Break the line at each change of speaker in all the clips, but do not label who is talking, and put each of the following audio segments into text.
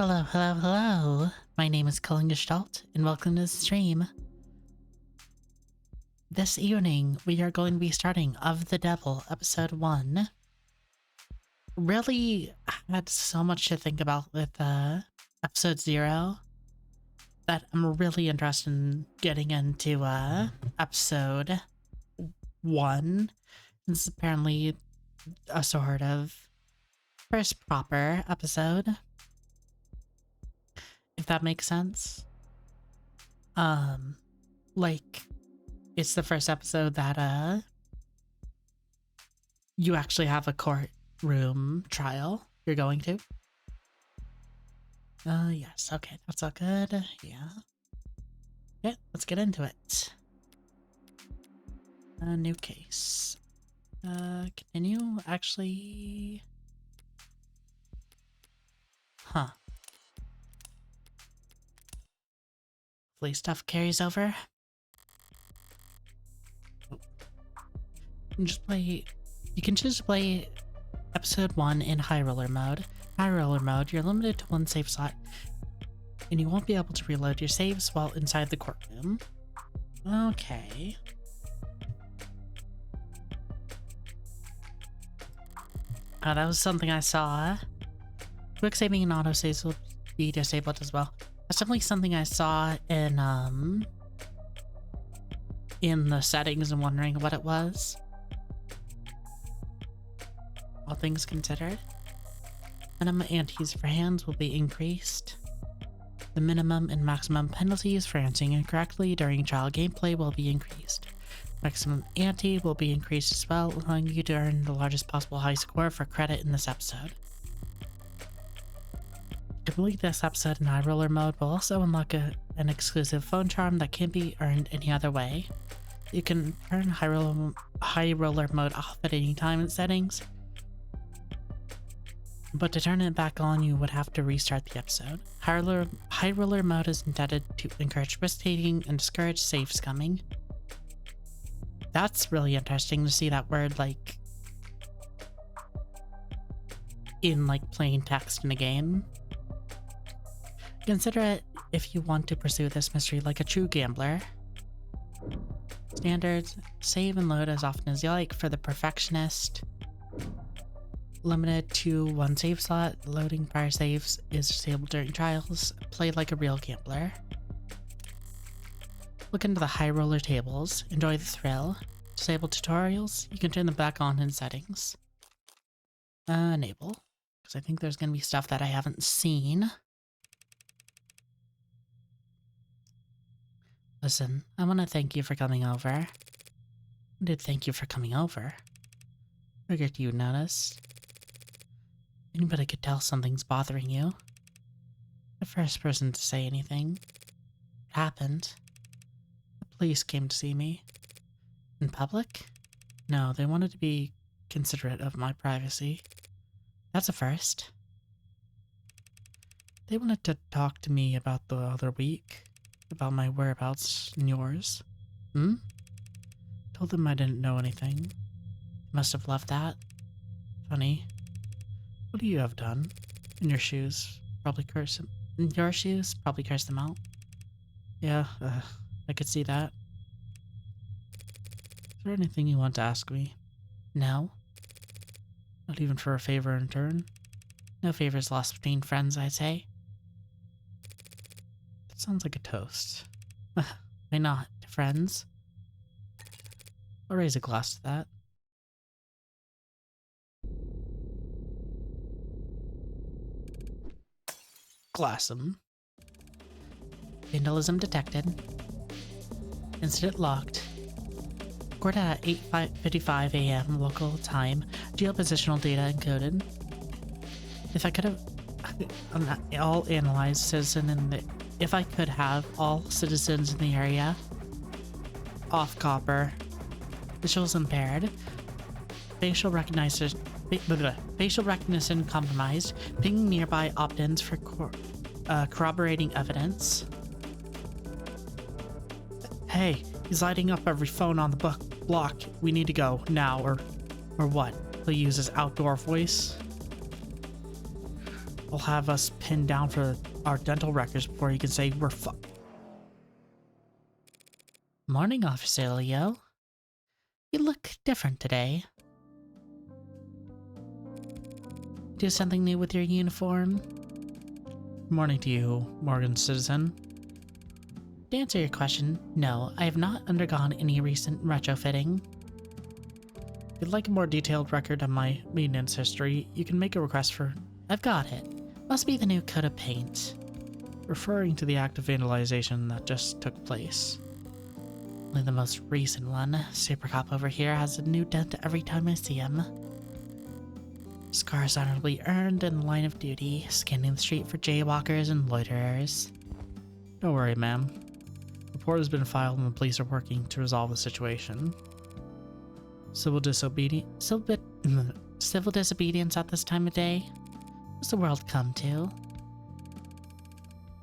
Hello, hello, hello. My name is Cullen Gestalt, and welcome to the stream. This evening, we are going to be starting Of the Devil, Episode 1. Really had so much to think about with Episode 0 that I'm really interested in getting into Episode 1. This is apparently a sort of first proper episode, if that makes sense. Like, it's the first episode that you actually have a courtroom trial you're going to. Yes, okay, that's all good. Yeah, let's get into it. New case. Continue, actually. Huh. Hopefully stuff carries over. You can choose to play episode 1 in high roller mode. High roller mode, you're limited to one save slot, and you won't be able to reload your saves while inside the courtroom. Okay. That was something I saw. Quick saving and auto saves will be disabled as well. That's definitely something I saw in the settings and wondering what it was. All things considered. Minimum antes for hands will be increased. The minimum and maximum penalties for answering incorrectly during trial gameplay will be increased. Maximum ante will be increased as well, allowing you to earn the largest possible high score for credit in this episode. To complete this episode in high roller mode will also unlock an exclusive phone charm that can't be earned any other way. You can turn high roller mode off at any time in settings, but to turn it back on, you would have to restart the episode. High roller mode is intended to encourage risk-taking and discourage safe scumming. That's really interesting to see that word, like, in, like, plain text in a game. Consider it if you want to pursue this mystery like a true gambler. Standards, save and load as often as you like for the perfectionist. Limited to one save slot. Loading prior saves is disabled during trials. Play like a real gambler. Look into the high roller tables. Enjoy the thrill. Disable tutorials. You can turn them back on in settings. Enable. Because I think there's going to be stuff that I haven't seen. Listen, I want to thank you for coming over. I did thank you for coming over. Figured you noticed. Anybody could tell something's bothering you. The first person to say anything. It happened. The police came to see me. In public? No, they wanted to be considerate of my privacy. That's a first. They wanted to talk to me about the other week. About my whereabouts and yours. Told them I didn't know anything. Must have loved that. Funny. What do you have done? In your shoes? Probably curse them. In your shoes? Probably curse them out. Yeah, I could see that. Is there anything you want to ask me? No? Not even for a favor in turn? No favors lost between friends, I'd say. That sounds like a toast. Why not? To friends? I'll raise a glass to that. Glassum. Vandalism detected. Incident logged. Recorded at 8:55 a.m. local time. Geopositional data encoded. If I could have all analyzed citizen in the if I could have all citizens in the area off copper. Visuals impaired. Facial recognition compromised. Pinging nearby opt-ins for corroborating evidence. Hey, he's lighting up every phone on the block. We need to go now, or what? He'll use his outdoor voice. will have us pinned down for our dental records before you can say we're Morning, Officer Leo. You look different today. Do something new with your uniform? Morning to you, Morgan citizen. To answer your question, no, I have not undergone any recent retrofitting. If you'd like a more detailed record of my maintenance history, you can make a request for... I've got it. Must be the new coat of paint. Referring to the act of vandalization that just took place. Only the most recent one. Super Cop over here has a new dent every time I see him. Scars honorably earned in the line of duty, scanning the street for jaywalkers and loiterers. Don't worry, ma'am. Report has been filed and the police are working to resolve the situation. Civil disobedience at this time of day? What's the world come to?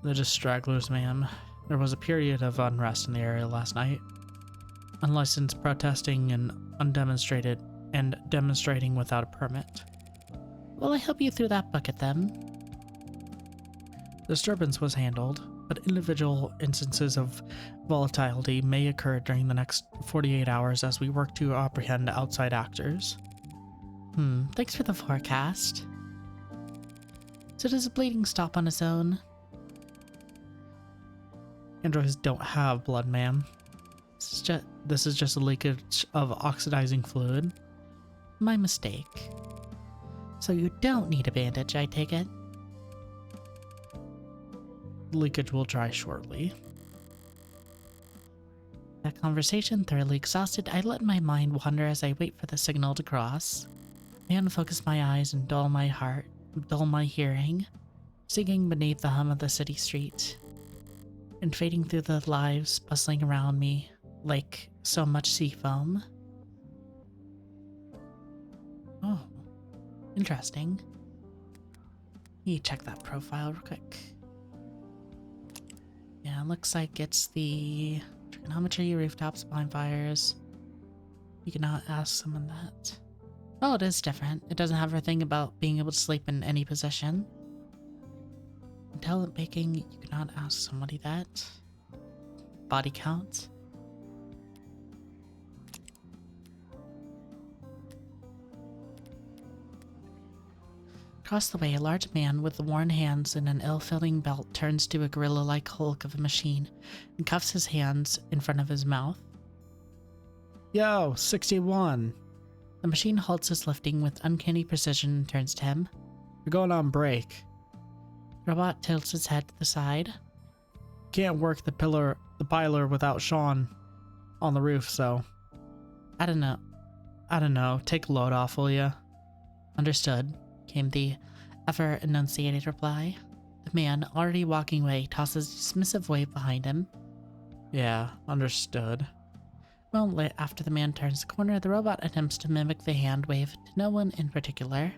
They're just stragglers, ma'am. There was a period of unrest in the area last night. Unlicensed protesting and demonstrating without a permit. Well, I help you through that bucket then. The disturbance was handled, but individual instances of volatility may occur during the next 48 hours as we work to apprehend outside actors. Thanks for the forecast. So does the bleeding stop on its own? Androids don't have blood, ma'am. This is just a leakage of oxidizing fluid. My mistake. So you don't need a bandage, I take it? Leakage will dry shortly. That conversation thoroughly exhausted, I let my mind wander as I wait for the signal to cross. I unfocus my eyes and dull my heart, dull my hearing, sinking beneath the hum of the city street, and fading through the lives bustling around me like so much sea foam. Oh, interesting. Let me check that profile real quick. Yeah, it looks like it's the trigonometry, rooftops, bonfires. You cannot ask someone that. Oh, it is different. It doesn't have a thing about being able to sleep in any position. In talent making, you cannot ask somebody that. Body count. Across the way, a large man with worn hands and an ill-fitting belt turns to a gorilla-like hulk of a machine and cuffs his hands in front of his mouth. Yo, 61. The machine halts his lifting with uncanny precision and turns to him. You're going on break. The robot tilts his head to the side. Can't work the piler without Sean on the roof, so... I don't know. Take a load off, will ya? Understood. Came the ever-enunciated reply. The man, already walking away, tosses a dismissive wave behind him. Yeah, understood. A moment after the man turns the corner, the robot attempts to mimic the hand wave to no one in particular.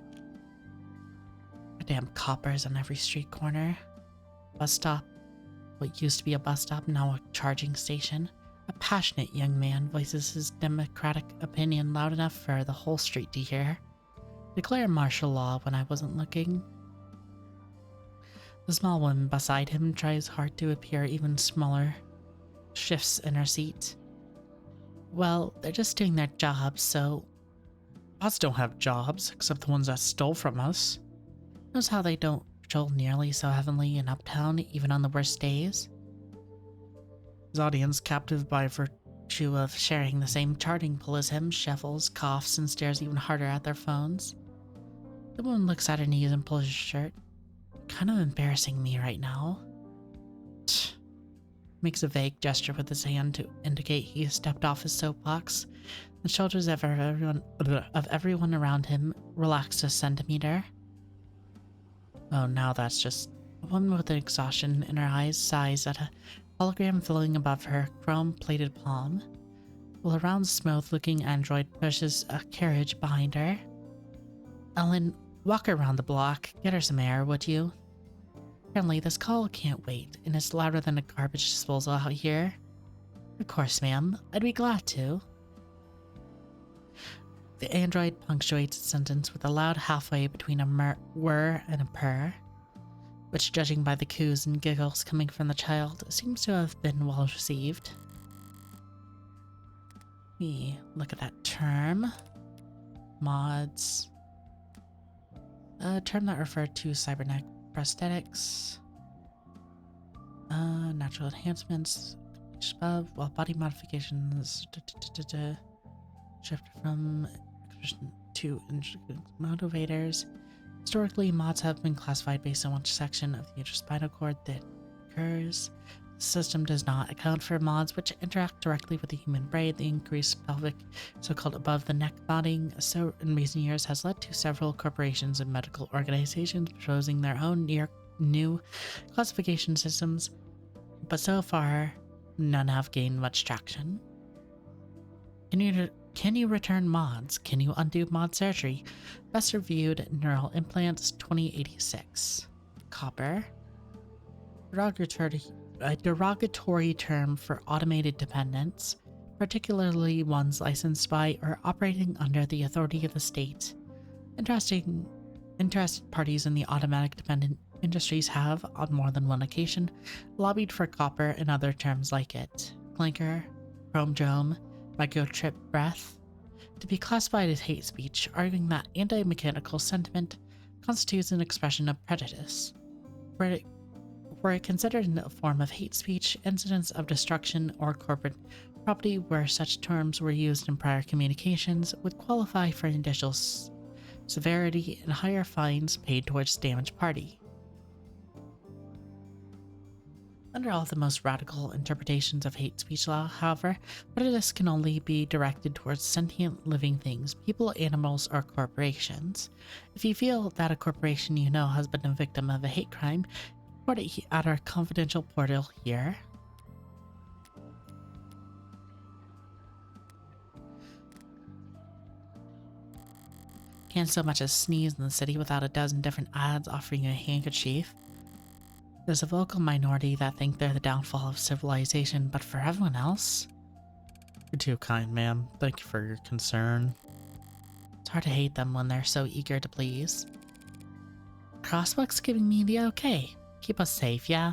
Damn coppers on every street corner. Bus stop. What used to be a bus stop, now a charging station. A passionate young man voices his democratic opinion loud enough for the whole street to hear. Declare martial law when I wasn't looking. The small woman beside him tries hard to appear even smaller, shifts in her seat. Well, they're just doing their jobs, so... Bots don't have jobs, except the ones that stole from us. Knows how they don't patrol nearly so heavily in Uptown, even on the worst days? His audience, captive by virtue of sharing the same charting pool as him, shuffles, coughs, and stares even harder at their phones. The woman looks at her knees and pulls her shirt. Kind of embarrassing me right now. Tch. Makes a vague gesture with his hand to indicate he has stepped off his soapbox. The shoulders of everyone around him relax a centimeter. Oh, now that's just... A woman with exhaustion in her eyes sighs at a hologram floating above her chrome-plated palm, while a round, smooth-looking android pushes a carriage behind her. Ellen, walk her around the block. Get her some air, would you? Apparently, this call can't wait, and it's louder than a garbage disposal out here. Of course, ma'am. I'd be glad to. The android punctuates its sentence with a loud halfway between a whir and a purr. which, judging by the coos and giggles coming from the child, seems to have been well received. We look at that term. Mods. A term that referred to cybernetic prosthetics. Natural enhancements. Above, while body modifications shift from expression to motivators. Historically, mods have been classified based on which section of the interspinal cord that occurs. The system does not account for mods which interact directly with the human brain. The increased pelvic, so-called above-the-neck modding, so in recent years has led to several corporations and medical organizations proposing their own new classification systems, but so far, none have gained much traction. Can you return mods? Can you undo mod surgery? Best reviewed neural implants 2086. Copper. A derogatory term for automated dependents, particularly ones licensed by or operating under the authority of the state. Interested parties in the automatic dependent industries have, on more than one occasion, lobbied for copper and other terms like it, clinker, chromedrome, microchip breath, to be classified as hate speech, arguing that anti-mechanical sentiment constitutes an expression of prejudice. Were it considered a form of hate speech, incidents of destruction or corporate property where such terms were used in prior communications would qualify for additional severity and higher fines paid towards damaged party. Under all the most radical interpretations of hate speech law, however, prejudice can only be directed towards sentient living things, people, animals, or corporations. If you feel that a corporation you know has been a victim of a hate crime, report it at our confidential portal here. Can't so much as sneeze in the city without a dozen different ads offering you a handkerchief. There's a vocal minority that think they're the downfall of civilization, but for everyone else... You're too kind, ma'am. Thank you for your concern. It's hard to hate them when they're so eager to please. Crossbook's giving me the okay. Keep us safe, yeah?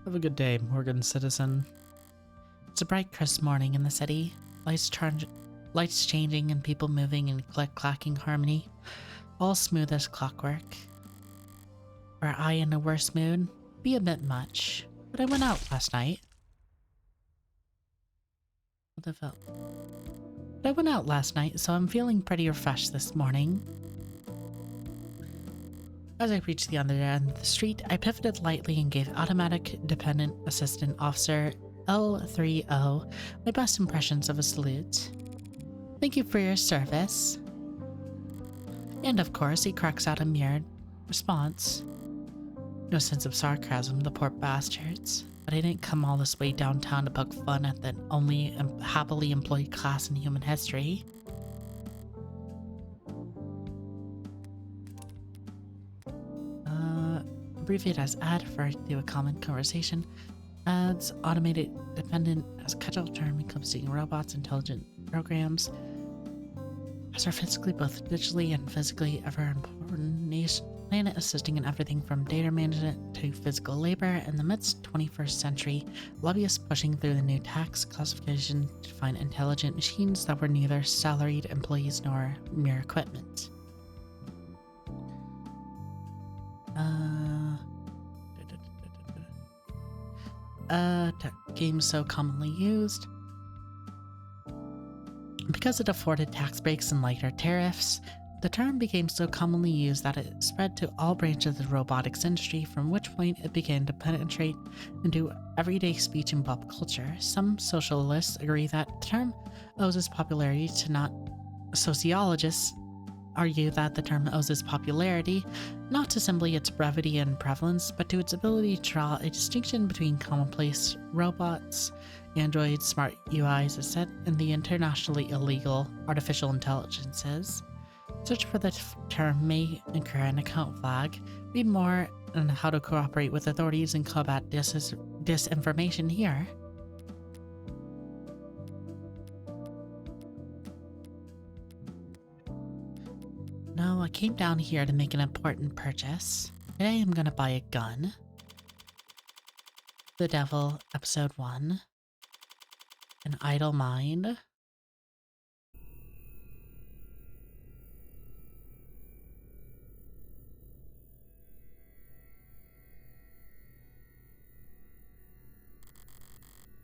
Have a good day, Morgan citizen. It's a bright, crisp morning in the city. Lights changing and people moving in click-clacking harmony. All smooth as clockwork. Were I in a worse mood? Be a bit much. But I went out last night. But I went out last night, so I'm feeling pretty refreshed this morning. As I reached the other end of the street, I pivoted lightly and gave Automatic Dependent Assistant Officer L30 my best impressions of a salute. Thank you for your service. And of course, he cracks out a mirrored response. No sense of sarcasm, the poor bastards. But I didn't come all this way downtown to poke fun at the only happily employed class in human history. Abbreviate as AD referring to a common conversation. ADS, automated dependent, as a catch-all term encompassing robots, intelligent programs, as are physically, both digitally and physically, ever important planet assisting in everything from data management to physical labor. In the mid-21st century, lobbyists pushing through the new tax classification to find intelligent machines that were neither salaried employees nor mere equipment. Games so commonly used. Because it afforded tax breaks and lighter tariffs, the term became so commonly used that it spread to all branches of the robotics industry, from which point it began to penetrate into everyday speech and pop culture. Some socialists agree that the term owes its popularity to not... Sociologists argue that the term owes its popularity not to simply its brevity and prevalence, but to its ability to draw a distinction between commonplace robots, androids, smart UIs, etc., and the internationally illegal artificial intelligences. Search for the term may incur an account flag. Read more on how to cooperate with authorities and combat disinformation here. No, I came down here to make an important purchase. Today I'm gonna buy a gun. The Devil, Episode 1. An Idle Mind.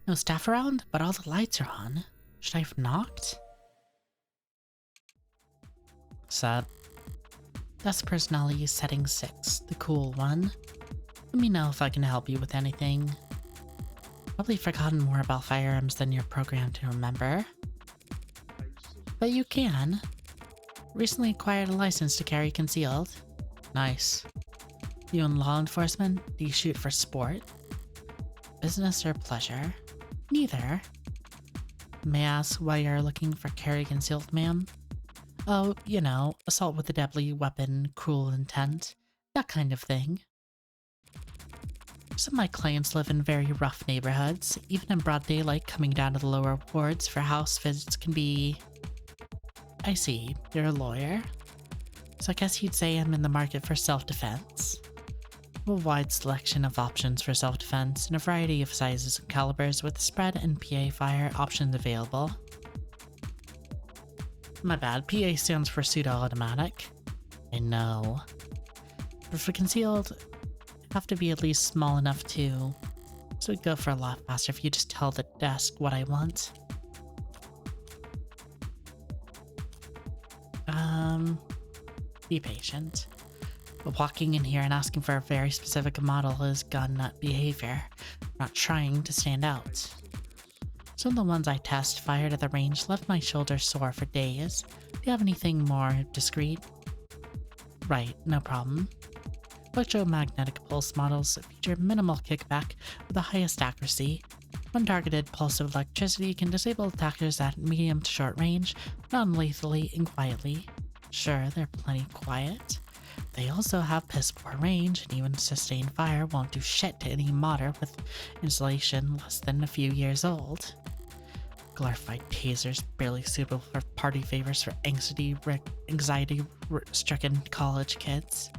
No staff around, but all the lights are on. Should I have knocked? Set. Desk personality setting 6, the cool one. Let me know if I can help you with anything. Probably forgotten more about firearms than you're programmed to remember. But you can. Recently acquired a license to carry concealed. Nice. You in law enforcement? Do you shoot for sport? Business or pleasure? Neither. May I ask why you're looking for carry concealed, ma'am? Oh, you know, assault with a deadly weapon, cruel intent, that kind of thing. Some of my clients live in very rough neighborhoods. Even in broad daylight, coming down to the lower wards for house visits can be... I see, you're a lawyer. So I guess you'd say I'm in the market for self-defense. A wide selection of options for self-defense in a variety of sizes and calibers with spread and PA fire options available. My bad, PA stands for pseudo-automatic. I know. But for concealed, it'd have to be at least small enough too. So it'd go for a lot faster if you just tell the desk what I want. Be patient. But walking in here and asking for a very specific model is gun nut behavior. I'm not trying to stand out. Some of the ones I test fired at the range left my shoulder sore for days. Do you have anything more discreet? Right, no problem. Electromagnetic pulse models feature minimal kickback with the highest accuracy. One targeted pulse of electricity can disable attackers at medium to short range, non-lethally and quietly. Sure, they're plenty quiet. They also have piss poor range, and even sustained fire won't do shit to any modder with installation less than a few years old. Glorified tasers barely suitable for party favors for anxiety-stricken college kids.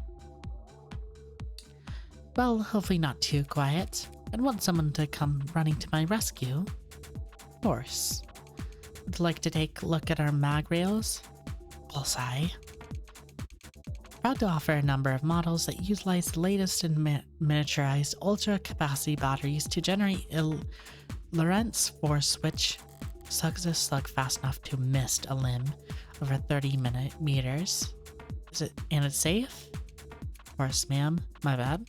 Well, hopefully not too quiet. I'd want someone to come running to my rescue. Of course. Would like to take a look at our mag rails? Bullseye. Proud to offer a number of models that utilize the latest in miniaturized ultra-capacity batteries to generate a Lorentz force which sucks a slug fast enough to mist a limb over 30 meters. And it's safe? Of course, ma'am. My bad.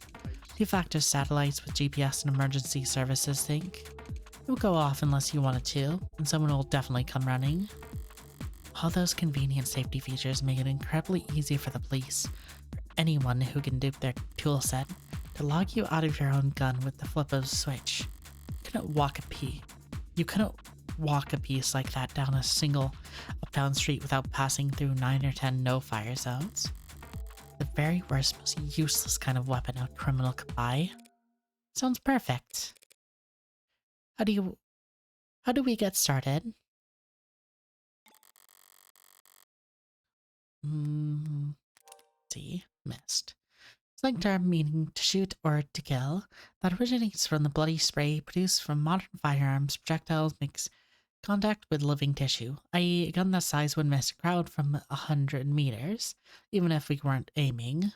Two-factor satellites with GPS and emergency services think. It will go off unless you want it to, and someone will definitely come running. All those convenient safety features make it incredibly easy for the police, or anyone who can dupe their toolset, to log you out of your own gun with the flip of a switch. You couldn't walk a piece like that down a single uptown street without passing through 9 or 10 no-fire zones. The very worst, most useless kind of weapon a criminal could buy. Sounds perfect. How do we get started? See, missed. Slang term meaning to shoot or to kill that originates from the bloody spray produced from modern firearms. Projectiles makes contact with living tissue, i.e. a gun that size would miss a crowd from 100 meters, even if we weren't aiming.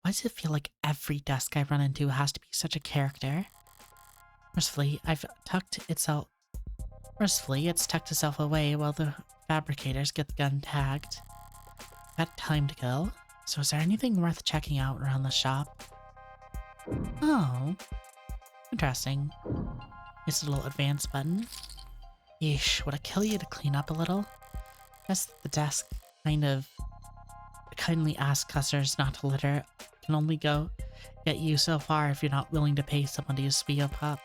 Why does it feel like every desk I run into has to be such a character? Mercifully, it's tucked itself away while the fabricators get the gun tagged. Got time to kill, so is there anything worth checking out around the shop? Oh, interesting. It's a little advance button. Yeesh, would it kill you to clean up a little? Guess the desk kind of kindly ask customers not to litter can only get you so far if you're not willing to pay somebody to speed up.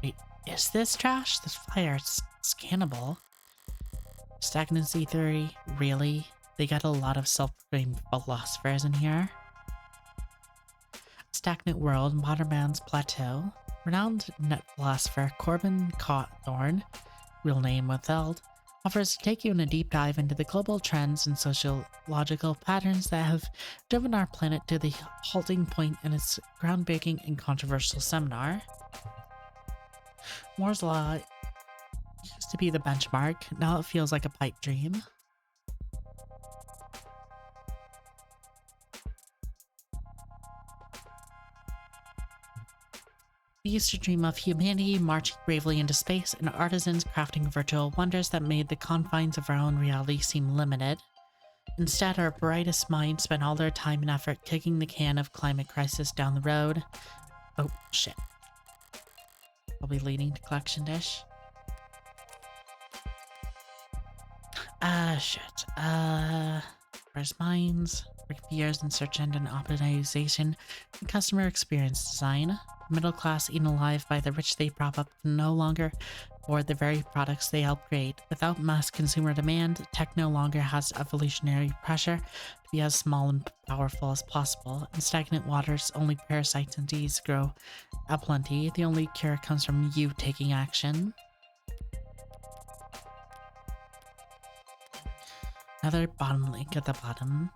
Wait, is this trash? This flyer, it's scannable. Stagnancy theory? Really? They got a lot of self-proclaimed philosophers in here. Stagnant world, modern man's plateau. Renowned net philosopher Corbin Cawthorne, real name withheld, offers to take you in a deep dive into the global trends and sociological patterns that have driven our planet to the halting point in its groundbreaking and controversial seminar. Moore's Law used to be the benchmark, now it feels like a pipe dream. We used to dream of humanity marching bravely into space and artisans crafting virtual wonders that made the confines of our own reality seem limited. Instead, our brightest minds spent all their time and effort kicking the can of climate crisis down the road. Oh, shit. Probably leading to collection dish. Shit. Where's mines? Years in search engine optimization and customer experience design. Middle class eaten alive by the rich they prop up can no longer afford the very products they help create. Without mass consumer demand, tech no longer has evolutionary pressure to be as small and powerful as possible. In stagnant waters, only parasites and disease grow aplenty. The only cure comes from you taking action. Another bottom link at the bottom,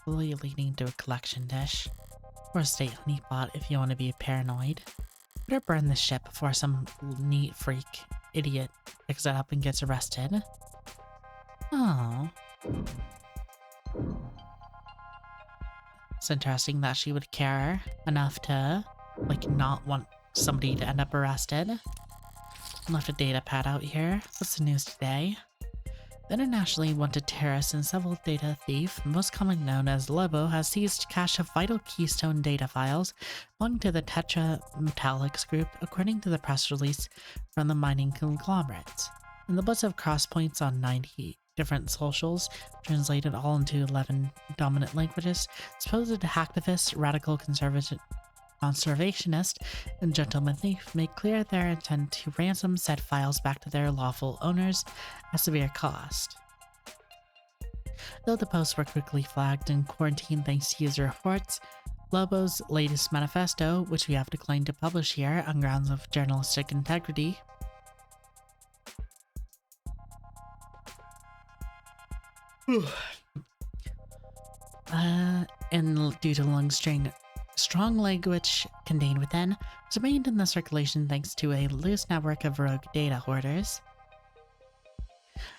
fully leading to a collection dish. Or a state honeypot if you want to be paranoid. Better burn this ship before some neat freak idiot picks it up and gets arrested. Oh. It's interesting that she would care enough to, like, not want somebody to end up arrested. Left a data pad out here. What's the news today? The internationally wanted terrorist and civil data thief, most commonly known as Lobo, has seized cache of vital keystone data files belonging to the Tetra Metallics Group, according to the press release from the mining conglomerate. In the buzz of crosspoints on 90 different socials, translated all into 11 dominant languages, supposed hacktivist, radical conservationist, and gentleman thief made clear their intent to ransom said files back to their lawful owners at severe cost. Though the posts were quickly flagged and quarantined thanks to user reports, Lobo's latest manifesto, which we have declined to publish here on grounds of journalistic integrity, and due to long string strong language contained within, was remained in the circulation thanks to a loose network of rogue data hoarders.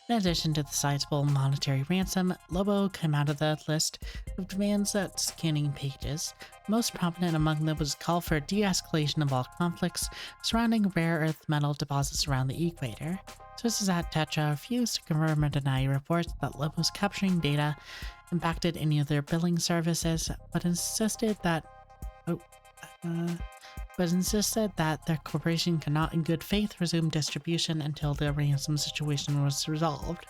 In addition to the sizable monetary ransom, Lobo came out of the list of demands at scanning pages. Most prominent among them was a call for de-escalation of all conflicts surrounding rare earth metal deposits around the equator. Sources at Tetra refused to confirm or deny reports that Lobo's capturing data impacted any of their billing services, but insisted that their corporation cannot in good faith resume distribution until the ransom situation was resolved.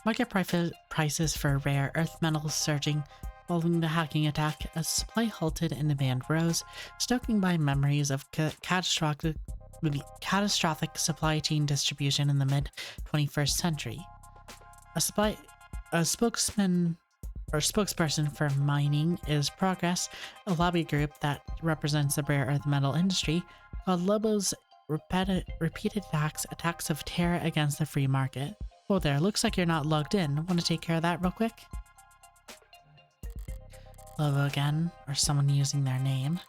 Market prices for rare earth metals surging following the hacking attack as supply halted and demand rose, stoking by memories of catastrophic supply chain distribution in the mid-21st century. A spokesperson for Mining is Progress, a lobby group that represents the rare earth metal industry, called Lobo's repeated attacks of terror against the free market. Whoa there, looks like you're not logged in. Want to take care of that real quick? Lobo again, or someone using their name.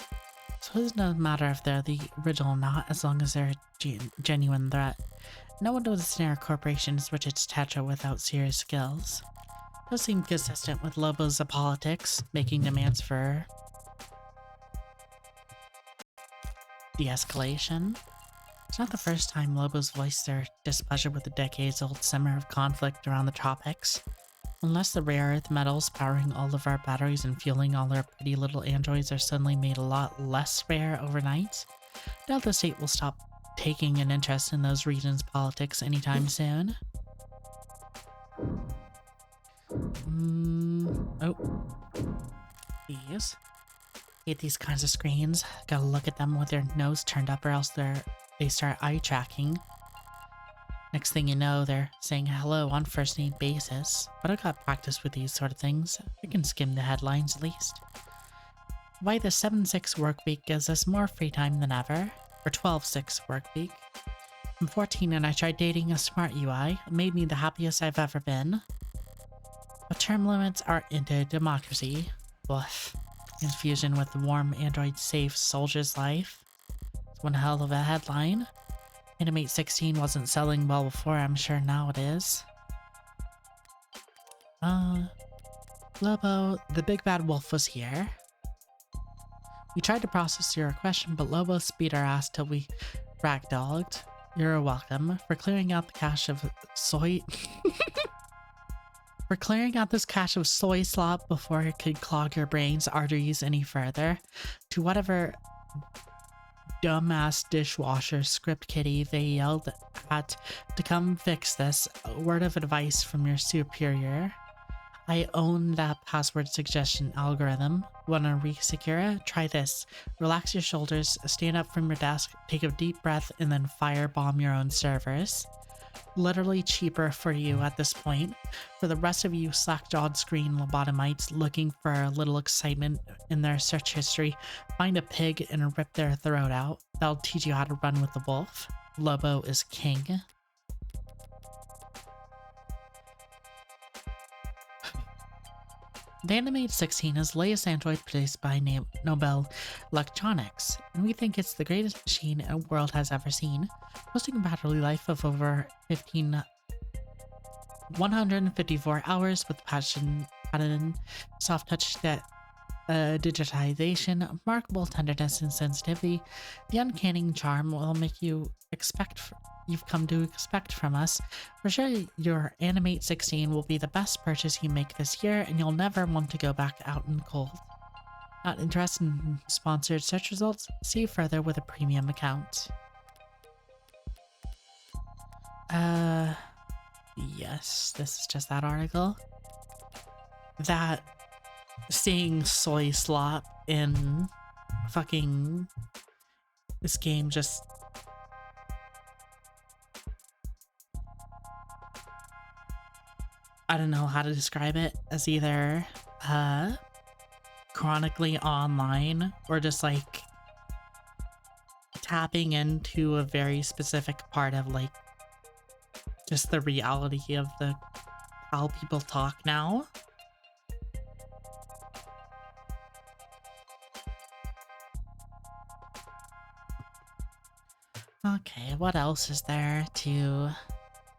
So it doesn't matter if they're the original or not, as long as they're a genuine threat. No one would snare a corporation as rich as Tetra without serious skills. Does seem consistent with Lobo's politics, making demands for de-escalation. It's not the first time Lobos voiced their displeasure with the decades-old simmer of conflict around the tropics. Unless the rare earth metals powering all of our batteries and fueling all our pretty little androids are suddenly made a lot less rare overnight, I doubt the state will stop taking an interest in those regions' politics anytime soon. Oh. These. Hate these kinds of screens. Gotta look at them with their nose turned up or else they start eye tracking. Next thing you know, they're saying hello on first name basis. But I got practice with these sort of things. I can skim the headlines at least. Why the 7-6 work week gives us more free time than ever. Or 12-6 work week. I'm 14 and I tried dating a smart UI. It made me the happiest I've ever been. But term limits are into democracy. Woof. Confusion with the warm Android safe soldier's life. It's one hell of a headline. Animate 16 wasn't selling well before, I'm sure now it is. Lobo, the big bad wolf was here. We tried to process your question, but Lobo beat our ass till we ragdogged. You're welcome for clearing out the cache of soy. For clearing out this cache of soy slop before it could clog your brain's arteries any further. To whatever dumbass dishwasher script kitty they yelled at to come fix this. A word of advice from your superior. I own that password suggestion algorithm. Wanna re-secure it? Try this. Relax your shoulders, stand up from your desk, take a deep breath, and then firebomb your own servers. Literally cheaper for you at this point. For the rest of you slack-jawed screen lobotomites looking for a little excitement in their search history, find a pig and rip their throat out. That'll teach you how to run with the wolf. Lobo is king. The Animate 16 is the latest Android produced by Nobel Electronics, and we think it's the greatest machine the world has ever seen, boasting a battery life of over 154 hours with pattern soft touch digitization, remarkable tenderness and sensitivity. The uncanny charm will make you've come to expect from us. For sure, your Animate 16 will be the best purchase you make this year, and you'll never want to go back out in cold. Not interested in sponsored search results? See further with a premium account. Yes, this is just that article. That seeing soy slop in fucking this game just I don't know how to describe it as either chronically online or just like tapping into a very specific part of like just the reality of the how people talk now. Okay, what else is there to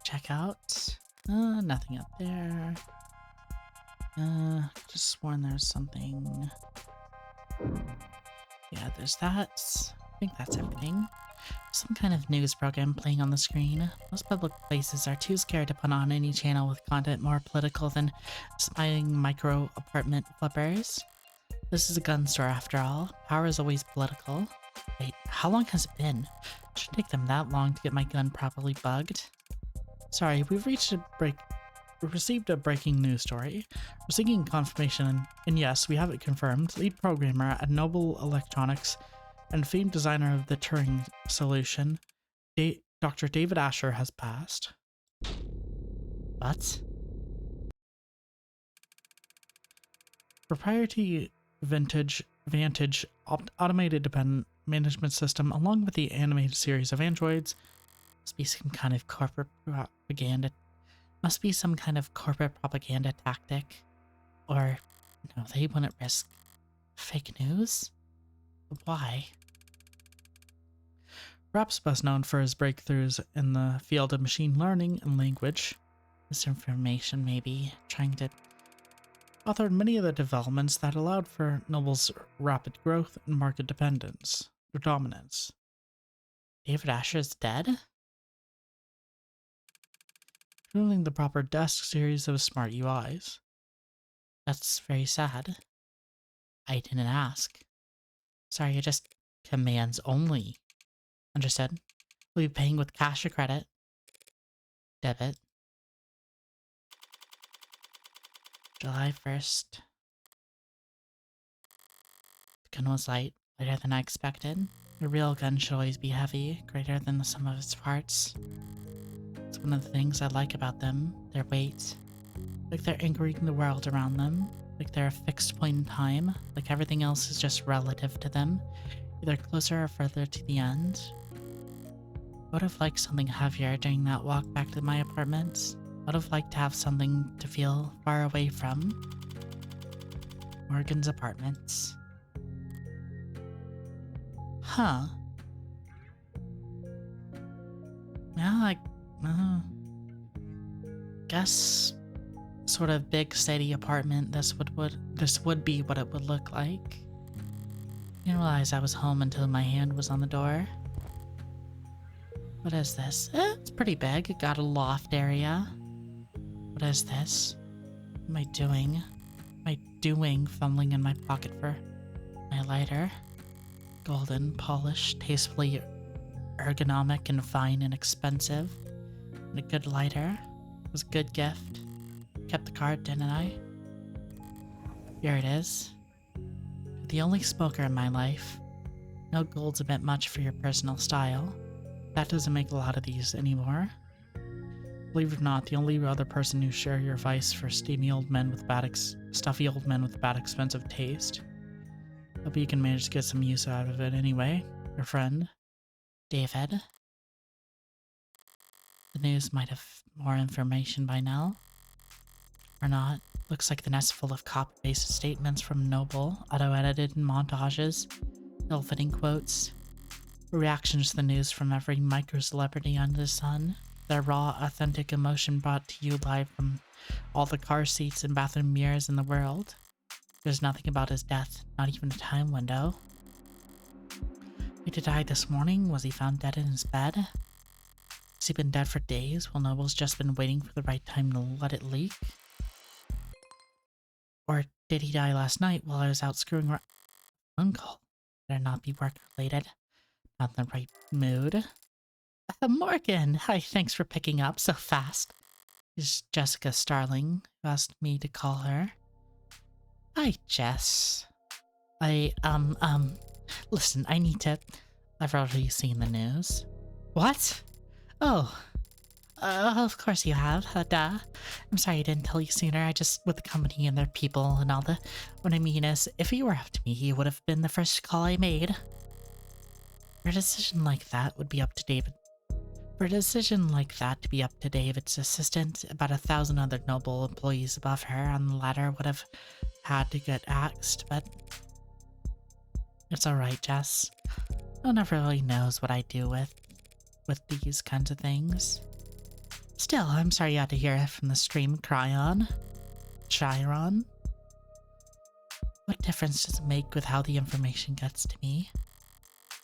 check out? Nothing up there. Just sworn there's something. Yeah, there's that. I think that's everything. Some kind of news program playing on the screen. Most public places are too scared to put on any channel with content more political than spying micro apartment flippers. This is a gun store after all. Power is always political. Wait, how long has it been? It shouldn't take them that long to get my gun properly bugged. Sorry, we've received a breaking news story. We're seeking confirmation, and yes, we have it confirmed. Lead programmer at Nobel Electronics and famed designer of the Turing solution, Dr. David Asher, has passed. What? Proprietary Vantage automated dependent management system, along with the animated series of androids, must be some kind of corporate propaganda. Must be some kind of corporate propaganda tactic, or no, they wouldn't risk fake news. But why? Perhaps best known for his breakthroughs in the field of machine learning and language misinformation, maybe trying to authored many of the developments that allowed for Nobel's rapid growth and market dominance. David Asher is dead? Ruling the proper desk series of smart UIs. That's very sad. I didn't ask. Sorry, just commands only. Understood. We'll be paying with cash or credit. Debit. July 1st. The gun was lighter than I expected. A real gun should always be heavy, greater than the sum of its parts. It's one of the things I like about them, their weight. Like they're anchoring the world around them, like they're a fixed point in time, like everything else is just relative to them, either closer or further to the end. would have liked something heavier during that walk back to my apartment. I would have liked to have something to feel far away from Morgan's apartments. Huh. Yeah, guess sort of big steady apartment. This would be what it would look like. I didn't realize I was home until my hand was on the door. What is this? It's pretty big. It got a loft area. What is this? What am I doing? What am I doing fumbling in my pocket for my lighter? Golden, polished, tastefully ergonomic and fine and expensive. And a good lighter. It was a good gift. Kept the card, didn't I? Here it is. The only smoker in my life. No gold's a bit much for your personal style. That doesn't make a lot of these anymore. Believe it or not, the only other person who share your vice for stuffy old men with bad expensive taste. Hope you can manage to get some use out of it anyway. Your friend, David. The news might have more information by now. Or not. Looks like the nest full of copy-paste statements from Noble, auto-edited in montages, ill-fitting quotes. Reactions to the news from every micro-celebrity under the sun. Their raw, authentic emotion brought to you live from all the car seats and bathroom mirrors in the world. There's nothing about his death, not even a time window. He died this morning? Was he found dead in his bed? Has he been dead for days while Noble's just been waiting for the right time to let it leak? Or did he die last night while I was out screwing around? Uncle, better not be work-related. Not in the right mood. Morgan! Hi, thanks for picking up so fast. It's Jessica Starling, who asked me to call her. Hi, Jess. Listen, I've already seen the news. What? Oh. Of course you have, duh. I'm sorry I didn't tell you sooner, with the company and their people and all the... What I mean is, if he were up to me, he would have been the first call I made. For a decision like that would be up to David. For a decision like that to be up to David's assistant, about 1,000 other Noble employees above her on the ladder would have had to get axed, but... It's alright, Jess. No one ever really knows what I do with these kinds of things. Still, I'm sorry you had to hear it from the stream, Chiron. What difference does it make with how the information gets to me?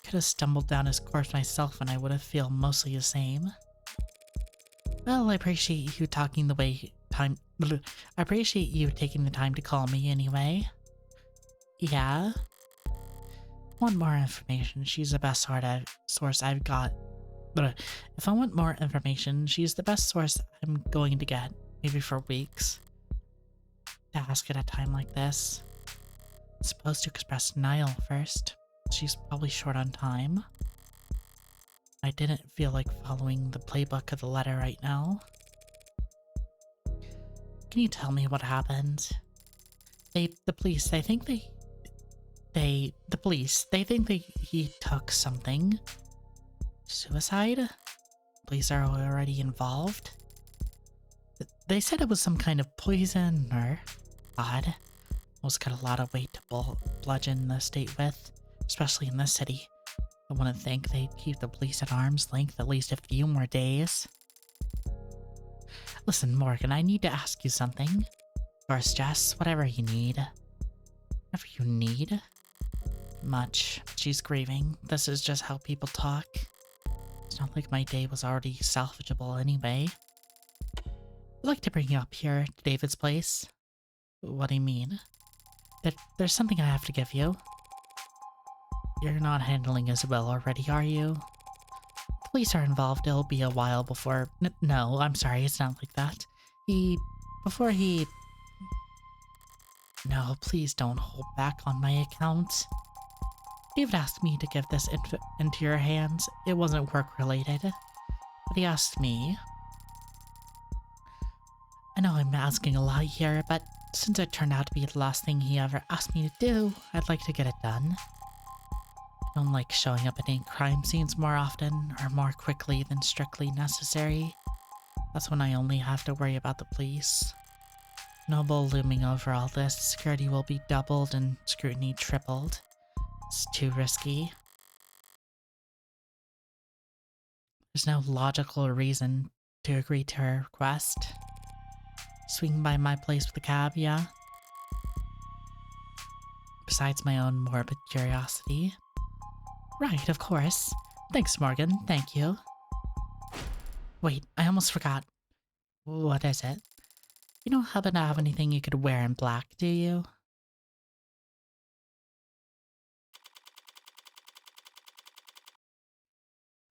Could have stumbled down his corpse myself and I would have felt mostly the same. Well, I appreciate you taking the time to call me anyway. Yeah? Want more information? She's the best source I've got. If I want more information, she's the best source I'm going to get, maybe for weeks. To ask at a time like this. I'm supposed to express denial first. She's probably short on time. I didn't feel like following the playbook of the letter right now. Can you tell me what happened? The police think he took something. Suicide? Police are already involved? They said it was some kind of poison or... Odd. Almost got a lot of weight to bludgeon the state with, especially in this city. I wouldn't think they'd keep the police at arm's length at least a few more days. Listen, Morgan, I need to ask you something. Of course, Jess, whatever you need. Whatever you need? Much. She's grieving. This is just how people talk. It's not like my day was already salvageable anyway. I'd like to bring you up here to David's place. What do you mean? There's something I have to give you. You're not handling as well already, are you? The police are involved. It'll be a while before... No, I'm sorry, it's not like that. No, please don't hold back on my account. David asked me to give this into your hands. It wasn't work-related, but he asked me. I know I'm asking a lot here, but since it turned out to be the last thing he ever asked me to do, I'd like to get it done. I Don't like showing up at any crime scenes more often or more quickly than strictly necessary. That's when I only have to worry about the police. Noble looming over all this, security will be doubled and scrutiny tripled. It's too risky. There's no logical reason to agree to her request. Swing by my place with a cab, yeah? Besides my own morbid curiosity. Right, of course. Thanks, Morgan. Thank you. Wait, I almost forgot. What is it? You don't happen to have anything you could wear in black, do you?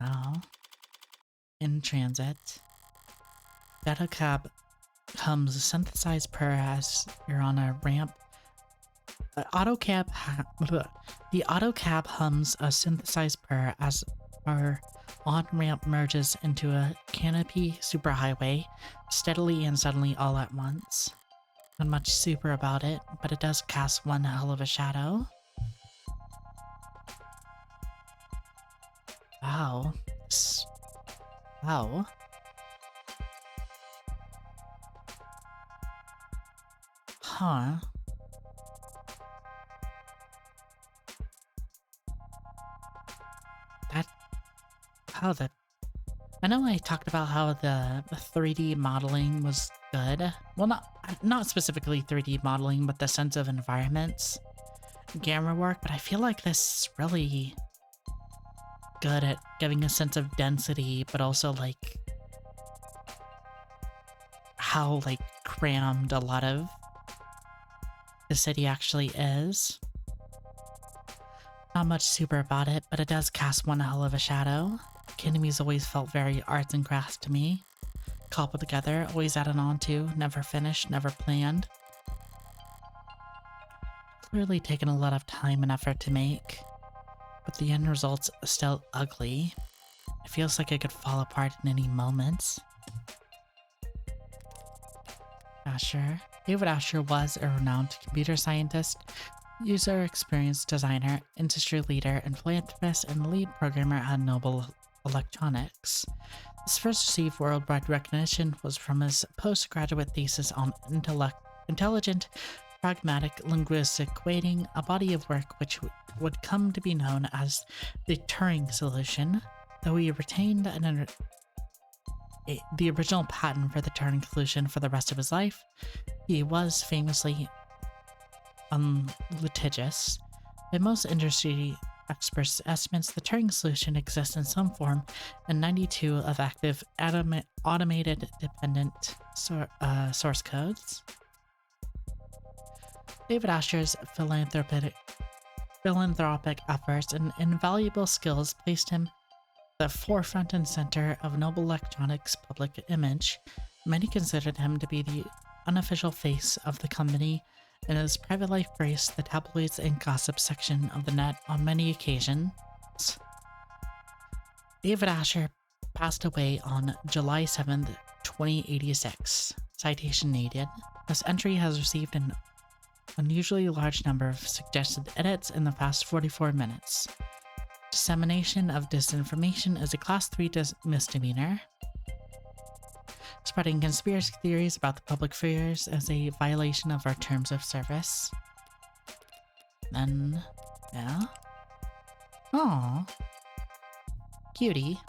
Oh. In transit. Data cab comes synthesized per as you're on a ramp. The auto cab hums a synthesized purr as our on-ramp merges into a canopy superhighway, steadily and suddenly all at once. Not much super about it, but it does cast one hell of a shadow. Wow. Wow. Huh. That I know I talked about how the 3D modeling was good. Well, not specifically 3D modeling, but the sense of environments, camera work, but I feel like this is really good at giving a sense of density, but also like how like crammed a lot of the city actually is. Not much super about it, but it does cast one hell of a shadow. Enemies always felt very arts and crafts to me. Cobbled together, always added on to, never finished, never planned. Clearly taken a lot of time and effort to make, but the end result's still ugly. It feels like it could fall apart in any moment. Asher. David Asher was a renowned computer scientist, user experience designer, industry leader, and philanthropist, and lead programmer at Noble Electronics. His first received worldwide recognition was from his postgraduate thesis on intelligent, pragmatic linguistic weighting, a body of work which would come to be known as the Turing solution, though he retained the original patent for the Turing solution for the rest of his life. He was famously litigious. By most industry experts' estimates, the Turing solution exists in some form in 92 of active automated dependent source codes. David Asher's philanthropic efforts and invaluable skills placed him at the forefront and center of Noble Electronics' public image. Many considered him to be the unofficial face of the company, and his private life graced the tabloids and gossip section of the net on many occasions. David Asher passed away on July 7th, 2086. Citation needed. This entry has received an unusually large number of suggested edits in the past 44 minutes. Dissemination of disinformation is a Class 3 misdemeanor. Spreading conspiracy theories about the public figures is a violation of our terms of service. Then, yeah. Aww. Cutie.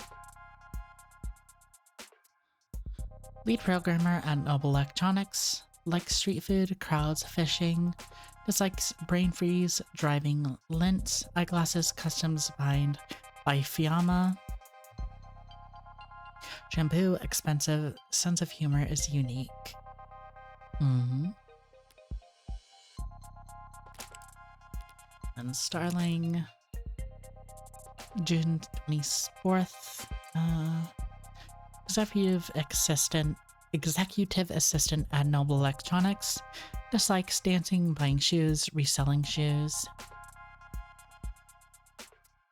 Lead programmer at Noble Electronics. Likes street food, crowds, fishing. Dislikes brain freeze, driving, lint, eyeglasses, customs by Fiamma. Shampoo, expensive, sense of humor is unique. And Starling, June 24th. Executive assistant at Noble Electronics. Dislikes dancing, buying shoes, reselling shoes.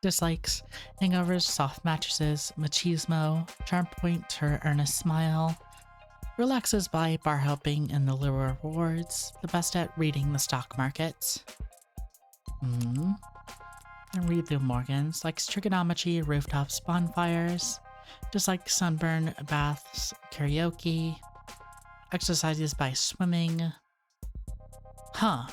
Dislikes hangovers, soft mattresses, machismo, charm point, her earnest smile. Relaxes by bar hopping and the lower rewards. The best at reading the stock market. And read through Morgan's, like trigonometry, rooftops, bonfires, just like sunburn, baths, karaoke, exercises by swimming. Huh.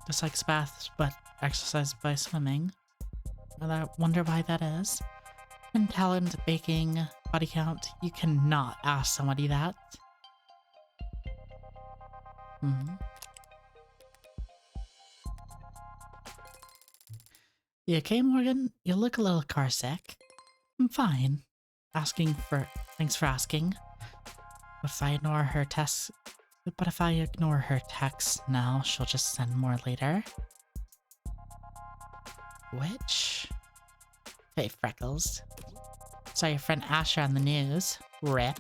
Just like baths, but exercise by swimming. I wonder why that is. And talent, baking, body count. You cannot ask somebody that. You okay, Morgan? You look a little car sick. I'm fine. Thanks for asking. If I ignore her texts, but if I ignore her texts now, she'll just send more later. Which? Hey, Freckles. Saw your friend Asher on the news. Rip.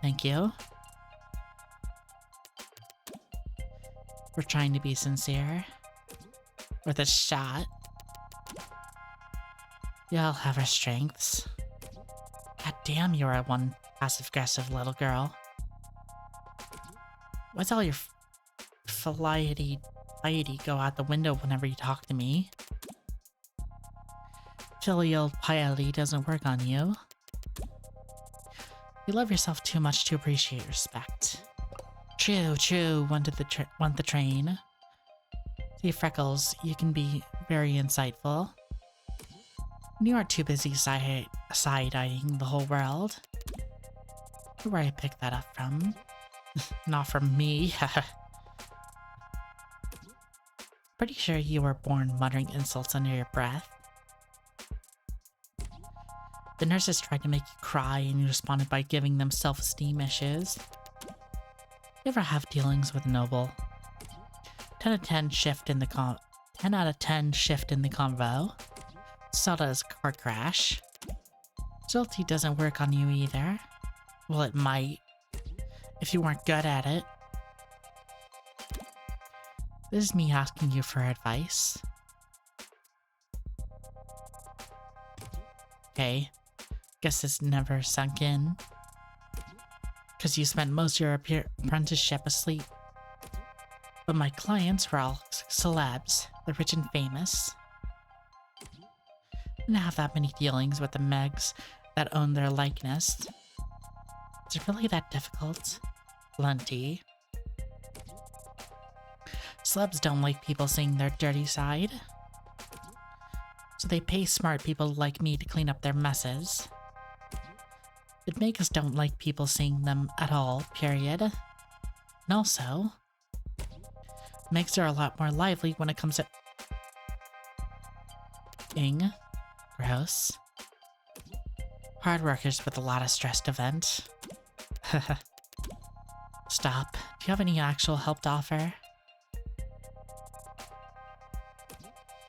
Thank you. We're trying to be sincere. With a shot. We all have our strengths. God damn, you're a one passive-aggressive little girl. Why's all your piety go out the window whenever you talk to me? Filial piety doesn't work on you. You love yourself too much to appreciate respect. True, want the train. See, Freckles, you can be very insightful. You aren't too busy side-eyeing the whole world. Where I picked that up from. Not from me. Pretty sure you were born muttering insults under your breath. The nurses tried to make you cry and you responded by giving them self-esteem issues. You ever have dealings with Noble? 10 out of 10 shift in the convo. Zelda's car crash. Guilty doesn't work on you either. Well, it might. If you weren't good at it. This is me asking you for advice. Okay. Guess this never sunk in. Because you spent most of your apprenticeship asleep. But my clients were all celebs. They're rich and famous. I didn't have that many dealings with the Megs that own their likeness. Is it really that difficult? Plenty. Celebs don't like people seeing their dirty side. So they pay smart people like me to clean up their messes. But Megas don't like people seeing them at all, period. And also, Megs are a lot more lively when it comes to... Gross. Hard workers with a lot of stress to vent. Stop. Do you have any actual help to offer?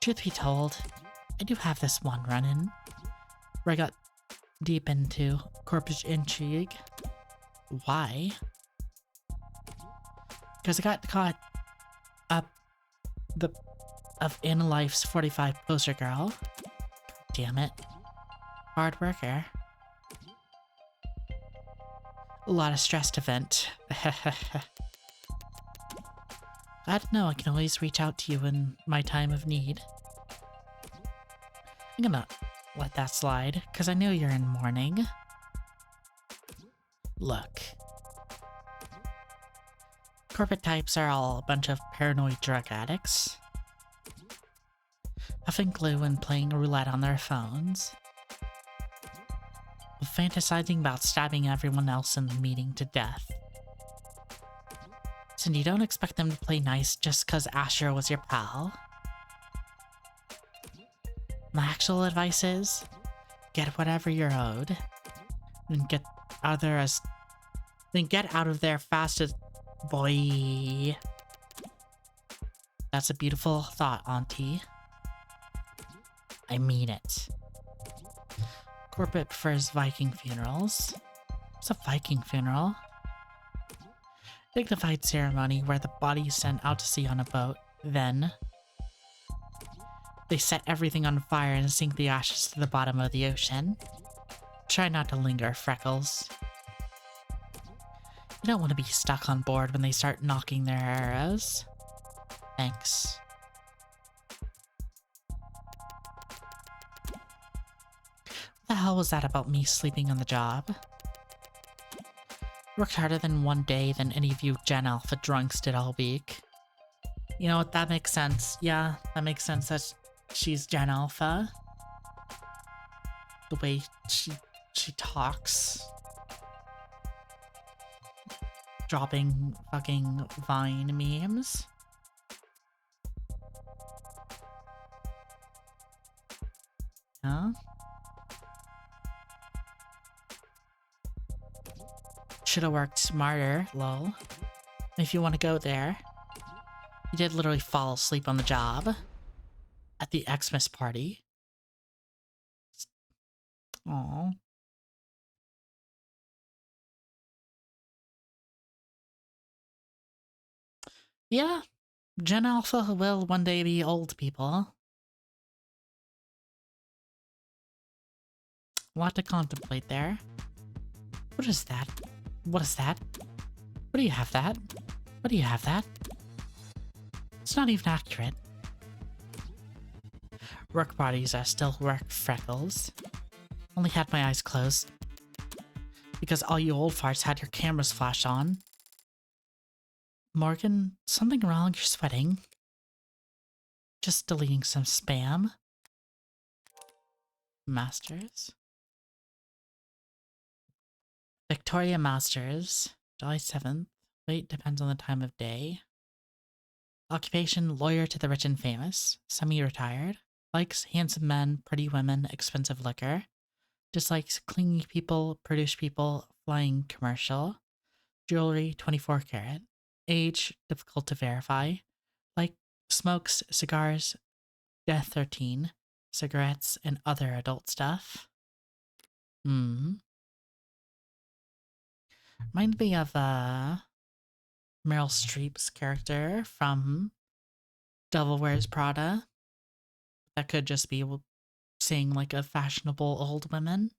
Truth be told, I do have this one run-in where I got deep into corporate intrigue. Why? Because I got caught up of In Life's 45 poster girl. Damn it. Hard worker. A lot of stress to vent. I don't know, I can always reach out to you in my time of need. I'm gonna let that slide, because I know you're in mourning. Look. Corporate types are all a bunch of paranoid drug addicts. Huffing glue and playing roulette on their phones. Fantasizing about stabbing everyone else in the meeting to death. And you don't expect them to play nice just cause Asher was your pal. My actual advice is, get whatever you're owed, and get out of there fast as... Boy. That's a beautiful thought, Auntie. I mean it. Corporate prefers Viking funerals. What's a Viking funeral? Dignified ceremony where the body is sent out to sea on a boat. Then, they set everything on fire and sink the ashes to the bottom of the ocean. Try not to linger, Freckles. You don't want to be stuck on board when they start knocking their arrows. Thanks. What the hell was that about me sleeping on the job? Worked harder than one day than any of you Gen Alpha drunks did all week. You know what, that makes sense. Yeah, that makes sense that she's Gen Alpha. The way she talks. Dropping fucking Vine memes. Yeah. Should have worked smarter, lol. If you want to go there. You did literally fall asleep on the job. At the Xmas party. Aww. Yeah. Gen Alpha will one day be old people. A lot to contemplate there. What is that? What is that? What do you have that? What do you have that? It's not even accurate. Work bodies are still work freckles. Only had my eyes closed. Because all you old farts had your cameras flashed on. Morgan, something wrong? You're sweating. Just deleting some spam. Masters. Victoria Masters, July 7th. Weight depends on the time of day. Occupation, lawyer to the rich and famous. Semi-retired. Likes handsome men, pretty women, expensive liquor. Dislikes clingy people, prudish people, flying commercial. Jewelry, 24 karat. Age, difficult to verify. Like smokes, cigars, Death 13, cigarettes, and other adult stuff. Reminds me of Meryl Streep's character from Devil Wears Prada. That could just be saying like a fashionable old woman.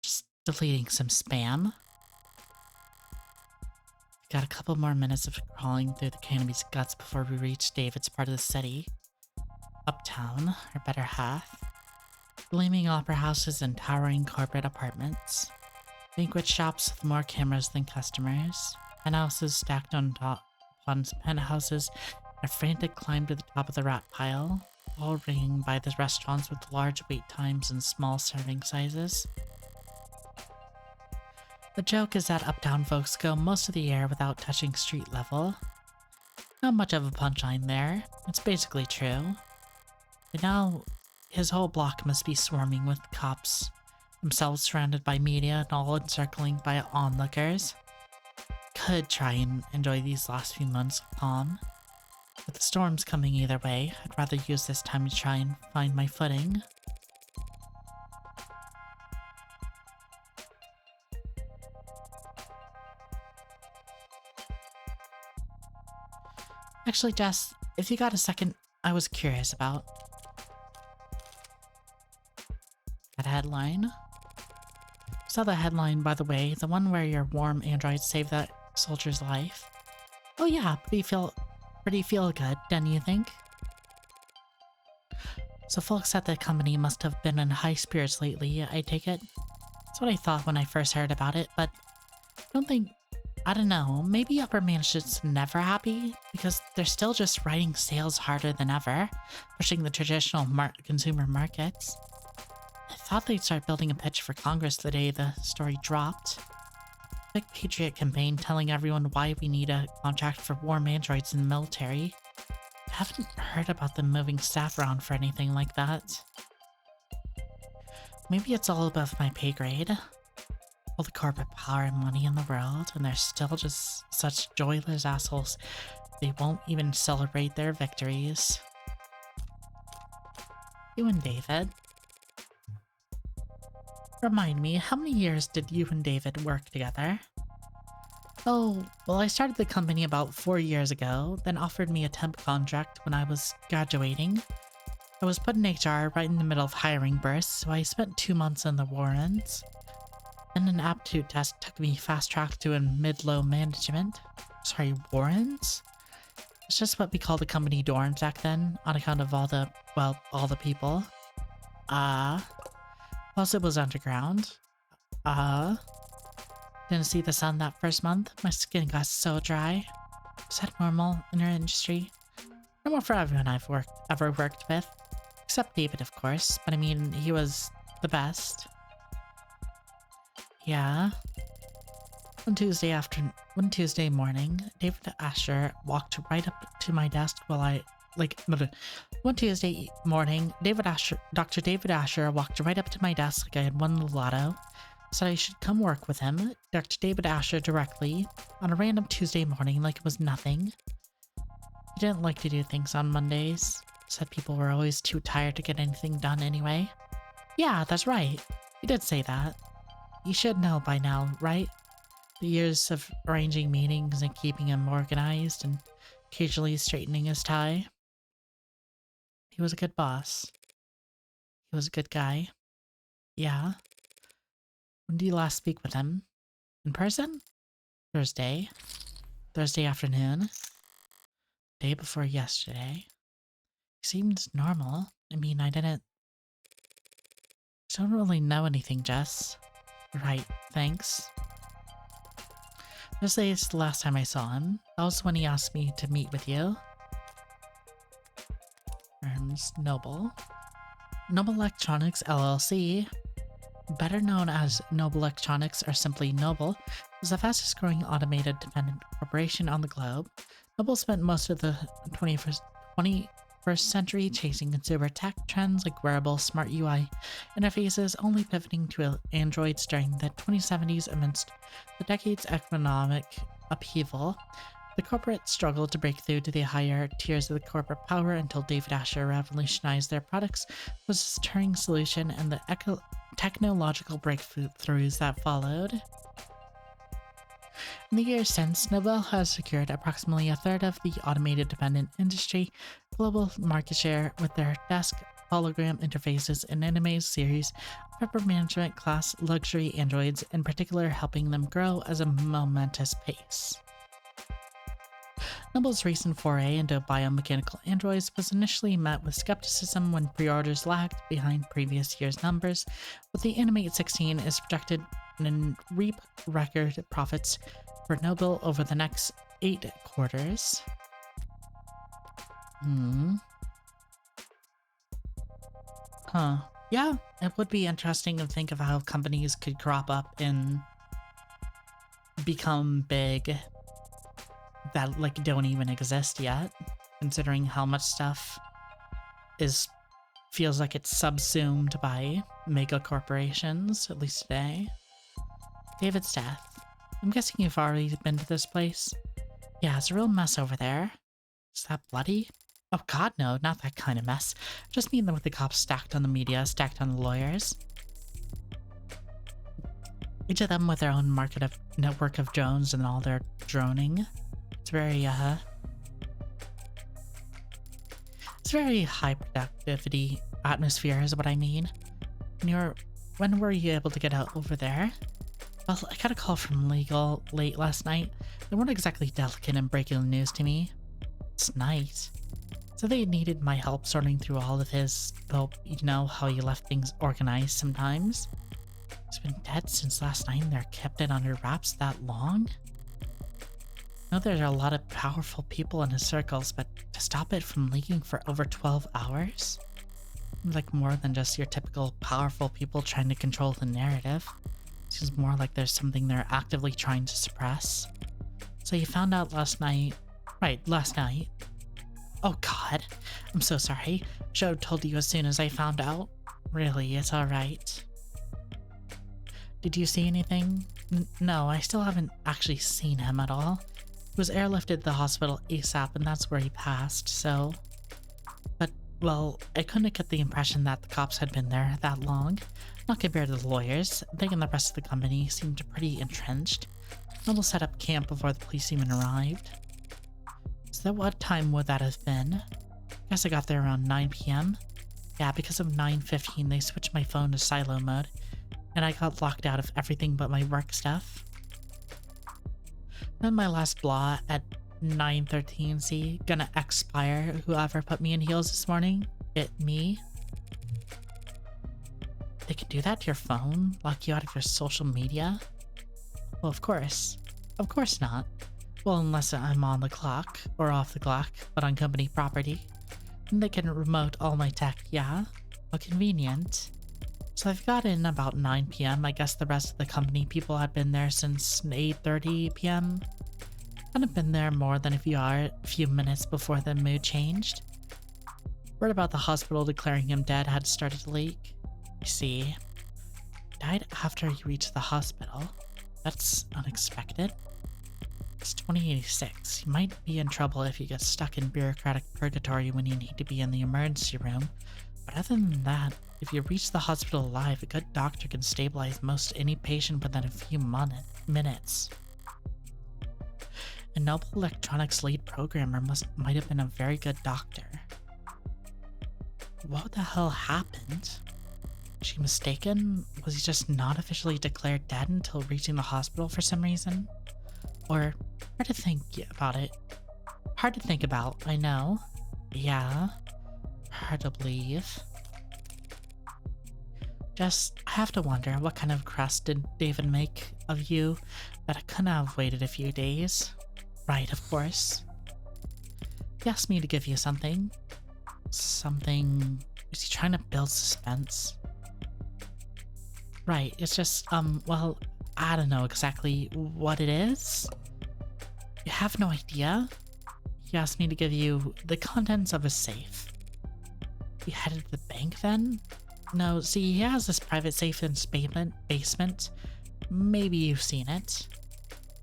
Just deleting some spam. Got a couple more minutes of crawling through the cannabis guts before we reach David's part of the city. Uptown, our better half. Gleaming opera houses and towering corporate apartments. Banquet shops with more cameras than customers. Penthouses stacked on top on penthouses. A frantic climb to the top of the rat pile. All ringing by the restaurants with large wait times and small serving sizes. The joke is that uptown folks go most of the year without touching street level. Not much of a punchline there. It's basically true. But now, his whole block must be swarming with cops, themselves surrounded by media and all encircling by onlookers. Could try and enjoy these last few months of calm. With the storms coming either way, I'd rather use this time to try and find my footing. Actually, Jess, if you got a second, I was curious about that headline. Saw the headline, by the way, the one where your warm android saved that soldier's life. Oh yeah, pretty feel good, don't you think? So folks at the company must have been in high spirits lately, I take it. That's what I thought when I first heard about it, but I don't know, maybe upper management's never happy, because they're still just writing sales harder than ever, pushing the traditional consumer markets. I thought they'd start building a pitch for Congress the day the story dropped. Big Patriot campaign telling everyone why we need a contract for warm androids in the military. I haven't heard about them moving staff around for anything like that. Maybe it's all above my pay grade. All the corporate power and money in the world, and they're still just such joyless assholes. They won't even celebrate their victories. You and David. Remind me, how many years did you and David work together? Oh, well, I started the company about 4 years ago, then offered me a temp contract when I was graduating. I was put in HR right in the middle of hiring bursts, so I spent 2 months in the Warrens. And an aptitude test took me fast-tracked to a mid-low management. Sorry, Warrens? It's just what we called the company dorms back then, on account of all the, well, all the people. Plus it was underground. Didn't see the sun that first month. My skin got so dry. Is that normal in our industry? Normal for everyone I've ever worked with. Except David, of course. But I mean, he was the best. Yeah. One Tuesday morning, David Asher walked right up to my desk while one Tuesday morning, Dr. David Asher walked right up to my desk like I had won the lotto. Said I should come work with him, Dr. David Asher directly, on a random Tuesday morning like it was nothing. He didn't like to do things on Mondays. Said people were always too tired to get anything done anyway. Yeah, that's right. He did say that. You should know by now, right? The years of arranging meetings and keeping him organized and occasionally straightening his tie. He was a good boss. He was a good guy. Yeah. When did you last speak with him? In person? Thursday. Thursday afternoon. Day before yesterday. He seemed normal. I mean, I don't really know anything, Jess. Right, thanks. Thursday is the last time I saw him. That was when he asked me to meet with you. Noble. Noble Electronics LLC, better known as Noble Electronics or simply Noble, was the fastest growing automated dependent corporation on the globe. Noble spent most of the 21st century chasing consumer tech trends like wearable smart UI interfaces, only pivoting to Androids during the 2070s amidst the decade's economic upheaval. The corporate struggled to break through to the higher tiers of the corporate power until David Asher revolutionized their products was a stirring solution and the technological breakthroughs that followed. In the years since, Nobel has secured approximately a third of the automated dependent industry global market share with their desk hologram interfaces and anime series of upper management class luxury androids, in particular helping them grow at a momentous pace. Noble's recent foray into biomechanical androids was initially met with skepticism when pre-orders lagged behind previous year's numbers, but the Animate 16 is projected to reap record profits for Noble over the next 8 quarters. Yeah, it would be interesting to think of how companies could crop up and become big that like don't even exist yet, considering how much stuff feels like it's subsumed by mega corporations, at least today. David's death. I'm guessing you've already been to this place? Yeah, it's a real mess over there. Is that bloody? Oh god, no, not that kind of mess. Just mean with the cops stacked on the media, stacked on the lawyers. Each of them with their own network of drones and all their droning. It's very high productivity atmosphere is what I mean. When were you able to get out over there? Well, I got a call from legal late last night. They weren't exactly delicate in breaking the news to me. It's nice. So they needed my help sorting through all of his, though you know how he left things organized sometimes. He's been dead since last night and they're kept it under wraps that long? I know there's a lot of powerful people in his circles, but to stop it from leaking for over 12 hours? Like more than just your typical powerful people trying to control the narrative. Seems more like there's something they're actively trying to suppress. So you found out last night. Right, last night. Oh god, I'm so sorry. Joe told you as soon as I found out. Really, it's alright. Did you see anything? No, I still haven't actually seen him at all. He was airlifted to the hospital ASAP and that's where he passed, so... But, well, I couldn't get the impression that the cops had been there that long. Not compared to the lawyers. They and the rest of the company seemed pretty entrenched. Noble set up camp before the police even arrived. So what time would that have been? Guess I got there around 9 PM. Yeah, because of 9:15 they switched my phone to silo mode. and I got locked out of everything but my work stuff. Then my last blah at 9:13, see, gonna expire whoever put me in heels this morning. Me. They could do that to your phone? Lock you out of your social media? Well, of course. Of course not. Well, unless I'm on the clock, or off the clock, but on company property. And they can remote all my tech, yeah? How convenient. So I've got in about 9 p.m. I guess the rest of the company people had been there since 8:30 p.m. Hadn't been there more than a few minutes before the mood changed. Word about the hospital declaring him dead had started to leak. You see, died after he reached the hospital. That's unexpected. It's 2086. You might be in trouble if you get stuck in bureaucratic purgatory when you need to be in the emergency room. But other than that, if you reach the hospital alive, a good doctor can stabilize most any patient within a few minutes. A Noble Electronics lead programmer might have been a very good doctor. What the hell happened? Was she mistaken? Was he just not officially declared dead until reaching the hospital for some reason? Or, hard to think about it. Hard to think about, I know. Yeah. Hard to believe. Just, I have to wonder, what kind of crust did David make of you that I couldn't have waited a few days? Right, of course. He asked me to give you something. Something... Is he trying to build suspense? Right, it's just, well, I don't know exactly what it is. You have no idea? He asked me to give you the contents of a safe. You headed to the bank then? No, see, he has this private safe in his basement. Maybe you've seen it.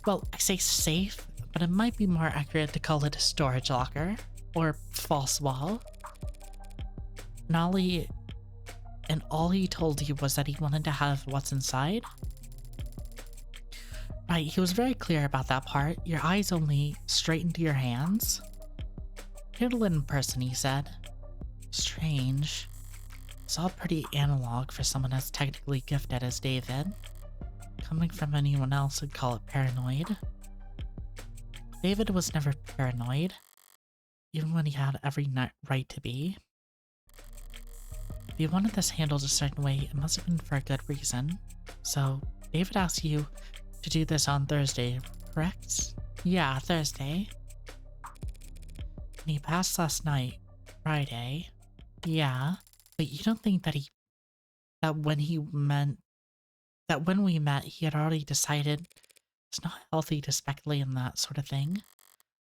Well, I say safe, but it might be more accurate to call it a storage locker. Or false wall. And all he told you was that he wanted to have what's inside? Right, he was very clear about that part. Your eyes only straight into your hands. Handle it in person, he said. Strange. It's all pretty analog for someone as technically gifted as David. Coming from anyone else would call it paranoid. David was never paranoid, even when he had every right to be. If he wanted this handled a certain way, it must have been for a good reason. So, David asked you to do this on Thursday, correct? Yeah, Thursday. And he passed last night, Friday. Yeah, but you don't think that when we met, he had already decided it's not healthy to speculate on that sort of thing.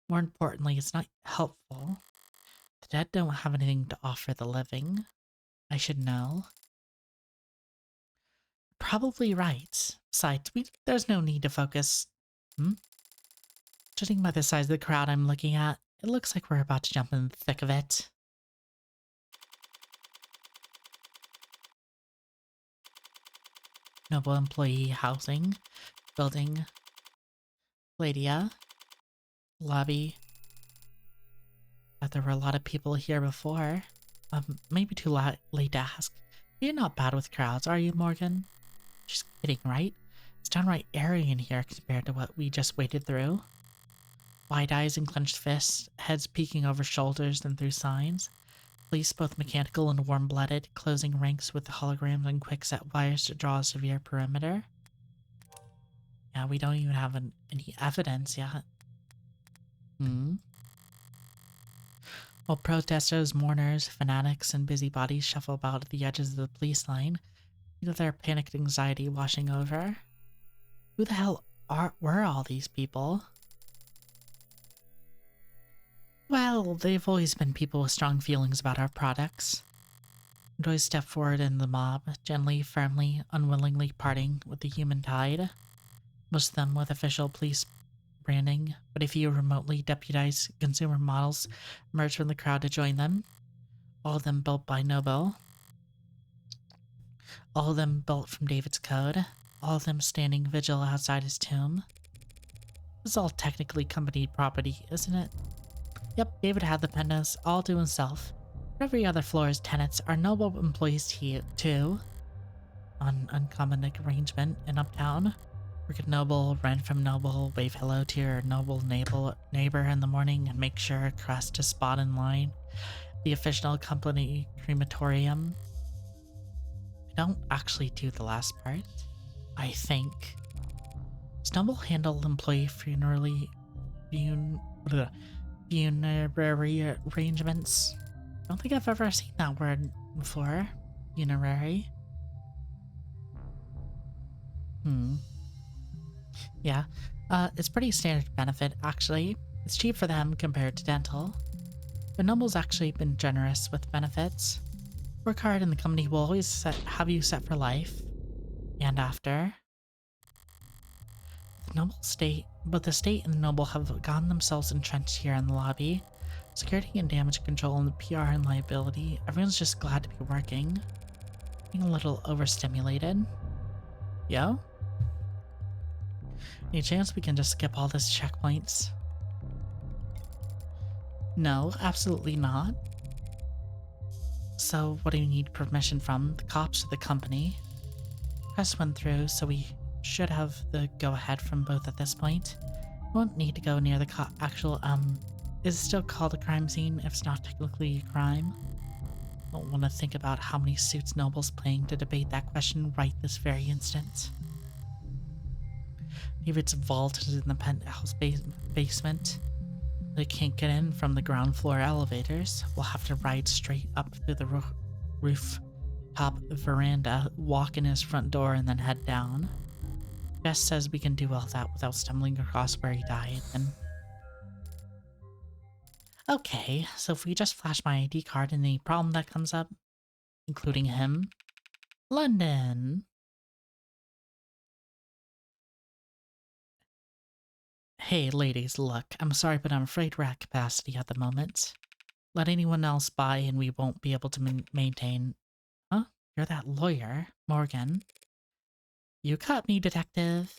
More importantly, it's not helpful. The dead don't have anything to offer the living. I should know. Probably right. Besides, there's no need to focus. Judging by the size of the crowd I'm looking at, it looks like we're about to jump in the thick of it. Noble Employee Housing Building. Ladia. Lobby. Thought there were a lot of people here before. Maybe too late to ask. You're not bad with crowds, are you, Morgan? Just kidding, right? It's downright airy in here compared to what we just waded through. Wide eyes and clenched fists, heads peeking over shoulders and through signs. Police, both mechanical and warm-blooded, closing ranks with holograms and quick-set wires to draw a severe perimeter. Yeah, we don't even have any evidence yet. While protesters, mourners, fanatics, and busybodies shuffle about at the edges of the police line, with their panicked anxiety washing over. Who the hell were all these people? Well, they've always been people with strong feelings about our products. And always step forward in the mob, gently, firmly, unwillingly parting with the human tide. Most of them with official police branding, but a few remotely deputized consumer models emerged from the crowd to join them. All of them built by Noble. All of them built from David's code. All of them standing vigil outside his tomb. This is all technically company property, isn't it? Yep, David had the penthouse all to himself. Every other floor's tenants are Noble employees too. on uncommon arrangement in Uptown. Work at Noble, rent from Noble, wave hello to your Noble neighbor in the morning, and make sure crest to spot in line. The official company crematorium. I don't actually do the last part, I think. Does Noble handle employee funerary arrangements? I don't think I've ever seen that word before. Funerary. Yeah. It's pretty standard benefit, actually. It's cheap for them compared to dental. But Noble's actually been generous with benefits. Work hard and the company will always have you set for life. And after. The state and the Noble have gotten themselves entrenched here in the lobby. Security and damage control and the PR and liability. Everyone's just glad to be working. Being a little overstimulated. Yo? Any chance we can just skip all these checkpoints? No, absolutely not. So what do you need permission from? The cops or the company? Press went through, so we should have the go-ahead from both at this point. Won't need to go near the actual, is it still called a crime scene if it's not technically a crime? Don't want to think about how many suits Noble's playing to debate that question right this very instant. Maybe it's vaulted in the penthouse basement. They can't get in from the ground floor elevators. We'll have to ride straight up through the rooftop veranda, walk in his front door, and then head down. Jess says we can do all that without stumbling across where he died, and... Okay, so if we just flash my ID card and any problem that comes up, including him... London! Hey ladies, look, I'm sorry but I'm afraid we're at capacity at the moment. Let anyone else buy and we won't be able to maintain... Huh? You're that lawyer, Morgan. You caught me, detective.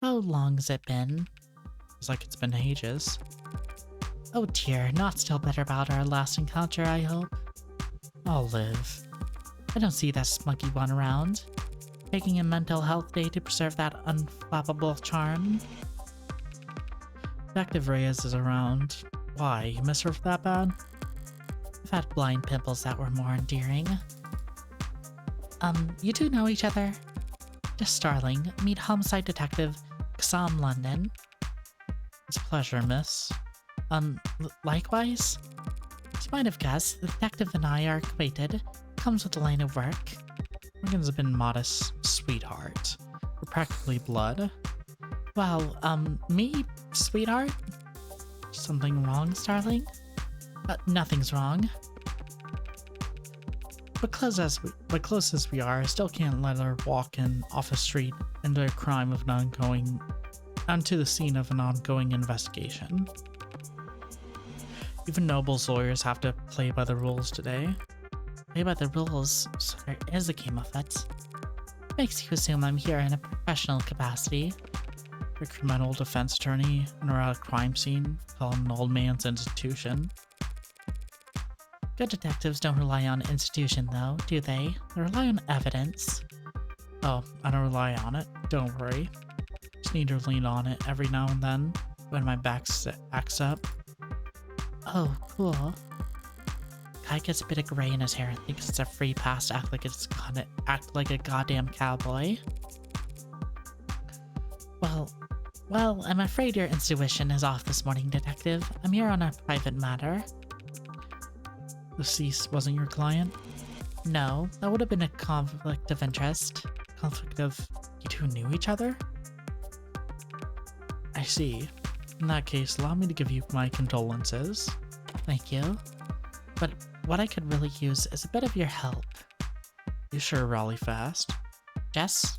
How long's it been? Feels like it's been ages. Oh dear, not still bitter about our last encounter, I hope. I'll live. I don't see that smuggy one around. Taking a mental health day to preserve that unflappable charm. Detective Reyes is around. Why, you miss her that bad? I've had blind pimples that were more endearing. You two know each other? Just Starling, meet homicide detective Xam London. It's a pleasure, miss. Likewise? As you might have guessed, the detective and I are acquainted. Comes with the line of work. Morgan's a bit modest sweetheart. We're practically blood. Well, me, sweetheart? Something wrong, Starling? Nothing's wrong. But close as we are, I still can't let her walk in off a street into a crime of onto the scene of an ongoing investigation. Even Noble's lawyers have to play by the rules today. Play by the rules, so there is a game of it. Makes you assume I'm here in a professional capacity. A criminal defense attorney, and we're at a crime scene, called an old man's institution. Good detectives don't rely on institution though, do they? They rely on evidence. Oh, I don't rely on it. Don't worry. Just need to lean on it every now and then, when my back acts up. Oh, cool. Guy gets a bit of gray in his hair and thinks it's a free pass to act like a goddamn cowboy. Well, I'm afraid your intuition is off this morning, detective. I'm here on a private matter. The deceased wasn't your client? No, that would have been a conflict of interest. Conflict of... you two knew each other? I see. In that case, allow me to give you my condolences. Thank you. But what I could really use is a bit of your help. You sure rally fast? Jess?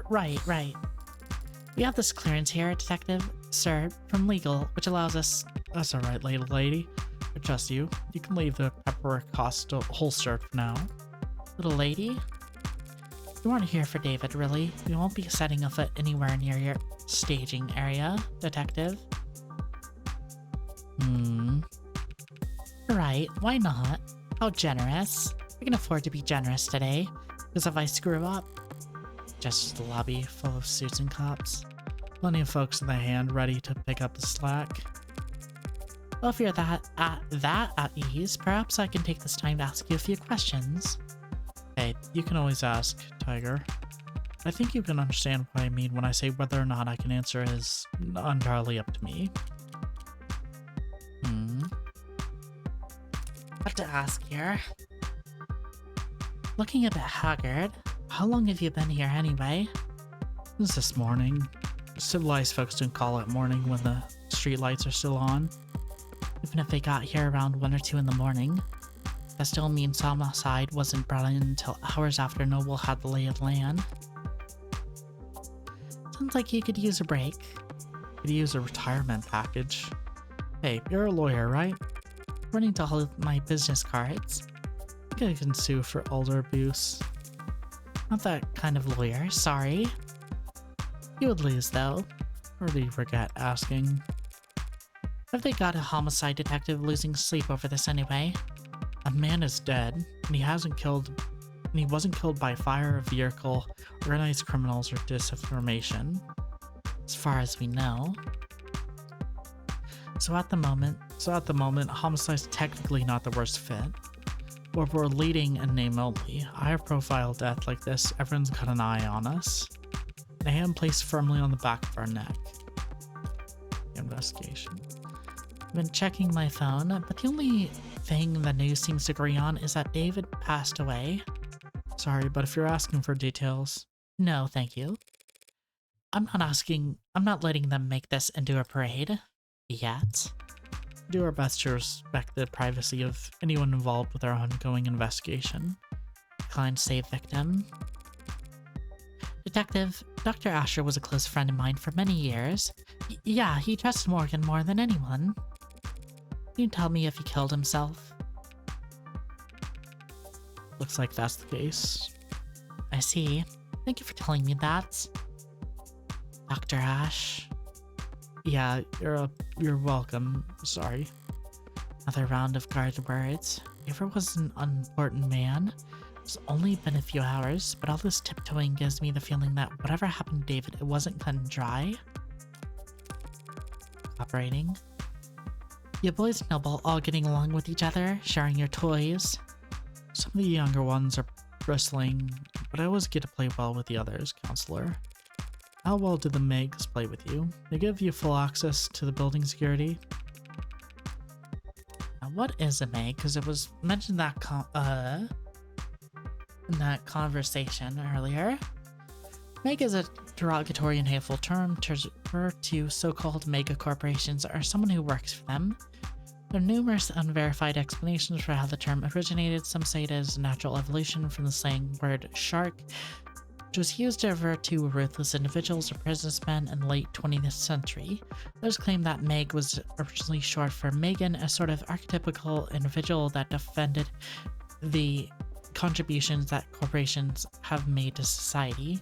Right. We have this clearance here, detective, sir, from legal, which allows us... That's alright, little lady. I trust you. You can leave the paperwork holstered for now. Little lady? You weren't here for David, really. We won't be setting a foot anywhere near your staging area, detective. Right, why not? How generous. We can afford to be generous today. Because if I screw up, just the lobby full of suits and cops. Plenty of folks in the hand ready to pick up the slack. Well, if you're that at ease, perhaps I can take this time to ask you a few questions. Hey, you can always ask, Tiger. I think you can understand what I mean when I say whether or not I can answer is entirely up to me. What to ask here? Looking a bit haggard. How long have you been here anyway? Since this morning. Civilized folks don't call it morning when the street lights are still on. Even if they got here around 1 or 2 in the morning, that still means homicide wasn't brought in until hours after Noble had the lay of the land. Sounds like you could use a break. Could use a retirement package. Hey, you're a lawyer, right? According to all of my business cards, I think I can sue for elder abuse. Not that kind of lawyer, sorry. You would lose though. Or do you forget asking? Have they got a homicide detective losing sleep over this anyway? A man is dead, and he wasn't killed by fire, a vehicle, organized criminals, or disinformation. As far as we know. So at the moment, homicide's technically not the worst fit. But we're leading in name only. A higher profile death like this, everyone's got an eye on us. And a hand placed firmly on the back of our neck. Investigation. I've been checking my phone, but the only thing the news seems to agree on is that David passed away. Sorry, but if you're asking for details... No, thank you. I'm not letting them make this into a parade. Yet. Do our best to respect the privacy of anyone involved with our ongoing investigation. Decline to say victim. Detective, Dr. Asher was a close friend of mine for many years. Yeah, he trusts Morgan more than anyone. Can you tell me if he killed himself? Looks like that's the case. I see. Thank you for telling me that. Dr. Ash. Yeah, you're welcome. Sorry. Another round of guarded words. Ever was an unimportant man. It's only been a few hours, but all this tiptoeing gives me the feeling that whatever happened to David, it wasn't cut and dry. Operating. You boys and Noble all getting along with each other, sharing your toys. Some of the younger ones are bristling, but I always get to play well with the others, Counselor. How well do the Megs play with you? They give you full access to the building security? Now, what is a Meg? Because it was mentioned that in that conversation earlier. Meg is a derogatory and hateful term to refer to so-called mega corporations or someone who works for them. There are numerous unverified explanations for how the term originated. Some say it is natural evolution from the slang word shark, which was used to refer to ruthless individuals or businessmen in the late 20th century. Others claim that Meg was originally short for Megan, a sort of archetypical individual that defended the contributions that corporations have made to society.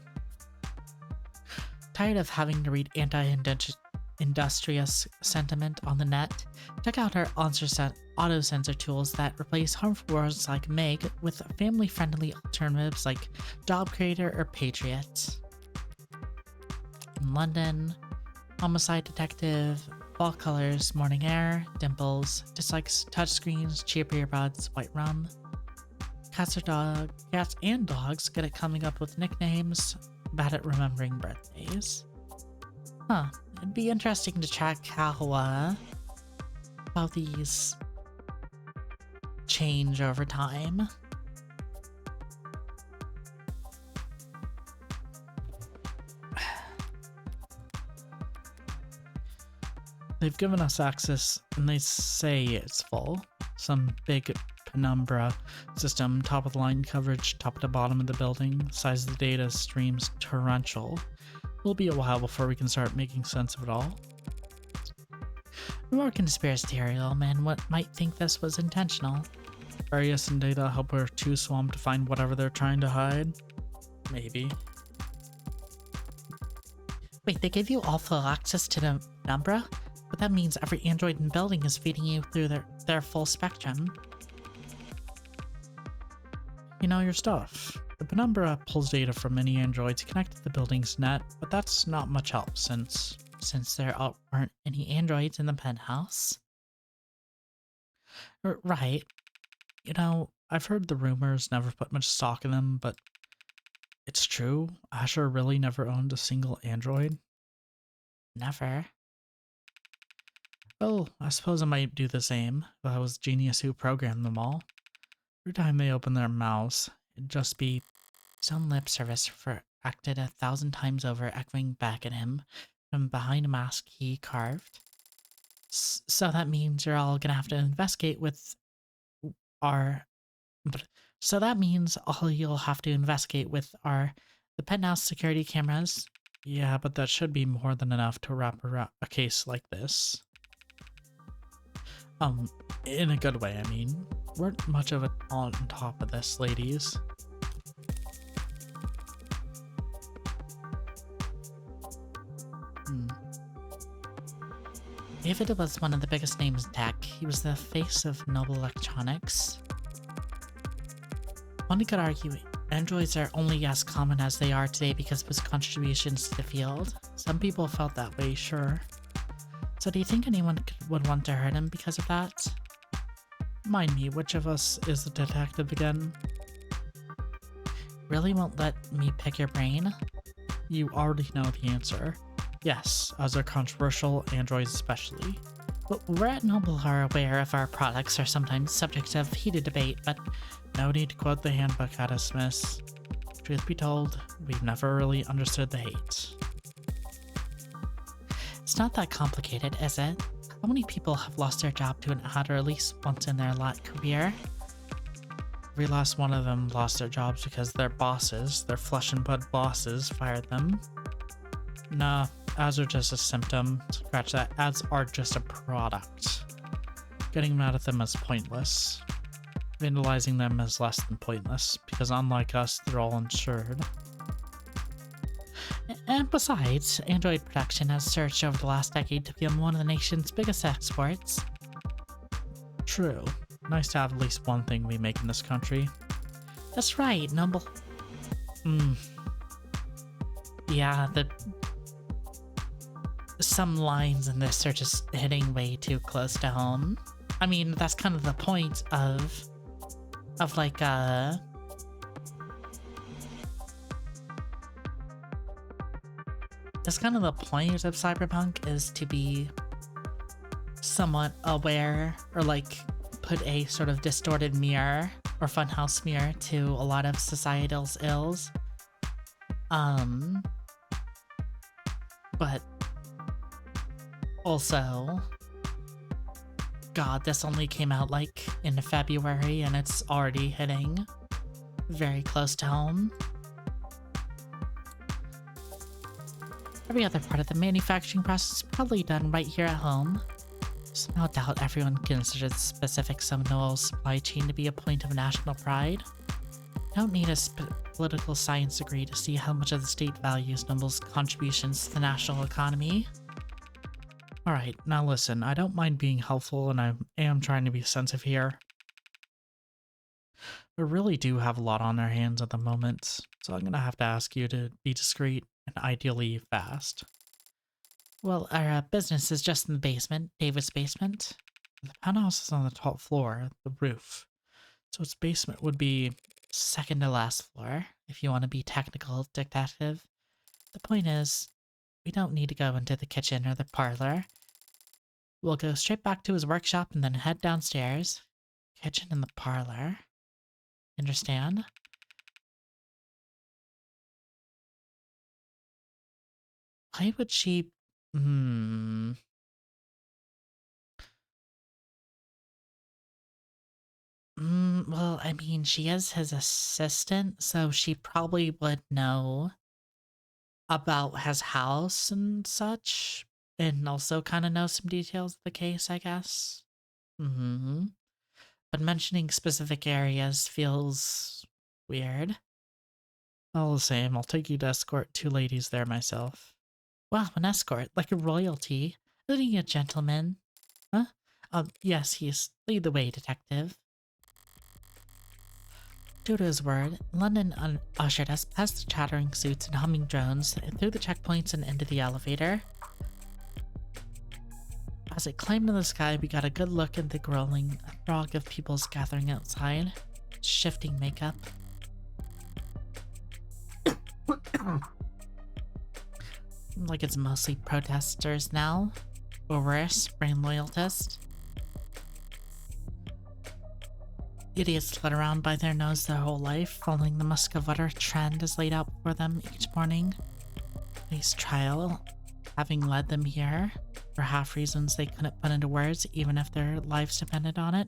Tired of having to read anti-industrious sentiment on the net? Check out our auto-censor tools that replace harmful words like Meg with family-friendly alternatives like Job Creator or Patriot. In London, Homicide Detective, Fall Colors, Morning Air, Dimples, Dislikes Touchscreens, Cheap Earbuds, White Rum. Cats and dogs good at coming up with nicknames, bad at remembering birthdays. Huh, it'd be interesting to check how these change over time. They've given us access and they say it's full. Some big penumbra system, top of the line coverage, top to bottom of the building, size of the data streams torrential. It'll be a while before we can start making sense of it all. More conspiratorial man might think this was intentional. Various and data help her too swamped to find whatever they're trying to hide. Maybe. Wait, they gave you all full access to the penumbra? But that means every android in the building is feeding you through their full spectrum.
You know your stuff. The penumbra pulls data from many androids connected to the building's net, but that's not much help
Since there aren't any androids in the penthouse. Right.
you know, I've heard the rumors, never put much stock in them, but it's true. Asher really never owned a single android.
Never.
Well, I suppose I might do the same if I was the genius who programmed them all. Every time they open their mouths, it'd just be,
His own lip service for acted 1,000 times over, echoing back at him from behind a mask he carved. So that means you're all gonna have to investigate with our. So that means all you'll have to investigate with are the penthouse security cameras.
yeah, but that should be more than enough to wrap around a case like this. In a good way, I mean. Weren't much of it on top of this, ladies.
Hmm. David was one of the biggest names in tech. He was the face of Noble Electronics. One could argue androids are only as common as they are today because of his contributions to the field. Some people felt that way, sure. So do you think anyone would want to hurt him because of that?
Mind me, which of us is the detective again?
Really won't let me pick your brain?
You already know the answer. Yes, as are controversial androids especially.
We're at Noble are aware of our products are sometimes subject of heated debate, but
No need to quote the handbook at us, miss. Truth be told, we've never really understood the hate.
it's not that complicated, is it? How many people have lost their job to an ad, or at least once in their career?
Every last one of them lost their jobs because their bosses, their flesh and blood bosses, fired them. Nah, ads are just a symptom. Scratch that, ads are just a product. Getting mad at them is pointless. Vandalizing them is less than pointless, because unlike us, they're all insured.
And besides, Android production has surged over the last decade to become one of the nation's biggest exports.
True. Nice to have at least one thing we make in this country.
That's right, Noble. Yeah, some lines in this are just hitting way too close to home. I mean, that's kind of the point of like that's kind of the point of cyberpunk, is to be somewhat aware, or like put a sort of distorted mirror or funhouse mirror to a lot of societal's ills. But also, God, this only came out like in February and it's already hitting very close to home. Every other part of the manufacturing process is probably done right here at home. There's no doubt everyone considers the specifics of Noel's supply chain to be a point of national pride. You don't need a political science degree to see how much of the state values Noble's contributions to the national economy.
Alright, now listen, I don't mind being helpful and I am trying to be sensitive here. We really do have a lot on our hands at the moment, so I'm gonna have to ask you to be discreet and ideally fast.
Well, our business is just in the basement, David's basement.
The penthouse is on the top floor, the roof, so its basement would be...
Second to last floor, if you want to be technical, detective. The point is, we don't need to go into the kitchen or the parlor. We'll go straight back to his workshop and then head downstairs. Kitchen and the parlor. Understand? Why would she... Well, I mean, she is his assistant, so she probably would know about his house and such, and also kind of know some details of the case, I guess. But mentioning specific areas feels weird.
All the same, I'll take you to escort two ladies there myself.
Wow, an escort, like a royalty. Isn't he a gentleman? Huh? Yes, he's lead the way, detective. True to his word, London ushered us past the chattering suits and humming drones, through the checkpoints and into the elevator. As it climbed to the sky, we got a good look at the growling throng of peoples gathering outside, shifting makeup. Like it's mostly protesters now, over a spring loyal test. Idiots led around by their nose their whole life, following the Muscoviter trend as laid out for them each morning. Police trial having led them here for half reasons they couldn't put into words, even if their lives depended on it.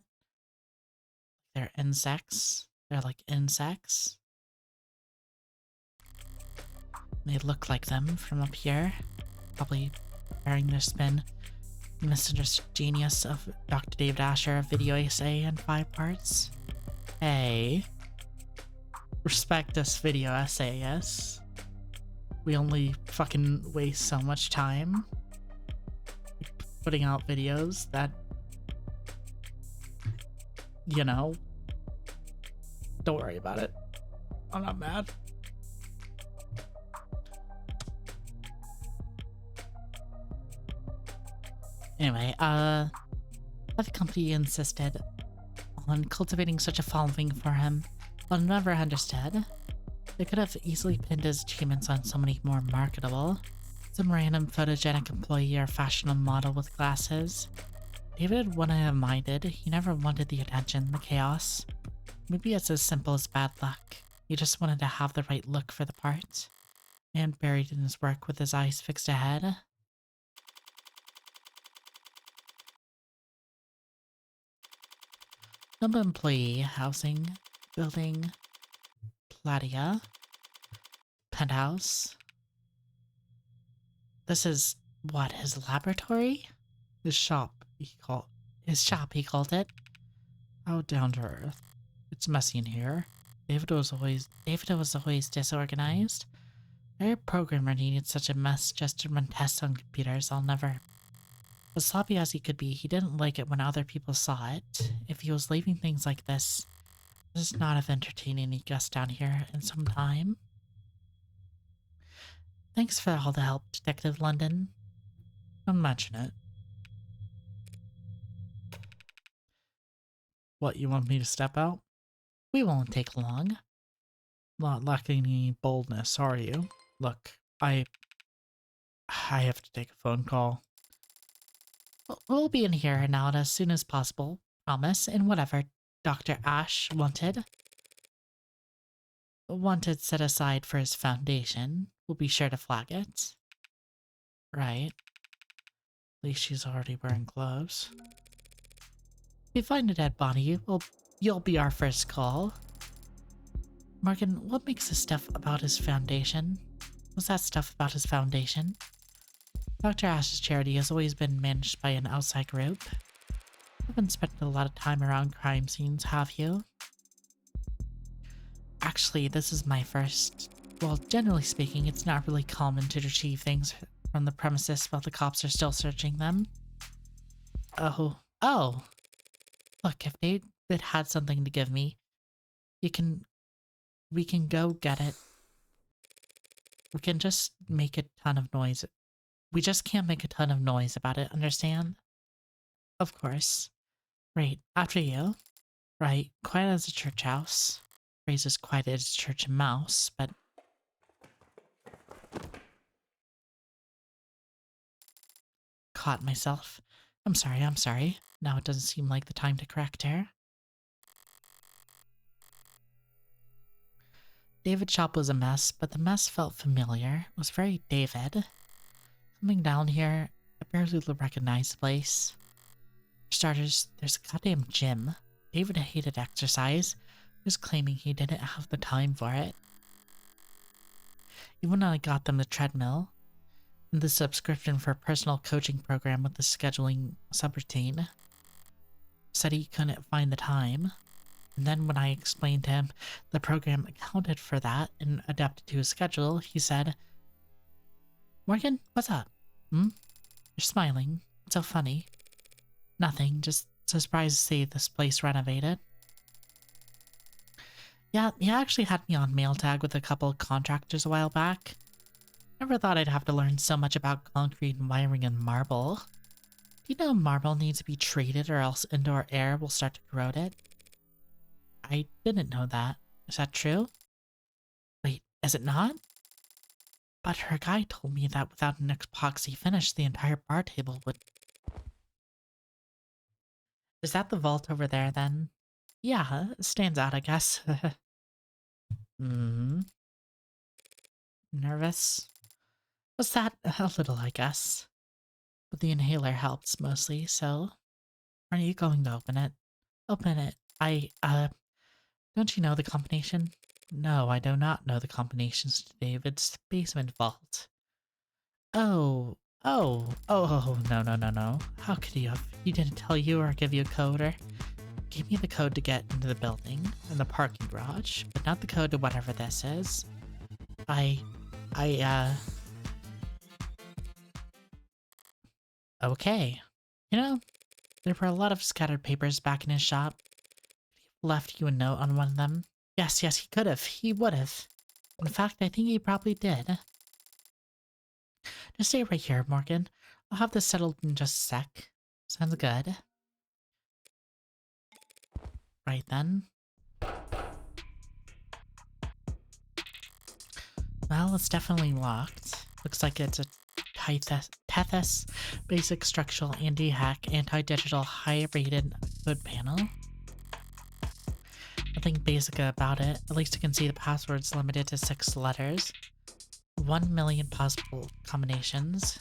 They're insects. They're like insects. They look like them from up here, probably bearing their spin. Misunderstood genius of Dr. David Asher, a video essay in 5 parts. Hey, respect this video essay, yes? We only fucking waste so much time putting out videos that, you know, don't worry about it. I'm not mad. Anyway, the company insisted on cultivating such a following for him, but never understood. They could have easily pinned his achievements on somebody more marketable. Some random photogenic employee or fashion model with glasses. David wouldn't have minded. He never wanted the attention, the chaos. Maybe it's as simple as bad luck. He just wanted to have the right look for the part. And buried in his work with his eyes fixed ahead. Number employee, housing, building, Platia, penthouse. This is what, his laboratory? His shop, he called it. How down to earth. It's messy in here. David was always disorganized. Every programmer needed such a mess just to run tests on computers. I'll never. As sloppy as he could be, he didn't like it when other people saw it. If he was leaving things like this is not have entertained any guests down here in some time. Thanks for all the help, Detective London.
Don't mention it. What, you want me to step out?
We won't take long.
Not lacking any boldness, are you? Look, I have to take a phone call.
We'll be in here and out as soon as possible. Promise, and whatever Dr. Ash wanted set aside for his foundation, we'll be sure to flag it. Right.
At least she's already wearing gloves.
If we find a dead body, you'll be our first call. Morgan, what makes the stuff about his foundation? What's that stuff about his foundation? Dr. Ash's charity has always been managed by an outside group. You haven't spent a lot of time around crime scenes, have you? Actually, this is my first. Well, generally speaking, it's not really common to retrieve things from the premises while the cops are still searching them. Oh. Look, if David had something to give me, we can go get it. We can just make a ton of noise. We just can't make a ton of noise about it, understand? Of course. Right, after you. Right, quiet as a church house. Phrase as quiet as church mouse, but... Caught myself. I'm sorry. Now it doesn't seem like the time to correct her. David's shop was a mess, but the mess felt familiar. It was very David. Coming down here, I barely recognized the place. For starters, there's a goddamn gym. David hated exercise. He was claiming he didn't have the time for it. Even when I got them the treadmill, and the subscription for a personal coaching program with the scheduling subroutine, said he couldn't find the time. And then when I explained to him the program accounted for that and adapted to his schedule, he said, Morgan, what's up? You're smiling. It's so funny. Nothing, just surprised to see this place renovated. Yeah, he actually had me on mail tag with a couple of contractors a while back. Never thought I'd have to learn so much about concrete and wiring and marble. Do you know marble needs to be treated or else indoor air will start to corrode it? I didn't know that. Is that true? Wait, is it not? But her guy told me that without an epoxy finish, the entire bar table would... Is that the vault over there, then? Yeah, it stands out, I guess. Hmm. Nervous? Was that a little, I guess. But the inhaler helps mostly, so... Are you going to open it? Open it. Don't you know the combination? No, I do not know the combinations to David's basement vault. Oh, no, no, no, no. How could he have? He didn't tell you or give you a code or... Give me the code to get into the building and the parking garage, but not the code to whatever this is. Okay. You know, there were a lot of scattered papers back in his shop. He left you a note on one of them. Yes, he could have. He would have. In fact, I think he probably did. Just stay right here, Morgan. I'll have this settled in just a sec. Sounds good. Right then. Well, it's definitely locked. Looks like it's a Tethys basic structural anti-hack, anti-digital high-rated hood panel. Nothing basic about it. At least you can see the password's limited to 6 letters. 1 million possible combinations.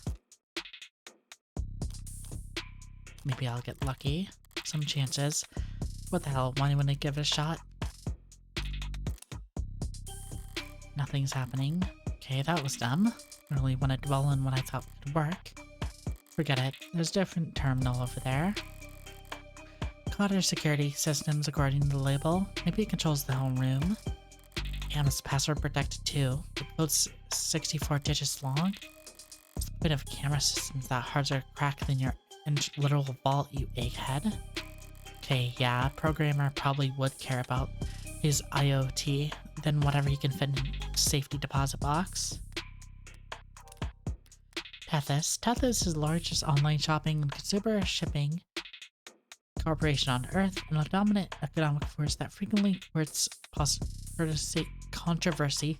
Maybe I'll get lucky. Some chances. What the hell? Why wouldn't I give it a shot? Nothing's happening. Okay, that was dumb. I really want to dwell on what I thought would work. Forget it. There's a different terminal over there. Cottage security systems according to the label. Maybe it controls the whole room. And it's password protected too. The code's 64 digits long. It's a bit of camera systems that harder to crack than your literal vault, you egghead. Okay, yeah, a programmer probably would care about his IoT than whatever he can fit in a safety deposit box. Tethys. Tethys is the largest online shopping and consumer shipping corporation on Earth, and a dominant economic force that frequently courts controversy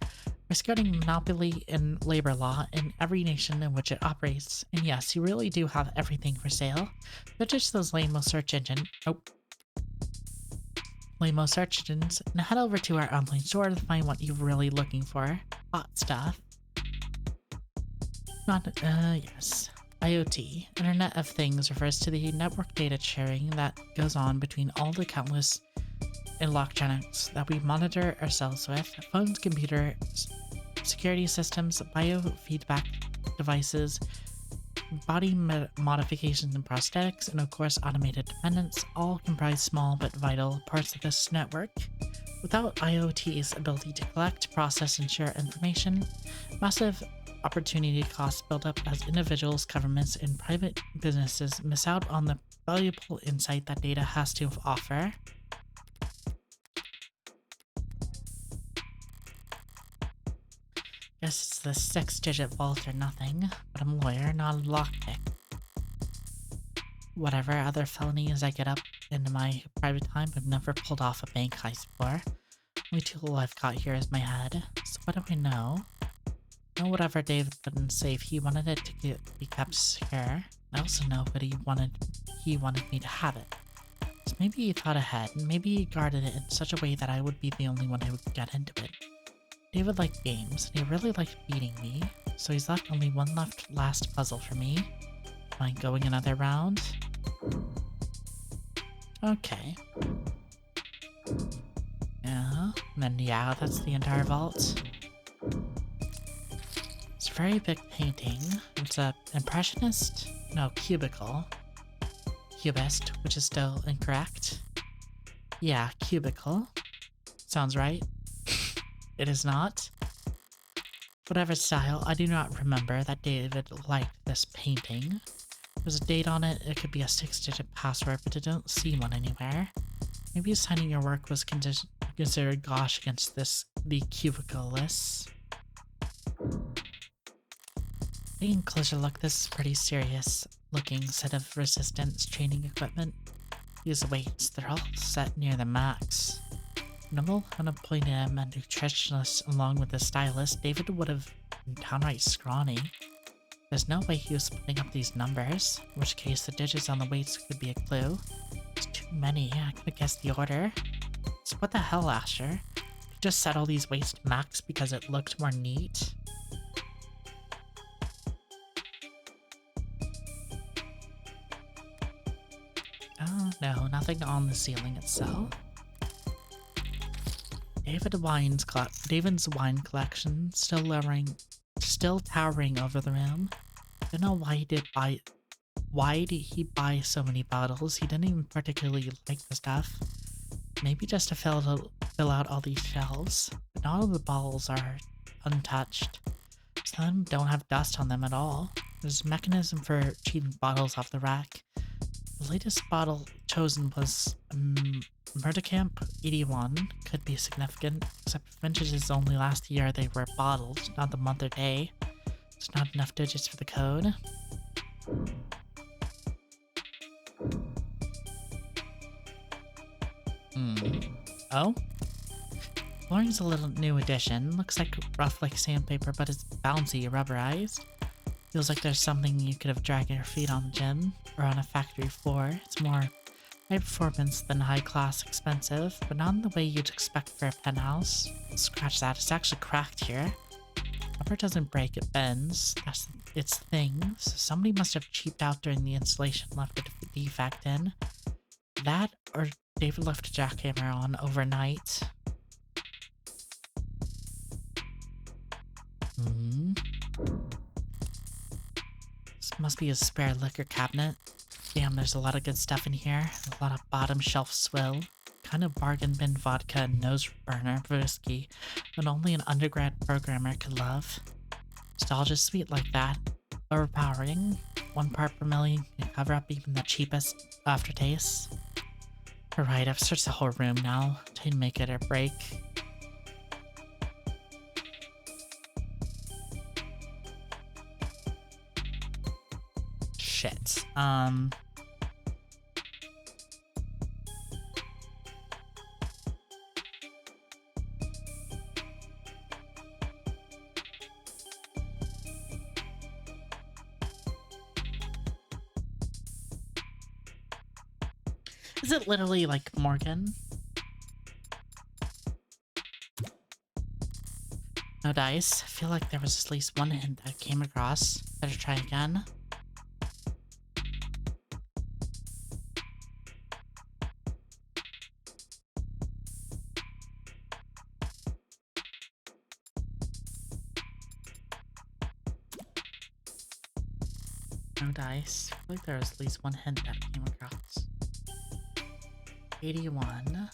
by skirting monopoly and labor law in every nation in which it operates. And yes, you really do have everything for sale. But just those lame search engines, and head over to our online store to find what you're really looking for. Hot stuff. Yes. IoT, Internet of Things, refers to the network data sharing that goes on between all the countless electronics that we monitor ourselves with: phones, computers, security systems, biofeedback devices, body modifications and prosthetics, and of course automated dependents, all comprise small but vital parts of this network. Without IoT's ability to collect, process, and share information, massive opportunity costs build up as individuals, governments, and private businesses miss out on the valuable insight that data has to offer. Guess it's the 6-digit vault or nothing, but I'm a lawyer, not a lockpick. Whatever other felonies I get up into my private time, I've never pulled off a bank heist before. Only tool I've got here is my head. So what do I know? Whatever David put in safe, he wanted it to be kept secure. I also know what he wanted me to have it. So maybe he thought ahead, and maybe he guarded it in such a way that I would be the only one who would get into it. David liked games, and he really liked beating me, so he's left only one last puzzle for me. Mind going another round? Okay. Yeah, and then yeah, that's the entire vault. It's a very big painting. It's a impressionist? No, cubicle. Cubist, which is still incorrect. Yeah, cubicle. Sounds right. It is not. Whatever style, I do not remember that David liked this painting. There's a date on it, it could be a 6-digit password, but I don't see one anywhere. Maybe signing your work was
consider gosh against the cubicle list. Taking a closer look, this is pretty serious looking set of resistance training equipment. These weights, they're all set near the max. Nimble, unemployed and a nutritionist along with the stylist, David would have been downright scrawny. There's no way he was putting up these numbers, in which case the digits on the weights could be a clue. There's too many, I could have guessed the order. So what the hell, Asher? You just set all these weights to max because it looked more neat? Oh no, nothing on the ceiling itself. David's wine collection still towering over the room. Don't know why why did he buy so many bottles? He didn't even particularly like the stuff. Maybe just to fill out all these shelves. But not all the bottles are untouched. Some of them don't have dust on them at all. There's a mechanism for achieving bottles off the rack. The latest bottle chosen was Murdercamp 81. Could be significant, except vintages only last year they were bottled, not the month or day. There's not enough digits for the code. Oh? Flooring's a little new addition. Looks like rough like sandpaper, but it's bouncy, rubberized. Feels like there's something you could have dragged your feet on the gym or on a factory floor. It's more high performance than high class expensive, but not in the way you'd expect for a penthouse. Scratch that, it's actually cracked here. Rubber doesn't break, it bends. That's its thing. So somebody must have cheaped out during the installation, left a defect in. That, or David left a jackhammer on overnight. This must be a spare liquor cabinet. Damn, there's a lot of good stuff in here. A lot of bottom shelf swill. Kind of bargain bin vodka and nose burner whiskey that only an undergrad programmer could love. Nostalgia sweet like that. Overpowering. 1 part per million can cover up even the cheapest aftertaste. Alright, I've searched the whole room now to make it or break. Shit. Is it literally like Morgan? No dice. I feel like there was at least one hint I came across. Better try again. No dice. I feel like there was at least one hint that I came across. 81.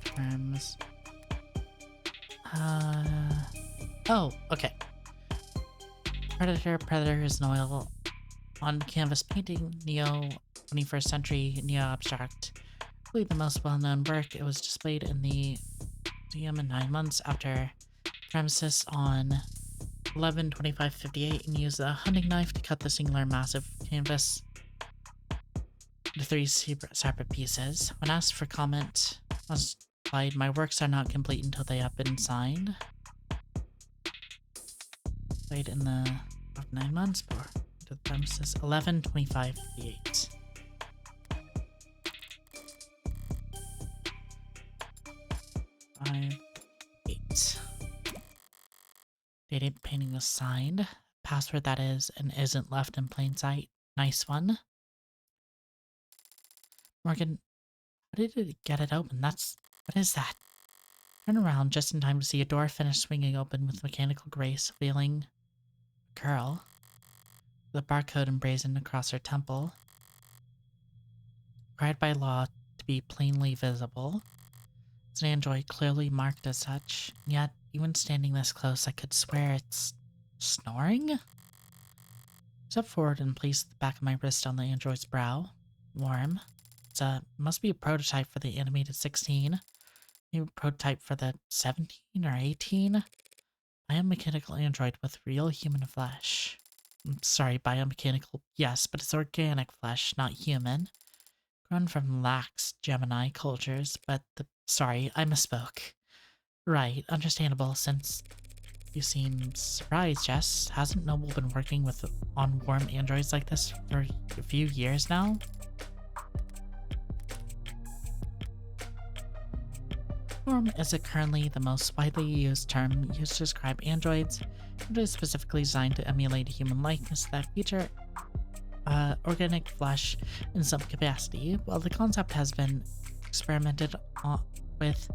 Terms. Oh, okay. Predator is an oil on canvas painting, neo-21st century, neo-abstract. Probably the most well-known work. It was displayed in the museum in 9 months after premises on 11/25/58 and used a hunting knife to cut the singular massive canvas into 3 separate pieces. When asked for comment, I was replied, "My works are not complete until they have been signed." Played in the 9 months for the premises 11/25/58. Dated painting was signed. Password that is and isn't left in plain sight. Nice one. Morgan, how did it get it open? What is that? Turn around just in time to see a door finish swinging open with mechanical grace, revealing a girl. the barcode emblazoned across her temple, required by law to be plainly visible. It's an android clearly marked as such, and yet, even standing this close, I could swear it's snoring? Step forward and place the back of my wrist on the android's brow. Warm. Must be a prototype for the animated 16. Maybe a prototype for the 17 or 18. Biomechanical android with real human flesh. I'm sorry, biomechanical, yes, but it's organic flesh, not human. Grown from lax Gemini cultures, but sorry, I misspoke. Right, understandable, since you seem surprised, Jess. Hasn't Noble been working on warm androids like this for a few years now? Warm is currently the most widely used term used to describe androids. It is specifically designed to emulate a human likeness that feature organic flesh in some capacity. While the concept has been experimented with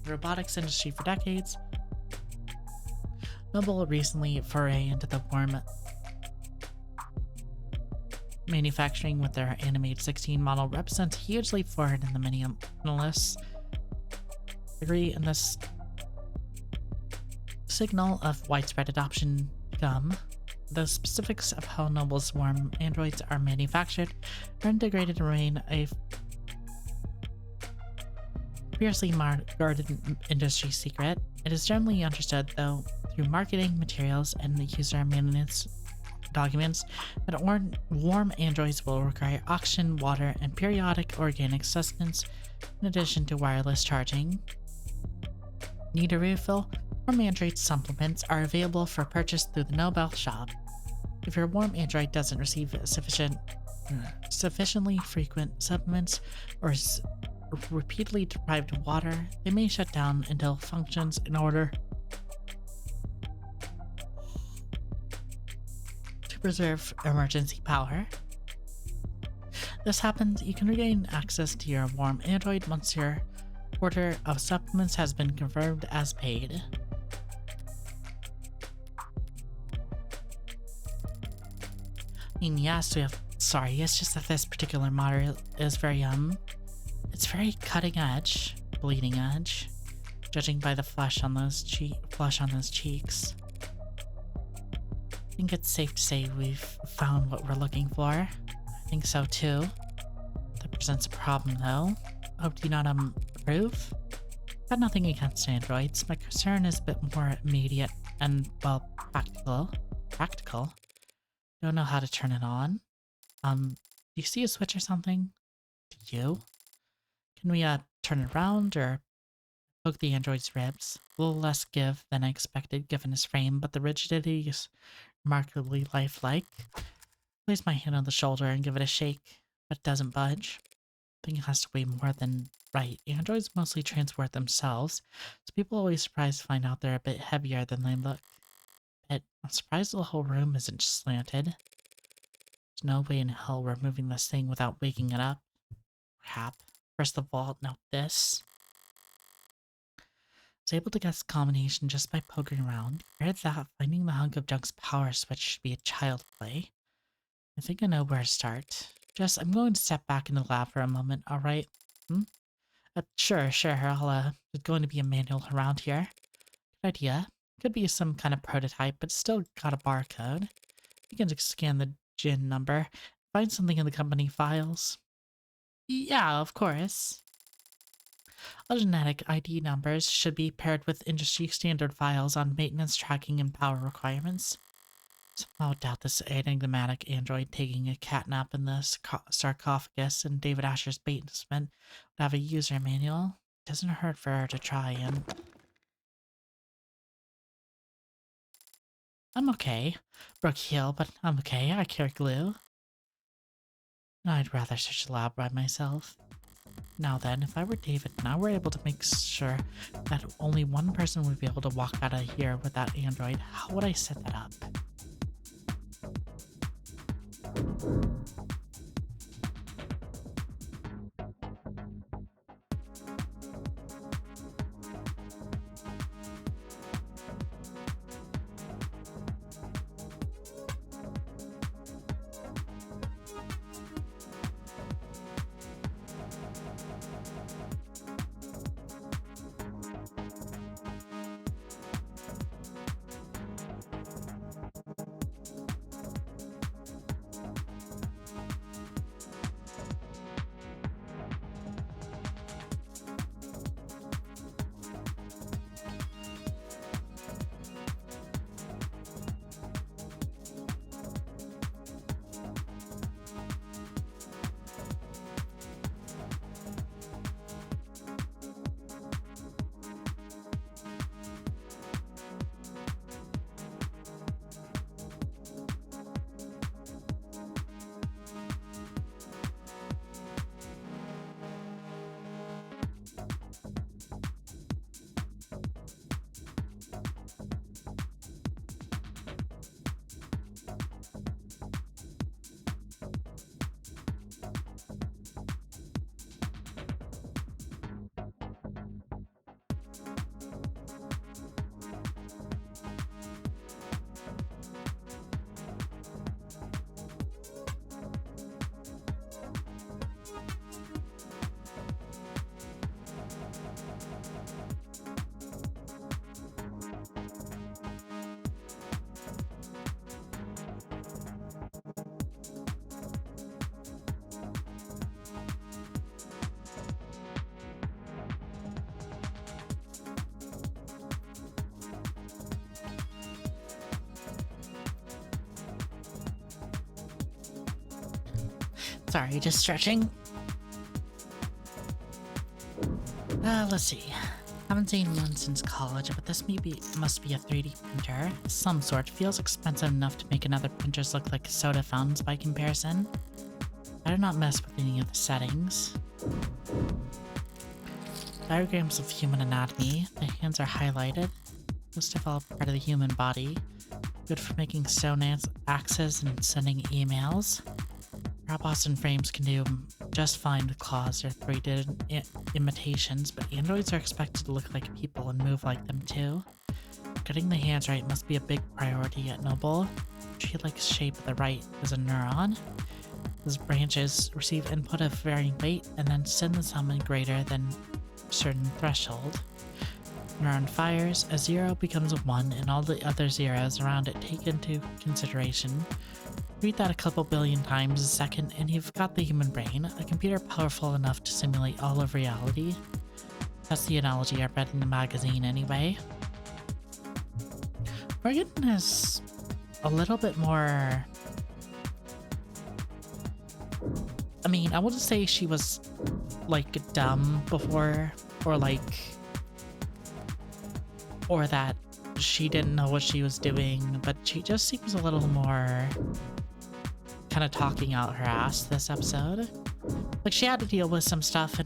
the robotics industry for decades, Noble recently forayed into the warm manufacturing with their animated 16 model represents a huge leap forward in the minimalist degree, and this signal of widespread adoption come. The specifics of how Noble's warm androids are manufactured are integrated to remain a fiercely guarded industry secret. It is generally understood, though, through marketing materials and the user maintenance documents, that warm androids will require oxygen, water, and periodic organic sustenance, in addition to wireless charging. Need a refill? Warm android supplements are available for purchase through the Nobel shop. If your warm android doesn't receive sufficiently frequent supplements or is repeatedly deprived of water, they may shut down until functions in order to preserve emergency power. This happens, you can regain access to your warm android once your order of supplements has been confirmed as paid. I mean, yes, sorry, it's just that this particular model is very, it's very cutting edge, bleeding edge, judging by the flesh on those cheeks. I think it's safe to say we've found what we're looking for. I think so too. That presents a problem though. Hope you not approve? Got nothing against androids. My concern is a bit more immediate and, well, practical. Don't know how to turn it on. Do you see a switch or something? Do you? Can we turn it around or poke the android's ribs? A little less give than I expected given his frame, but the rigidity is remarkably lifelike. Place my hand on the shoulder and give it a shake, but it doesn't budge. I think it has to weigh more than right. Androids mostly transport themselves, so people are always surprised to find out they're a bit heavier than they look. I'm surprised the whole room isn't slanted. There's no way in hell we're moving this thing without waking it up. Crap. First of all, note this. I was able to guess the combination just by poking around. Compared to that, finding the hunk of junk's power switch should be a child play. I think I know where to start. Jess, I'm going to step back in the lab for a moment, alright? Sure, there's going to be a manual around here. Good idea. Could be some kind of prototype, but still got a barcode. You can scan the GIN number, find something in the company files. Yeah, of course. All genetic ID numbers should be paired with industry standard files on maintenance, tracking, and power requirements. Somehow doubt this enigmatic android taking a catnap in the sarcophagus in David Asher's basement would have a user manual. It doesn't hurt for her to try and... I'm okay. Broke heel, but I'm okay. I carry glue. I'd rather search the lab by myself. Now then, if I were David and I were able to make sure that only one person would be able to walk out of here with that android, how would I set that up?
Sorry, just stretching. Let's see. Haven't seen one since college, but this must be a 3D printer. Some sort. Feels expensive enough to make another printers look like soda fountains by comparison. Better not mess with any of the settings. Diagrams of human anatomy. The hands are highlighted. Most developed part of the human body. Good for making stone axes and sending emails. Robots and frames can do just fine with claws or 3D imitations, but androids are expected to look like people and move like them too. Getting the hands right must be a big priority at Noble. Tree-like shape at the right is a neuron. Those branches receive input of varying weight and then send the summon greater than a certain threshold. Neuron fires, a 0 becomes a 1, and all the other zeros around it take into consideration. Read that a couple billion times a second and you've got the human brain, a computer powerful enough to simulate all of reality. That's the analogy I read in the magazine anyway. Morgan is a little bit more... I mean, I wouldn't say she was, like, dumb before, or like... or that she didn't know what she was doing, but she just seems a little more kind of talking out her ass this episode. Like, she had to deal with some stuff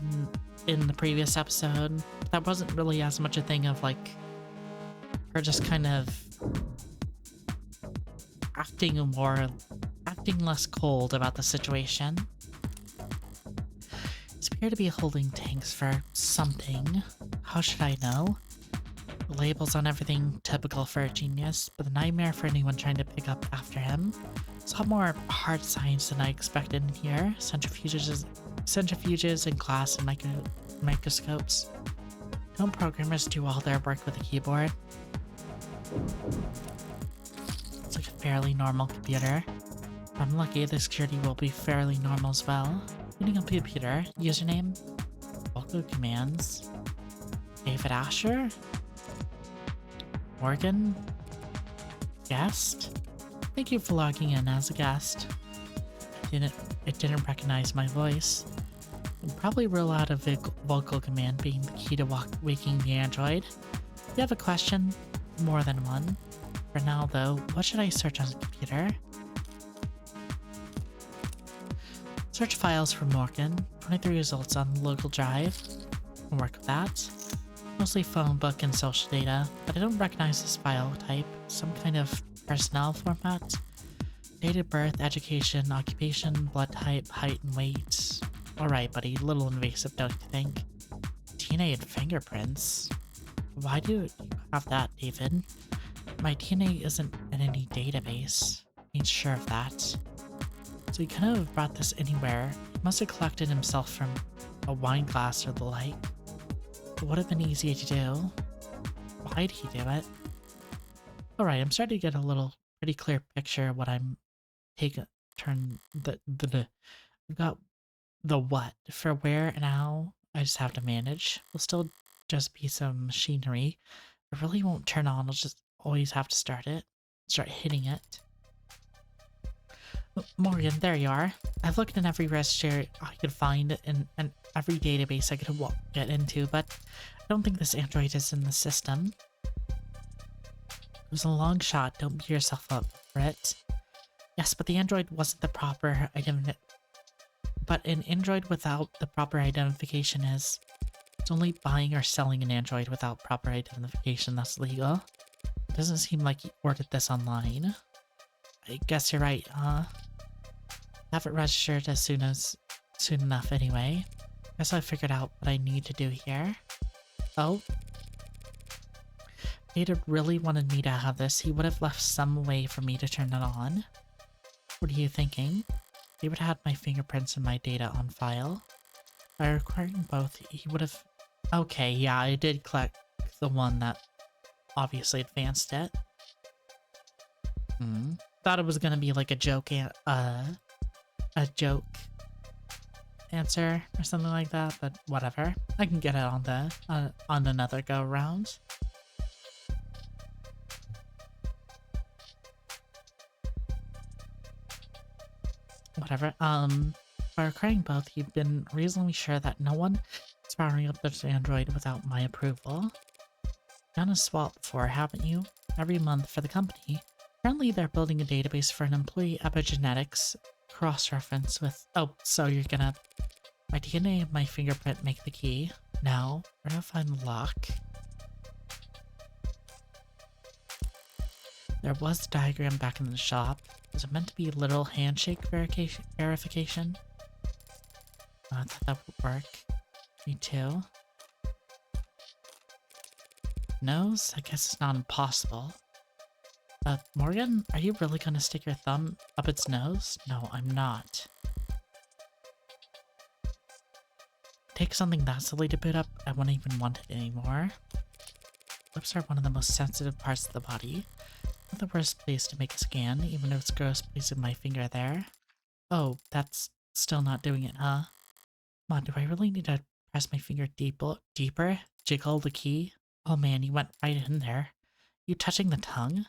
in the previous episode. That wasn't really as much a thing of, like, her just kind of acting less cold about the situation. It's appear to be holding tanks for something. How should I know? The labels on everything typical for a genius, but the nightmare for anyone trying to pick up after him. It's a lot more hard science than I expected in here. Centrifuges and glass and microscopes. Don't programmers do all their work with a keyboard? It's like a fairly normal computer. If I'm lucky, the security will be fairly normal as well. Reading a computer. Username? Vocal commands. David Asher? Morgan? Guest? Thank you for logging in as a guest. It didn't recognize my voice. I'd probably rule out a vocal command being the key to waking the android. If you have a question, more than one. For now though, what should I search on the computer? Search files for Morgan. 23 results on the local drive. Can work with that. Mostly phone book and social data, but I don't recognize this file type. Some kind of personnel format. Date of birth, education, occupation, blood type, height, and weight. Alright, buddy, little invasive, don't you think? DNA and fingerprints. Why do you have that, David? My DNA isn't in any database. Ain't sure of that. So he couldn't have brought this anywhere. He must have collected himself from a wine glass or the like. It would have been easy to do. Why'd he do it? Alright, I'm starting to get a pretty clear picture of what I'm taking. I've got the what for where and how. I just have to manage. Will still just be some machinery. It really won't turn on. I'll just always have to start hitting it. Morgan, there you are. I've looked in every register I could find and every database I could get into, but I don't think this android is in the system. It was a long shot, don't beat yourself up for it. Yes, but the android wasn't the proper but an android without the proper identification is. It's only buying or selling an android without proper identification that's legal. It doesn't seem like you ordered this online. I guess you're right, huh? Have it registered as soon enough anyway. Guess I figured out what I need to do here. Oh. Data really wanted me to have this. He would have left some way for me to turn it on. What are you thinking? He would have had my fingerprints and my data on file. By requiring both, he would have... Okay, yeah, I did collect the one that obviously advanced it. Thought it was gonna be like a joke answer or something like that, but whatever. I can get it on another go round. Whatever.
By acquiring both, you've been reasonably sure that no one is powering up this android without my approval. Done a swap before, haven't you? Every month for the company. Currently, they're building a database for an employee epigenetics cross-reference with... Oh, so you're gonna... My DNA and my fingerprint make the key. Now, where do I find the lock? There was a diagram back in the shop. Was it meant to be a little handshake verification? Oh, I thought that would work. Me too. Nose? I guess it's not impossible. Morgan, are you really gonna stick your thumb up its nose? No, I'm not. Take something that silly to boot up, I wouldn't even want it anymore. Lips are one of the most sensitive parts of the body. Not the worst place to make a scan, even if it's gross placing my finger there. Oh, that's still not doing it, huh? Come on, do I really need to press my finger deeper? Jiggle the key? Oh man, you went right in there. You touching the tongue?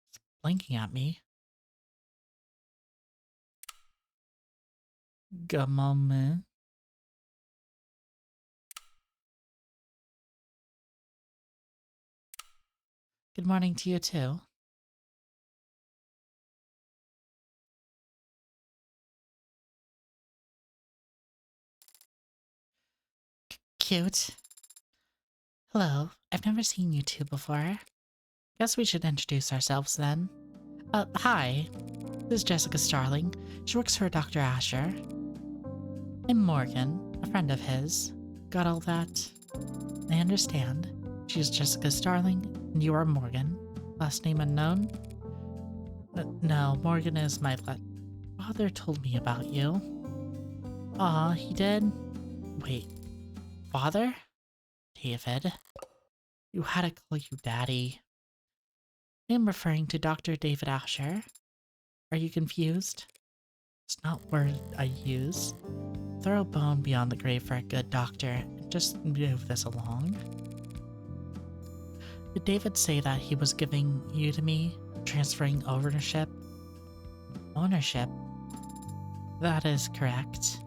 It's blinking at me. Gumman. Good morning to you too. Cute. Hello, I've never seen you two before. Guess we should introduce ourselves then. Hi. This is Jessica Starling. She works for Dr. Asher. I'm Morgan, a friend of his. Got all that? I understand. She's Jessica Starling, and you are Morgan. Last name unknown? No, Morgan is my father told me about you. Aw, he did? Wait, father? David? You had to call you Daddy. I am referring to Dr. David Asher. Are you confused? It's not word I use. Throw a bone beyond the grave for a good doctor. Just move this along. Did David say that he was giving you to me? Transferring ownership? Ownership? That is correct.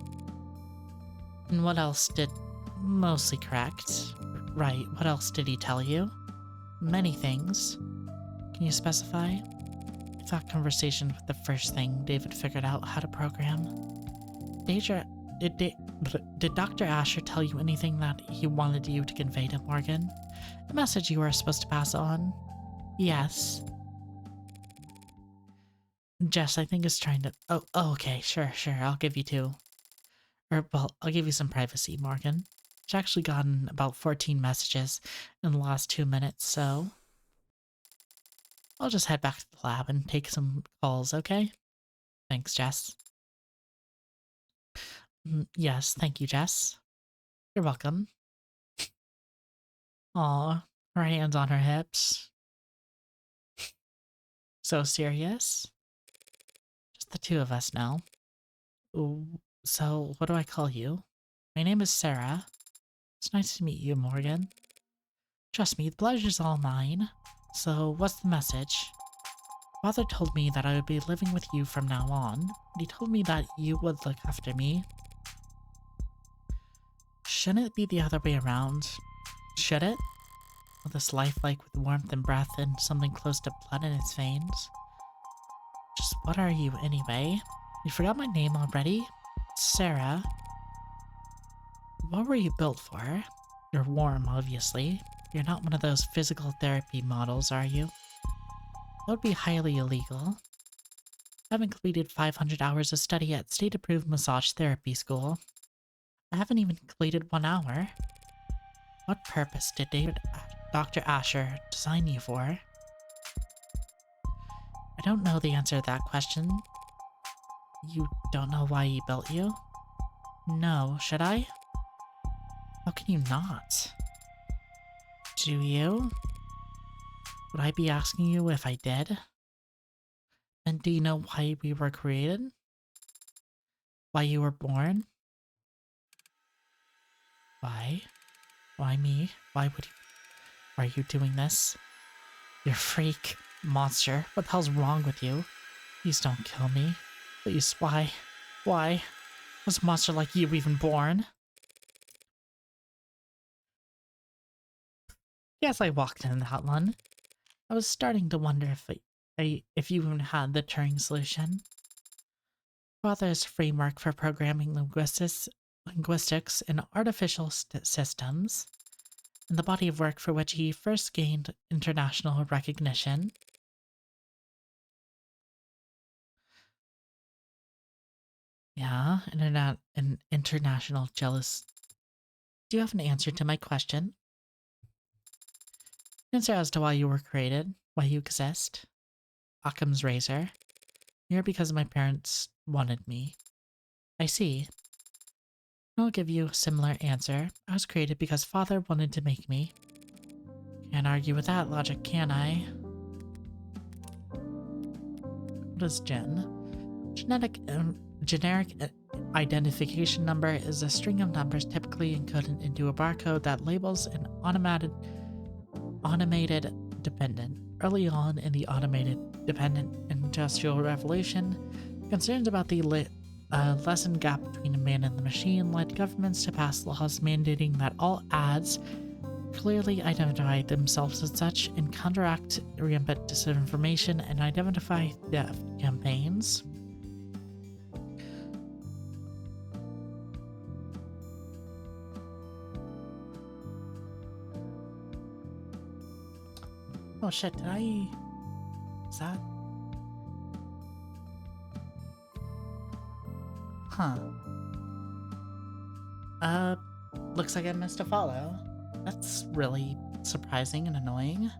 And what else did... Mostly correct. Right, what else did he tell you? Many things. Can you specify? I thought conversation was the first thing David figured out how to program. Did Dr. Asher tell you anything that he wanted you to convey to Morgan? A message you were supposed to pass on? Yes. Jess, I think is trying to... Oh, okay, sure, I'll give you two. Well, I'll give you some privacy, Morgan. She's actually gotten about 14 messages in the last 2 minutes, so... I'll just head back to the lab and take some calls, okay? Thanks, Jess. Yes, thank you, Jess. You're welcome. Aw, her hands on her hips. So serious? Just the two of us now. Ooh, so, what do I call you? My name is Sarah. It's nice to meet you, Morgan. Trust me, the pleasure's all mine. So, what's the message? Father told me that I would be living with you from now on, and he told me that you would look after me. Shouldn't it be the other way around? Should it? With this lifelike with warmth and breath and something close to blood in its veins? Just what are you, anyway? You forgot my name already? Sarah. What were you built for? You're warm, obviously. You're not one of those physical therapy models, are you? That would be highly illegal. I haven't completed 500 hours of study at state-approved massage therapy school. I haven't even completed 1 hour. What purpose did Dr. Asher design you for? I don't know the answer to that question. You don't know why he built you? No, should I? How can you not? Do you? Would I be asking you if I did? And do you know why we were created? Why you were born? Why? Why me? Why are you doing this? You're a freak. Monster. What the hell's wrong with you? Please don't kill me. Please, why? Why? Was a monster like you even born? Yes, I walked in that one. I was starting to wonder if you even had the Turing solution. Father's framework for programming linguistics and artificial systems, and the body of work for which he first gained international recognition. Yeah, an international jealous. Do you have an answer to my question? Answer as to why you were created, why you exist. Occam's razor. Here because my parents wanted me. I see. I'll give you a similar answer. I was created because father wanted to make me. Can't argue with that logic, can I? What is gen? Generic identification number is a string of numbers typically encoded into a barcode that labels an automated dependent. Early on in the automated dependent industrial revolution, concerns about the lessened gap between a man and the machine led governments to pass laws mandating that all ads clearly identify themselves as such and counteract rampant disinformation and identify theft campaigns. Oh shit, did I... Is that... Huh. Looks like I missed a follow. That's really surprising and annoying.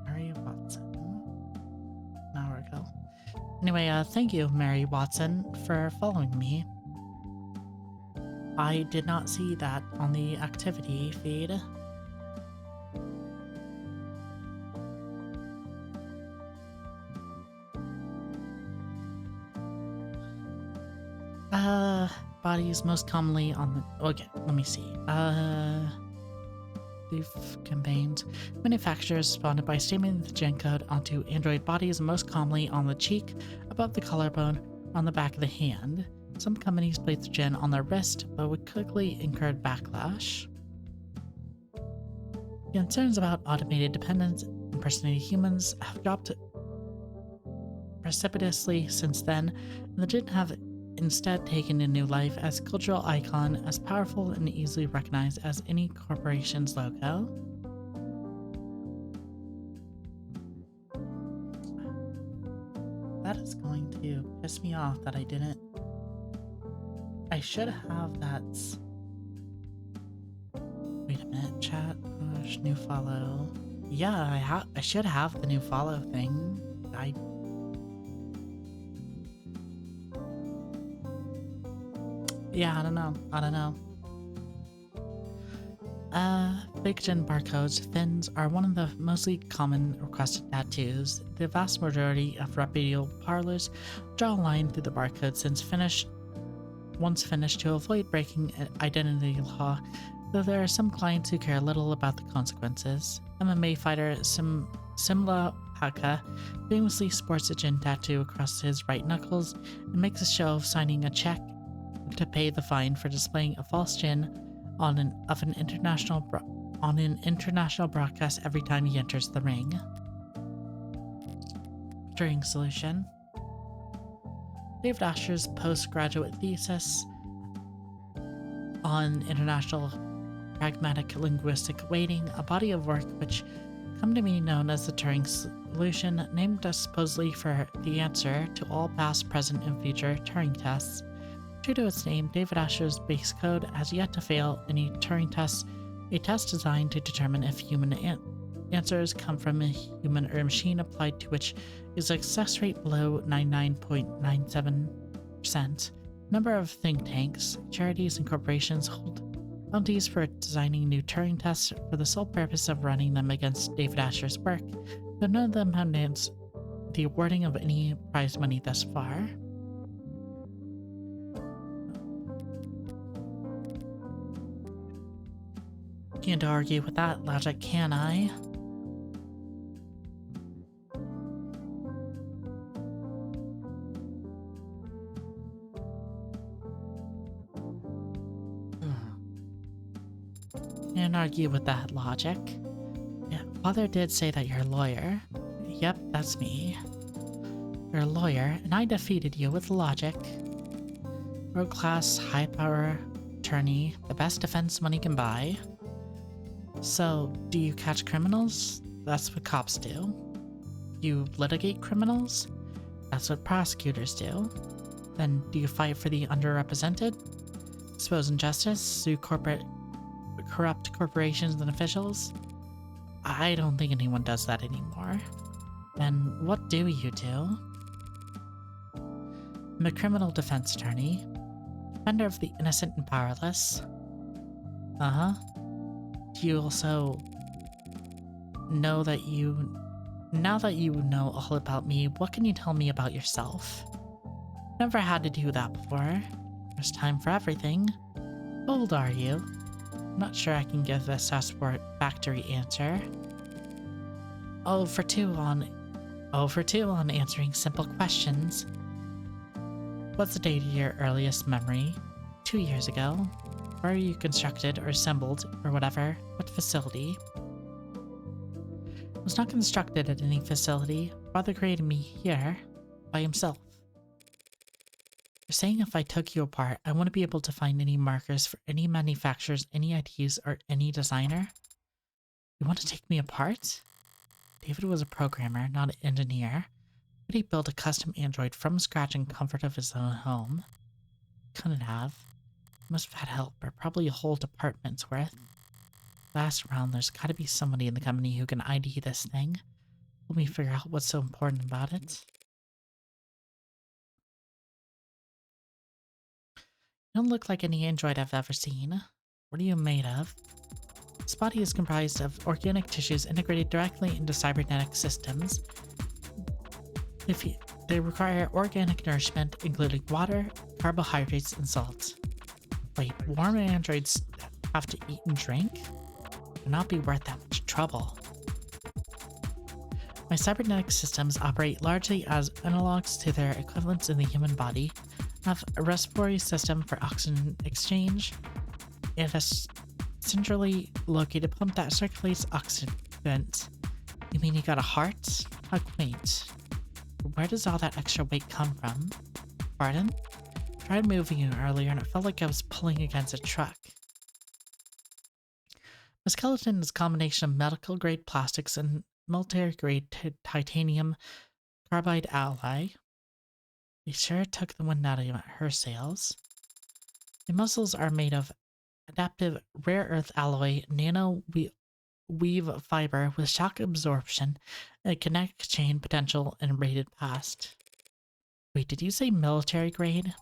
Mary Watson. Now we go. Anyway, thank you, Mary Watson, for following me. I did not see that on the activity feed. Bodies most commonly on the... Okay, let me see. Thief campaigns. Manufacturers responded by stamping the gen code onto android bodies most commonly on the cheek, above the collarbone, on the back of the hand. Some companies placed the gen on their wrist, but would quickly incur backlash. Concerns about automated dependence impersonating humans have dropped precipitously since then, and the gen have instead taken a new life as a cultural icon, as powerful and easily recognized as any corporation's logo. That is going to piss me off that I didn't. I should have that. Wait a minute, chat. Push, new follow. Yeah, I should have the new follow thing. Yeah, I don't know. Fake gen barcodes, fins are one of the mostly common requested tattoos. The vast majority of reputable parlors draw a line through the barcode once finished to avoid breaking identity law, though there are some clients who care little about the consequences. MMA fighter Simla Haka famously sports a gen tattoo across his right knuckles and makes a show of signing a check to pay the fine for displaying a false gen on an international broadcast every time he enters the ring. Turing solution. David Asher's postgraduate thesis on international pragmatic linguistic weighting, a body of work which come to be known as the Turing solution, named supposedly for the answer to all past, present, and future Turing tests. True to its name, David Asher's base code has yet to fail any Turing test, a test designed to determine if human answers come from a human or a machine, applied to which is a success rate below 99.97%. Number of think tanks, charities, and corporations hold bounties for designing new Turing tests for the sole purpose of running them against David Asher's work, though none of them have announced the awarding of any prize money thus far. Can't argue with that logic, can I?
Can't argue with that logic. Yeah, Father did say that you're a lawyer. Yep, that's me. You're a lawyer, and I defeated you with logic. World-class, high-power attorney, the best defense money can buy. So, do you catch criminals? That's what cops do. You litigate criminals? That's what prosecutors do. Then, do you fight for the underrepresented? Expose injustice? Sue corrupt corporations and officials? I don't think anyone does that anymore. Then, what do you do? I'm a criminal defense attorney. Defender of the innocent and powerless. Uh-huh. Do you also know that now that you know all about me, what can you tell me about yourself? Never had to do that before. There's time for everything. How old are you? I'm not sure I can give a satisfactory answer. 0 for 2 on answering simple questions. What's the date of your earliest memory? 2 years ago. Where are you constructed or assembled or whatever? What facility? It was not constructed at any facility. Father created me here by himself. You're saying if I took you apart, I wouldn't be able to find any markers for any manufacturers, any IDs, or any designer? You want to take me apart? David was a programmer, not an engineer. Could he build a custom android from scratch in comfort of his own home? Couldn't have. Must have had help, or probably a whole department's worth. Last round, there's gotta be somebody in the company who can ID this thing. Let me figure out what's so important about it. You don't look like any android I've ever seen. What are you made of? This body is comprised of organic tissues integrated directly into cybernetic systems. They require organic nourishment, including water, carbohydrates, and salt. Wait, warm androids have to eat and drink? Would not be worth that much trouble. My cybernetic systems operate largely as analogs to their equivalents in the human body. I have a respiratory system for oxygen exchange, and a centrally located pump that circulates oxygen. You mean you got a heart? How quaint. Where does all that extra weight come from? Pardon? I tried moving you earlier and it felt like I was pulling against a truck. The skeleton is a combination of medical grade plastics and military grade titanium carbide alloy. They sure took the wind out of her sails. The muscles are made of adaptive rare earth alloy nano weave fiber with shock absorption and kinetic chain potential and rated past. Wait, did you say military grade?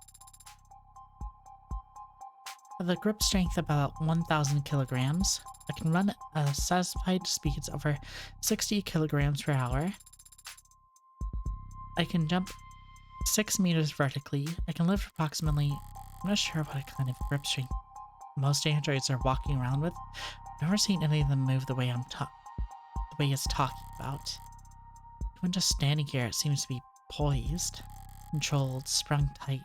The grip strength about 1,000 kilograms. I can run at satisfied speeds over 60 kilograms per hour. I can jump 6 meters vertically. I can lift approximately, I'm not sure what kind of grip strength most androids are walking around with. I've never seen any of them move the way it's talking about. Even just standing here, it seems to be poised, controlled, spring tight,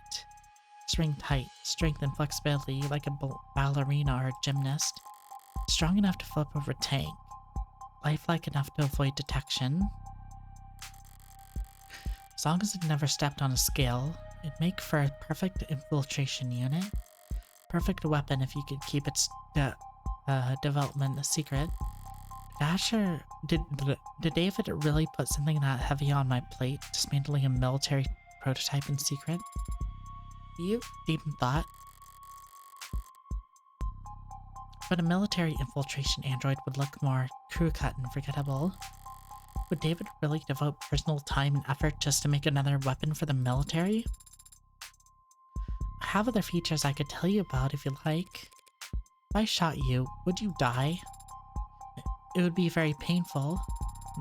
strength and flexibility like a ballerina or a gymnast. Strong enough to flip over a tank. Lifelike enough to avoid detection. As long as it never stepped on a scale, it'd make for a perfect infiltration unit. Perfect weapon if you could keep its development a secret. Did David really put something that heavy on my plate, dismantling a military prototype in secret? You deep in thought. But a military infiltration android would look more crew-cut and forgettable. Would David really devote personal time and effort just to make another weapon for the military? I have other features I could tell you about if you like. If I shot you, would you die? It would be very painful.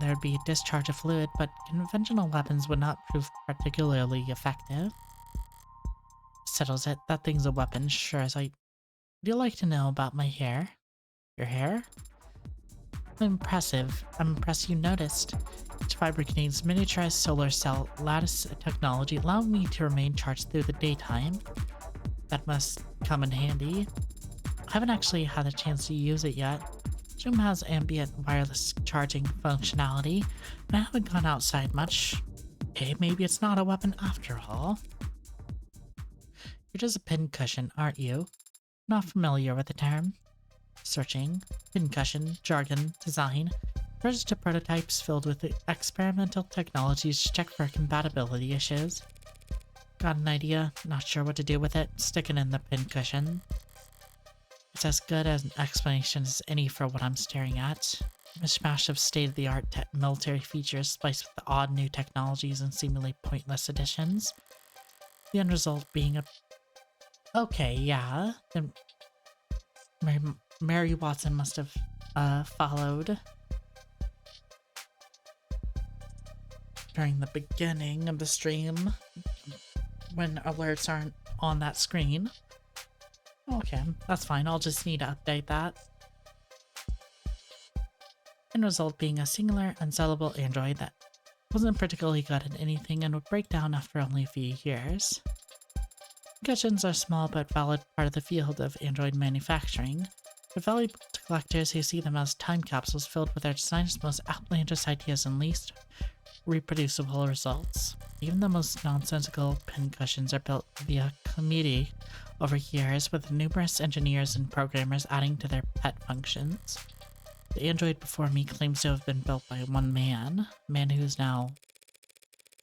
There would be a discharge of fluid, but conventional weapons would not prove particularly effective. Settles it. That thing's a weapon, sure as I... Would you like to know about my hair? Your hair? Impressive. I'm impressed you noticed. Each fiber contains miniaturized solar cell lattice technology, allowing me to remain charged through the daytime. That must come in handy.
haven't actually had a chance to use it yet. This room has ambient wireless charging functionality, and I haven't gone outside much. Okay, maybe it's not a weapon after all. You're just a pincushion, aren't you? Not familiar with the term. Searching, pincushion, jargon, design, refers to prototypes filled with experimental technologies to check for compatibility issues. Got an idea? Not sure what to do with it? Stick it in the pincushion. It's as good as an explanation as any for what I'm staring at. A mishmash of state-of-the-art military features spiced with odd new technologies and seemingly pointless additions. The end result being a... Okay, yeah. Then Mary Watson must have followed during the beginning of the stream when alerts aren't on that screen. Okay, that's fine. I'll just need to update that. End result being a singular, unsellable android that wasn't particularly good at anything and would break down after only a few years. Pincushions are a small but valid part of the field of android manufacturing. They're valuable to collectors who see them as time capsules filled with their designers' most outlandish ideas and least reproducible results. Even the most nonsensical pincushions are built via committee over years, with numerous engineers and programmers adding to their pet functions. The android before me claims to have been built by one man, a man who's now...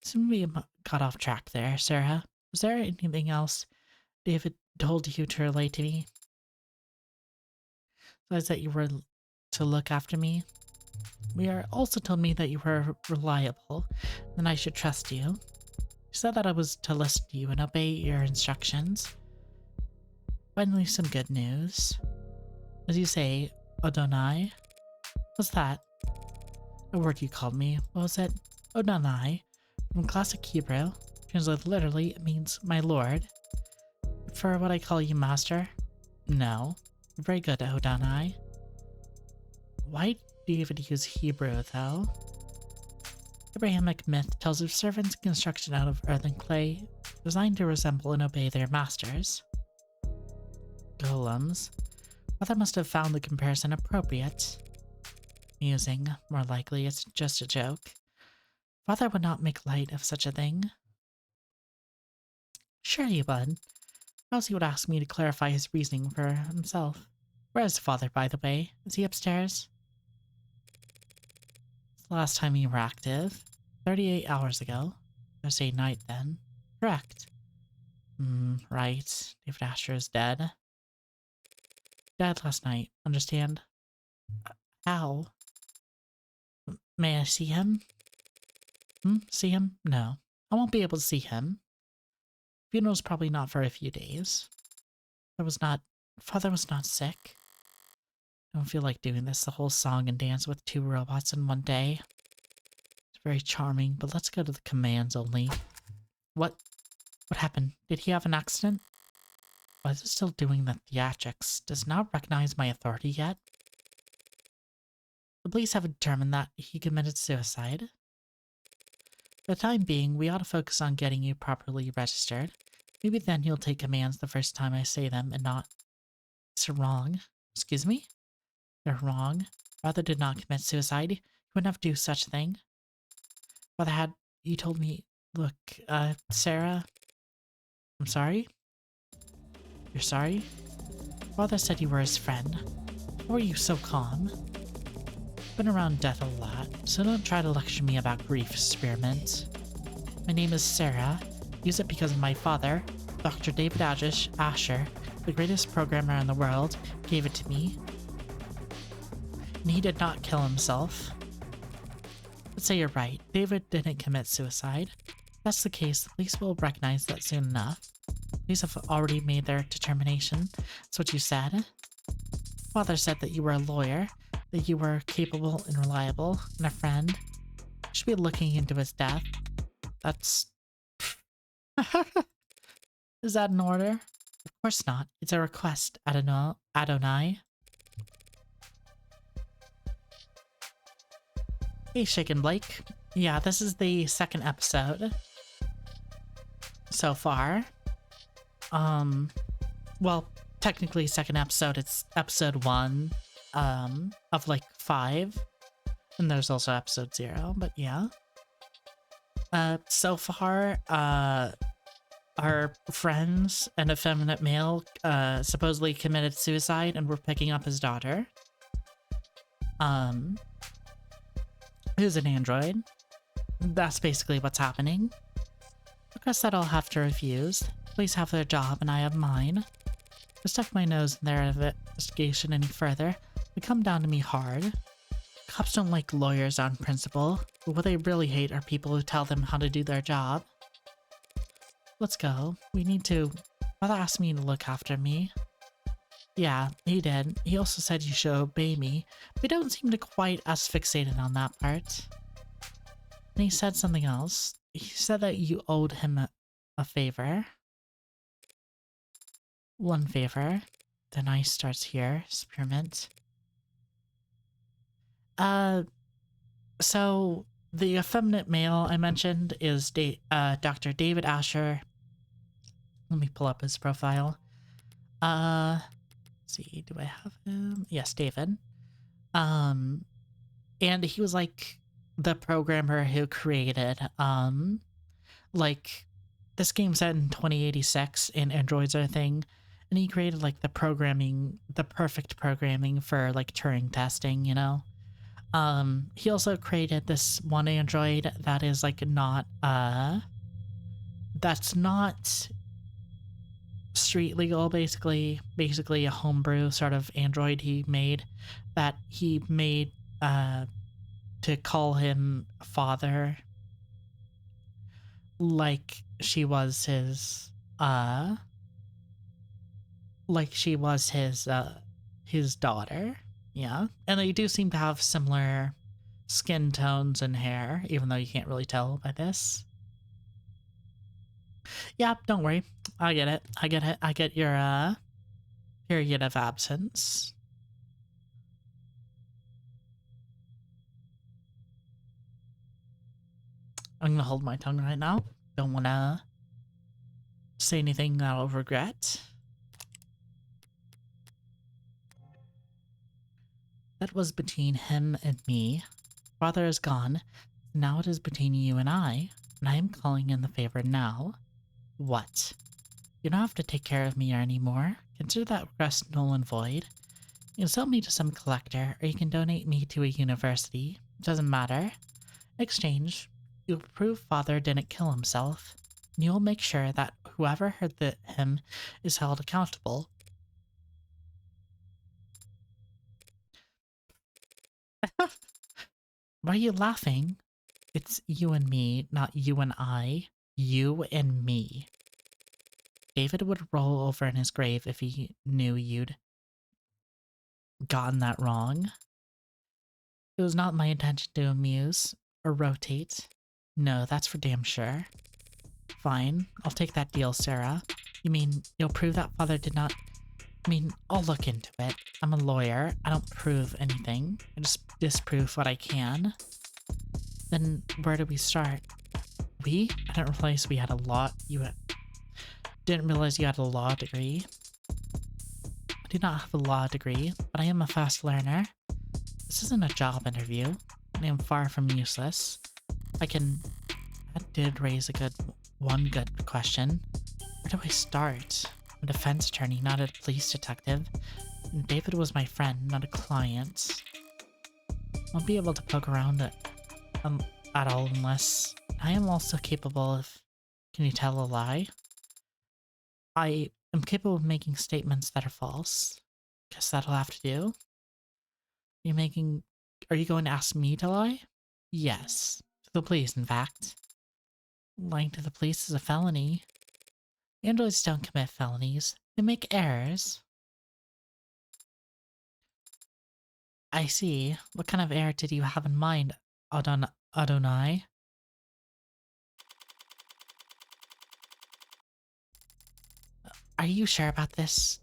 Seems we got off track there, Sarah. Was there anything else David told you to relate to me? Besides that you were to look after me? We are also told me that you were reliable, and I should trust you. You said that I was to listen to you and obey your instructions. Finally, some good news. As you say, Adonai. What's that? A word you called me. What was it? Adonai. From classic Hebrew. Translated literally, it means my lord. For what I call you master? No. You're very good, Adonai. Why do you even use Hebrew, though? Abrahamic myth tells of servants constructed out of earth and clay, designed to resemble and obey their masters. Golems. Father must have found the comparison appropriate. Musing. More likely it's just a joke. Father would not make light of such a thing. Sure he would. Or else he would ask me to clarify his reasoning for himself. Where is Father, by the way? Is he upstairs? It's the last time you were active. 38 hours ago. Thursday night, then. Correct. Right. David Asher is dead. Died last night. Understand? How? May I see him? See him? No. I won't be able to see him. Funeral's probably not for a few days. Father was not sick. I don't feel like doing this, the whole song and dance with two robots in one day. It's very charming, but let's go to the commands only. What happened? Did he have an accident? Why is it still doing the theatrics? Does it not recognize my authority yet? The police have determined that he committed suicide. For the time being, we ought to focus on getting you properly registered. Maybe then you'll take commands the first time I say them and not... It's wrong. Excuse me? They're wrong. Father did not commit suicide. He would never do such a thing. Father had... You told me... Look, Sarah... I'm sorry? You're sorry? Father said you were his friend. Why were you so calm? Been around death a lot, so don't try to lecture me about grief, Spearmint. My name is Sarah. Use it because my father, Dr. David Asher, the greatest programmer in the world, gave it to me. And he did not kill himself. Let's say you're right. David didn't commit suicide. If that's the case, the police will recognize that soon enough. Police have already made their determination. That's what you said. Father said that you were a lawyer, that you were capable and reliable, and a friend. You should be looking into his death. That's... Is that an order? Of course not. It's a request, Adonai. Hey, Shaken Blake. Yeah, this is the second episode so far. Well, technically second episode. It's episode 1 of like 5. And there's also episode 0, but yeah. So far, our friends, an effeminate male, supposedly committed suicide, and we're picking up his daughter. Who's an android. That's basically what's happening. I guess that I'll have to refuse. Police have their job and I have mine. I stuck my nose in their investigation any further. They come down to me hard. Cops don't like lawyers on principle, but what they really hate are people who tell them how to do their job. Let's go. We need to... Father asked me to look after me. Yeah, he did. He also said you should obey me, but we don't seem to quite as fixated on that part. And he said something else. He said that you owed him a favor. One favor. The night starts here. Spearmint. So the effeminate male I mentioned is Dr. David Asher. Let me pull up his profile. Let's see, do I have him? Yes, David. And he was like the programmer who created, like this game set in 2086 and androids are a thing. And he created like the perfect programming for like Turing testing, you know? He also created this one android that is like not, that's not street legal, basically a homebrew sort of android he made to call him father, like she was his daughter. Yeah, and they do seem to have similar skin tones and hair, even though you can't really tell by this. Yeah, don't worry. I get it. I get your period of absence. I'm gonna hold my tongue right now. Don't wanna say anything that I'll regret. That was between him and me. Father is gone. Now it is between you and I am calling in the favor now. What? You don't have to take care of me anymore. Consider that request null and void. You can sell me to some collector, or you can donate me to a university. It doesn't matter. In exchange, you'll prove Father didn't kill himself, and you'll make sure that whoever hurt him is held accountable. Why are you laughing? It's you and me, not you and I. You and me. David would roll over in his grave if he knew you'd gotten that wrong. It was not my intention to amuse or rotate. No, that's for damn sure. Fine, I'll take that deal, Sarah. You mean you'll prove that Father did not... I mean, I'll look into it. I'm a lawyer. I don't prove anything. I just disprove what I can. Then where do we start? I didn't realize we had a law... Didn't realize you had a law degree. I do not have a law degree, but I am a fast learner. This isn't a job interview. I am far from useless. That did raise one good question. Where do I start? I'm a defense attorney, not a police detective. And David was my friend, not a client. I'll be able to poke around at all unless... I am also capable of... Can you tell a lie? I am capable of making statements that are false. Guess that'll have to do. Are you going to ask me to lie? Yes. To the police, in fact. Lying to the police is a felony. Androids don't commit felonies. They make errors. I see. What kind of error did you have in mind, Adonai? Are you sure about this?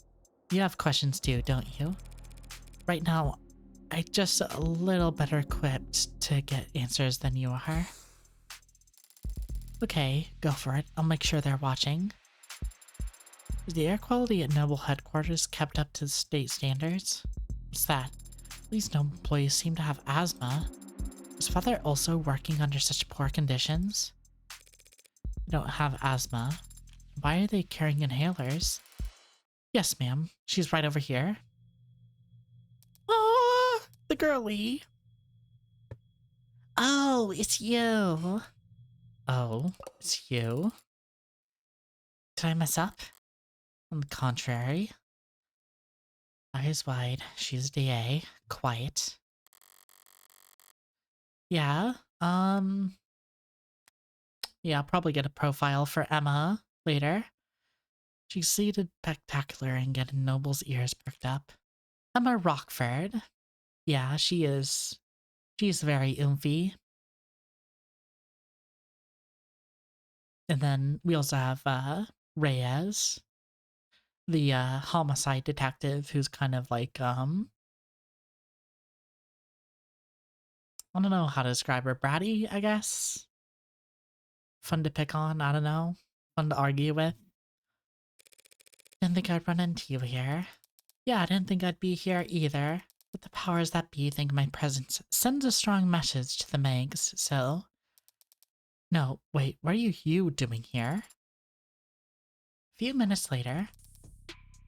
You have questions too, don't you? Right now, I'm just a little better equipped to get answers than you are. Okay, go for it. I'll make sure they're watching.
Is the air quality at Noble headquarters kept up to state standards? What's that? These Noble employees seem to have asthma. Is Father also working under such poor conditions? They don't have asthma. Why are they carrying inhalers? Yes, ma'am. She's right over here. Oh, the girlie. Oh, it's you. Oh, it's you. Did I mess up? On the contrary. Eyes wide. She's DA. Quiet. Yeah, yeah, I'll probably get a profile for Emma later. She's seated spectacular and getting Noble's ears perked up. Emma Rockford. Yeah, she is. She's very oomphy. And then we also have Reyes, the homicide detective who's kind of like I don't know how to describe her. Bratty, I guess. Fun to pick on, I don't know. Fun to argue with. Didn't think I'd run into you here. Yeah, I didn't think I'd be here either. But the powers that be think my presence sends a strong message to the Megs, so... No, wait, what are you doing here? A few minutes later.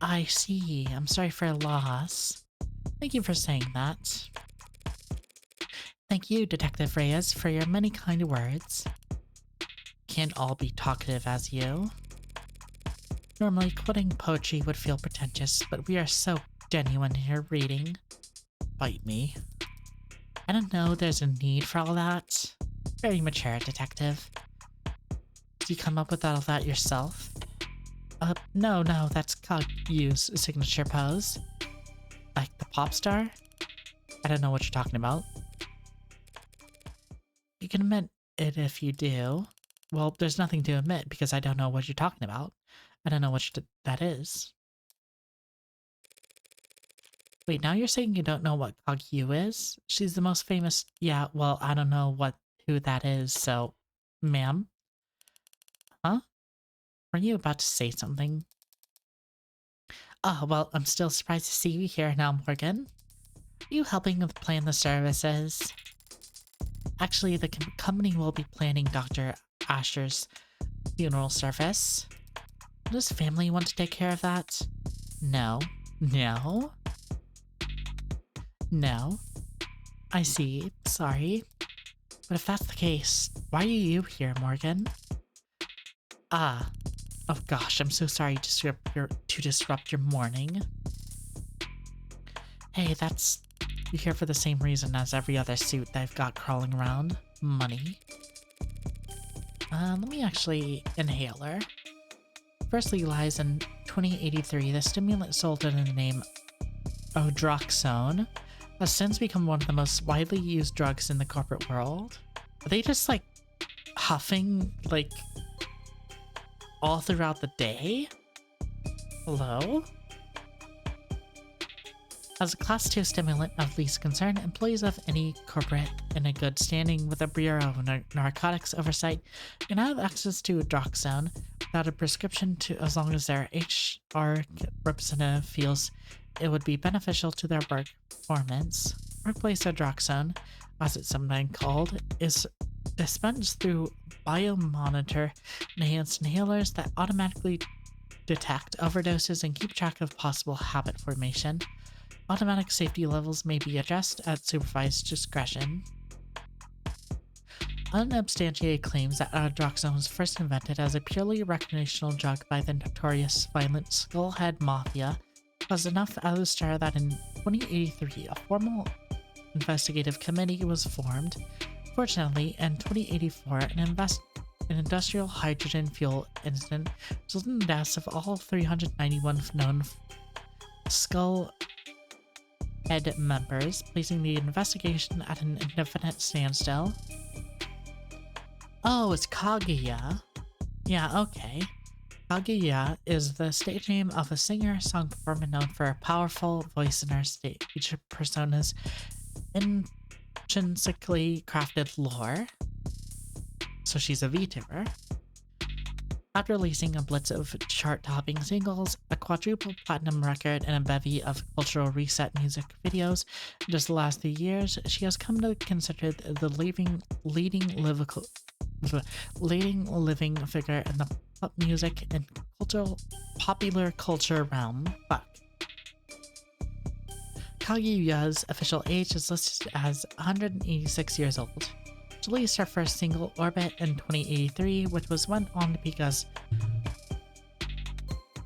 I see, I'm sorry for your loss. Thank you for saying that. Thank you, Detective Reyes, for your many kind words. Can't all be talkative as you. Normally, quoting poetry would feel pretentious, but we are so genuine in your reading. Bite me. I don't know there's a need for all that. Very mature, Detective. Did you come up with all that yourself? No, that's Kagyu's signature pose. Like the pop star? I don't know what you're talking about. You can admit it if you do. Well, there's nothing to admit because I don't know what you're talking about. I don't know what that is. Wait, now you're saying you don't know what Kagyu is? She's the most famous... Yeah, well, I don't know who that is, so... Ma'am? Huh? Were you about to say something? Oh, well, I'm still surprised to see you here now, Morgan. Are you helping with plan the services? Actually, the company will be planning Dr. Asher's funeral service. Does family want to take care of that? No. No? No. I see. Sorry. But if that's the case, why are you here, Morgan? Ah. Oh gosh, I'm so sorry to disrupt your morning. Hey, you're here for the same reason as every other suit that I've got crawling around. Money. Let me actually inhale her. Firstly lies in 2083, the stimulant sold under the name Odroxone has since become one of the most widely used drugs in the corporate world. Are they just like huffing like all throughout the day? Hello? As a Class 2 stimulant of least concern, employees of any corporate in a good standing with the Bureau of Narcotics Oversight can have access to Odroxone without a prescription as long as their HR representative feels it would be beneficial to their work performance. Workplace Odroxone, as it's sometimes called, is dispensed through biomonitor enhanced inhalers that automatically detect overdoses and keep track of possible habit formation. Automatic safety levels may be adjusted at supervised discretion. Unsubstantiated claims that Odroxone was first invented as a purely recreational drug by the notorious violent Skullhead Mafia was enough out of the stir that in 2083 a formal investigative committee was formed. Fortunately, in 2084, an industrial hydrogen fuel incident resulted in the deaths of all 391 known Skullhead members, placing the investigation at an indefinite standstill. Oh, it's Kaguya. Yeah, okay. Kaguya is the stage name of a singer-song performer known for a powerful voice in her stage persona's intrinsically crafted lore. So she's a VTuber. After releasing a blitz of chart-topping singles, a quadruple platinum record, and a bevy of cultural reset music videos in just the last 3 years, she has come to consider the leading living figure in the pop music and popular culture realm. Fuck. Kaguya's official age is listed as 186 years old. She released her first single, Orbit, in 2083, which went on to peak as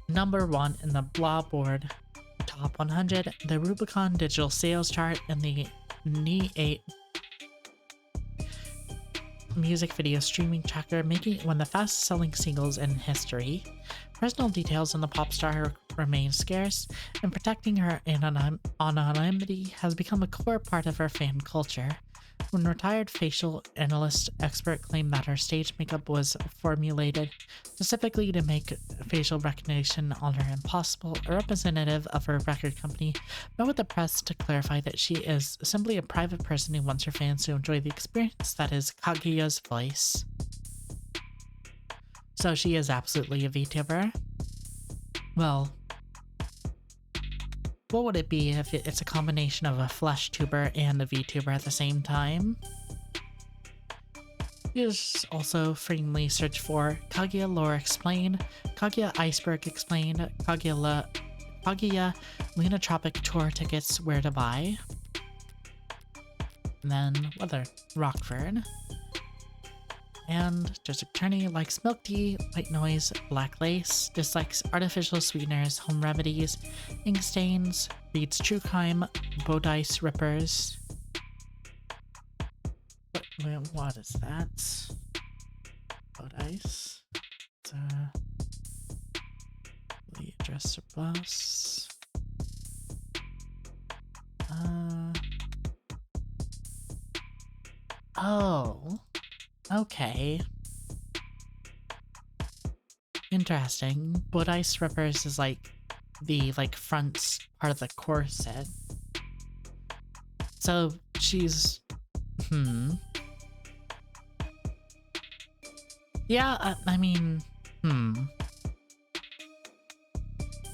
#1 in the Billboard Top 100, the Rubicon Digital Sales Chart, and the NE8 music video streaming tracker, making it one of the fastest-selling singles in history. Personal details on the pop star remain scarce, and protecting her anonymity has become a core part of her fan culture. When retired facial analyst expert claimed that her stage makeup was formulated specifically to make facial recognition almost impossible, a representative of her record company met with the press to clarify that she is simply a private person who wants her fans to enjoy the experience that is Kaguya's voice. So she is absolutely a VTuber. Well, what would it be if it's a combination of a flesh tuber and a VTuber at the same time? You just also frequently search for Kaguya Lore Explained, Kaguya Iceberg Explained, Kaguya Lunotropic Tour Tickets Where to Buy. And then, other Rockford. And District Attorney likes milk tea, white noise, black lace, dislikes artificial sweeteners, home remedies, ink stains, reads true crime, bow dice rippers. What is that? Bow dice. The address surplus. Oh. Okay. Interesting. Bodice rippers is like the front part of the corset. So she's yeah, I mean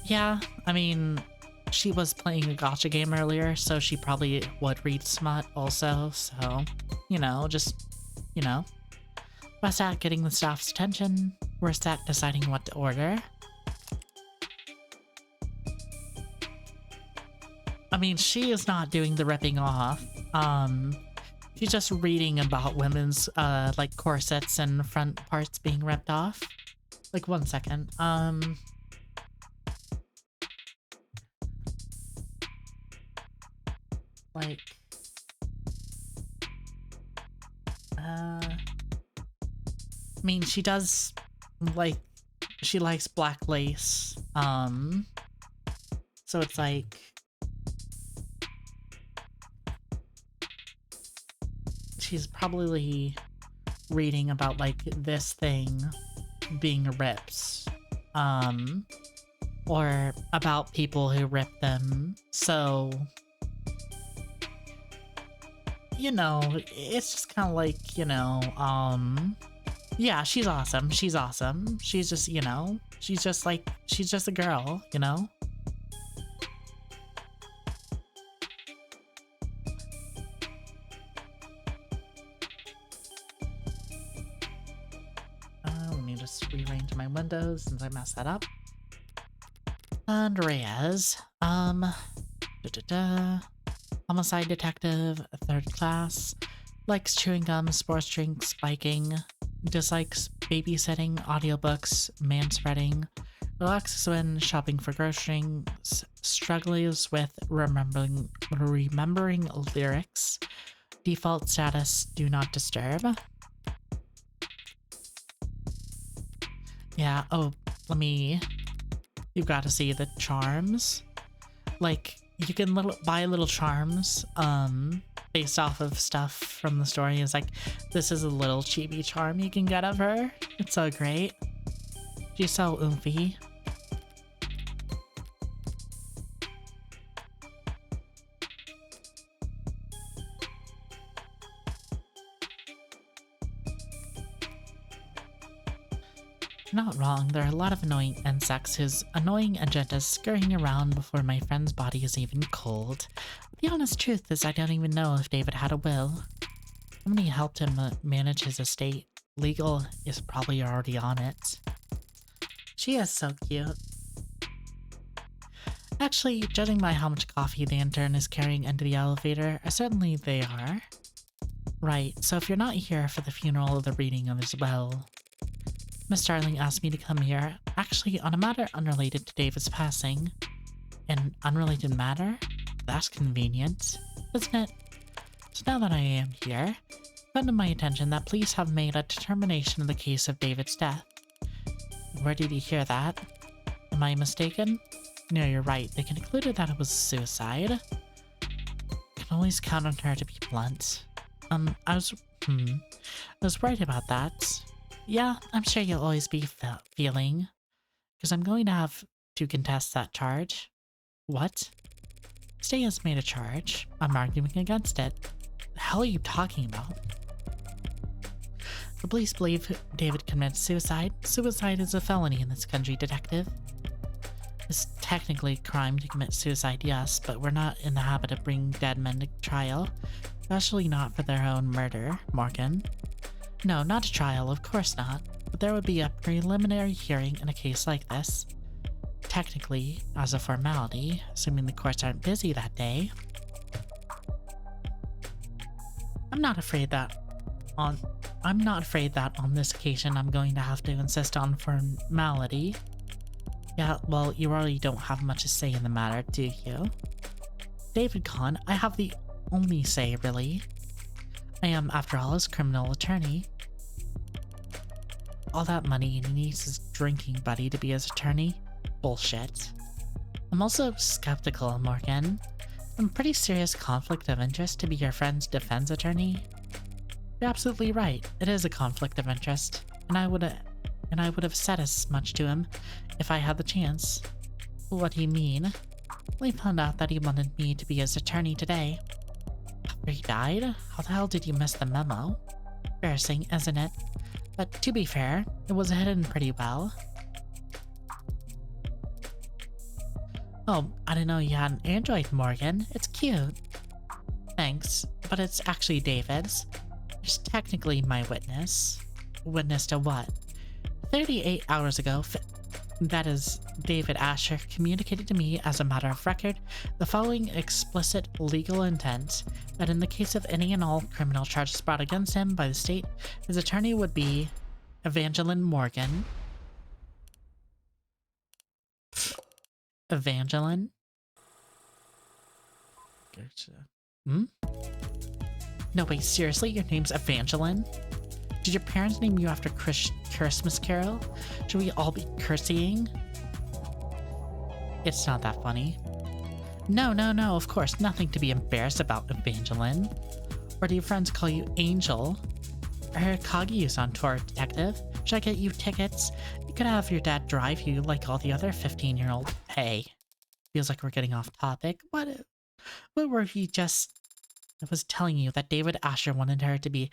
yeah, I mean she was playing a gacha game earlier, so she probably would read smut also, so best at getting the staff's attention, worst at deciding what to order. I mean, she is not doing the ripping off. She's just reading about women's corsets and front parts being ripped off. Like, 1 second. I mean, she does, she likes black lace, so it's like, she's probably reading about, this thing being rips, or about people who rip them, so, it's just kind of yeah, she's awesome. She's awesome. She's just, she's just a girl, Let me just rearrange my windows since I messed that up. Andreas, homicide detective, 3rd class, likes chewing gum, sports drinks, biking, dislikes babysitting, audiobooks, manspreading, relaxes when shopping for groceries, struggles with remembering lyrics, default status, do not disturb. Yeah, oh, you've got to see the charms. You can buy little charms, based off of stuff from the story. It's this is a little chibi charm you can get of her. It's so great. She's so oomphy. You're not wrong, there are a lot of annoying insects whose annoying agendas scurrying around before my friend's body is even cold. The honest truth is I don't even know if David had a will. Somebody helped him manage his estate. Legal is probably already on it. She is so cute. Actually, judging by how much coffee the intern is carrying into the elevator, certainly they are. Right, so if you're not here for the funeral or the reading of his will... Miss Darling asked me to come here, actually on a matter unrelated to David's passing. An unrelated matter? That's convenient, isn't it? So now that I am here, it's come to my attention that police have made a determination of the case of David's death. Where did you hear that? Am I mistaken? No, you're right. They concluded that it was suicide. Can always count on her to be blunt. I was worried about that. Yeah, I'm sure you'll always be feeling. Because I'm going to have to contest that charge. What? State has made a charge. I'm arguing against it. The hell are you talking about? The police believe David committed suicide. Suicide is a felony in this country, detective. It's technically a crime to commit suicide, yes, but we're not in the habit of bringing dead men to trial. Especially not for their own murder, Morgan. No, not a trial, of course not. But there would be a preliminary hearing in a case like this. Technically, as a formality, assuming the courts aren't busy that day. I'm not afraid that on this occasion I'm going to have to insist on formality. Yeah, well, you already don't have much to say in the matter, do you? David Kahn, I have the only say, really. I am, after all, his criminal attorney. All that money and he needs his drinking buddy to be his attorney? Bullshit. I'm also skeptical, Morgan. I'm a pretty serious conflict of interest to be your friend's defense attorney. You're absolutely right. It is a conflict of interest, and I would have said as much to him if I had the chance. What do you mean? We found out that he wanted me to be his attorney today. After he died? How the hell did you miss the memo? Embarrassing, isn't it? But to be fair, it was hidden pretty well. Oh, I didn't know you had an Android, Morgan. It's cute. Thanks, but it's actually David's. It's technically my witness. Witness to what? 38 hours ago, that is, David Asher communicated to me as a matter of record the following explicit legal intent, that in the case of any and all criminal charges brought against him by the state, his attorney would be Evangeline Morgan. Evangeline? Hmm? No, wait, seriously? Your name's Evangeline? Did your parents name you after Christmas Carol? Should we all be cursying? It's not that funny. No, of course, nothing to be embarrassed about, Evangeline. Or do your friends call you Angel? I heard Kaguya's on tour, detective. Should I get you tickets? You could have your dad drive you like all the other 15-year-old. Hey, feels like we're getting off topic. What were we just... I was telling you that David Asher wanted her to be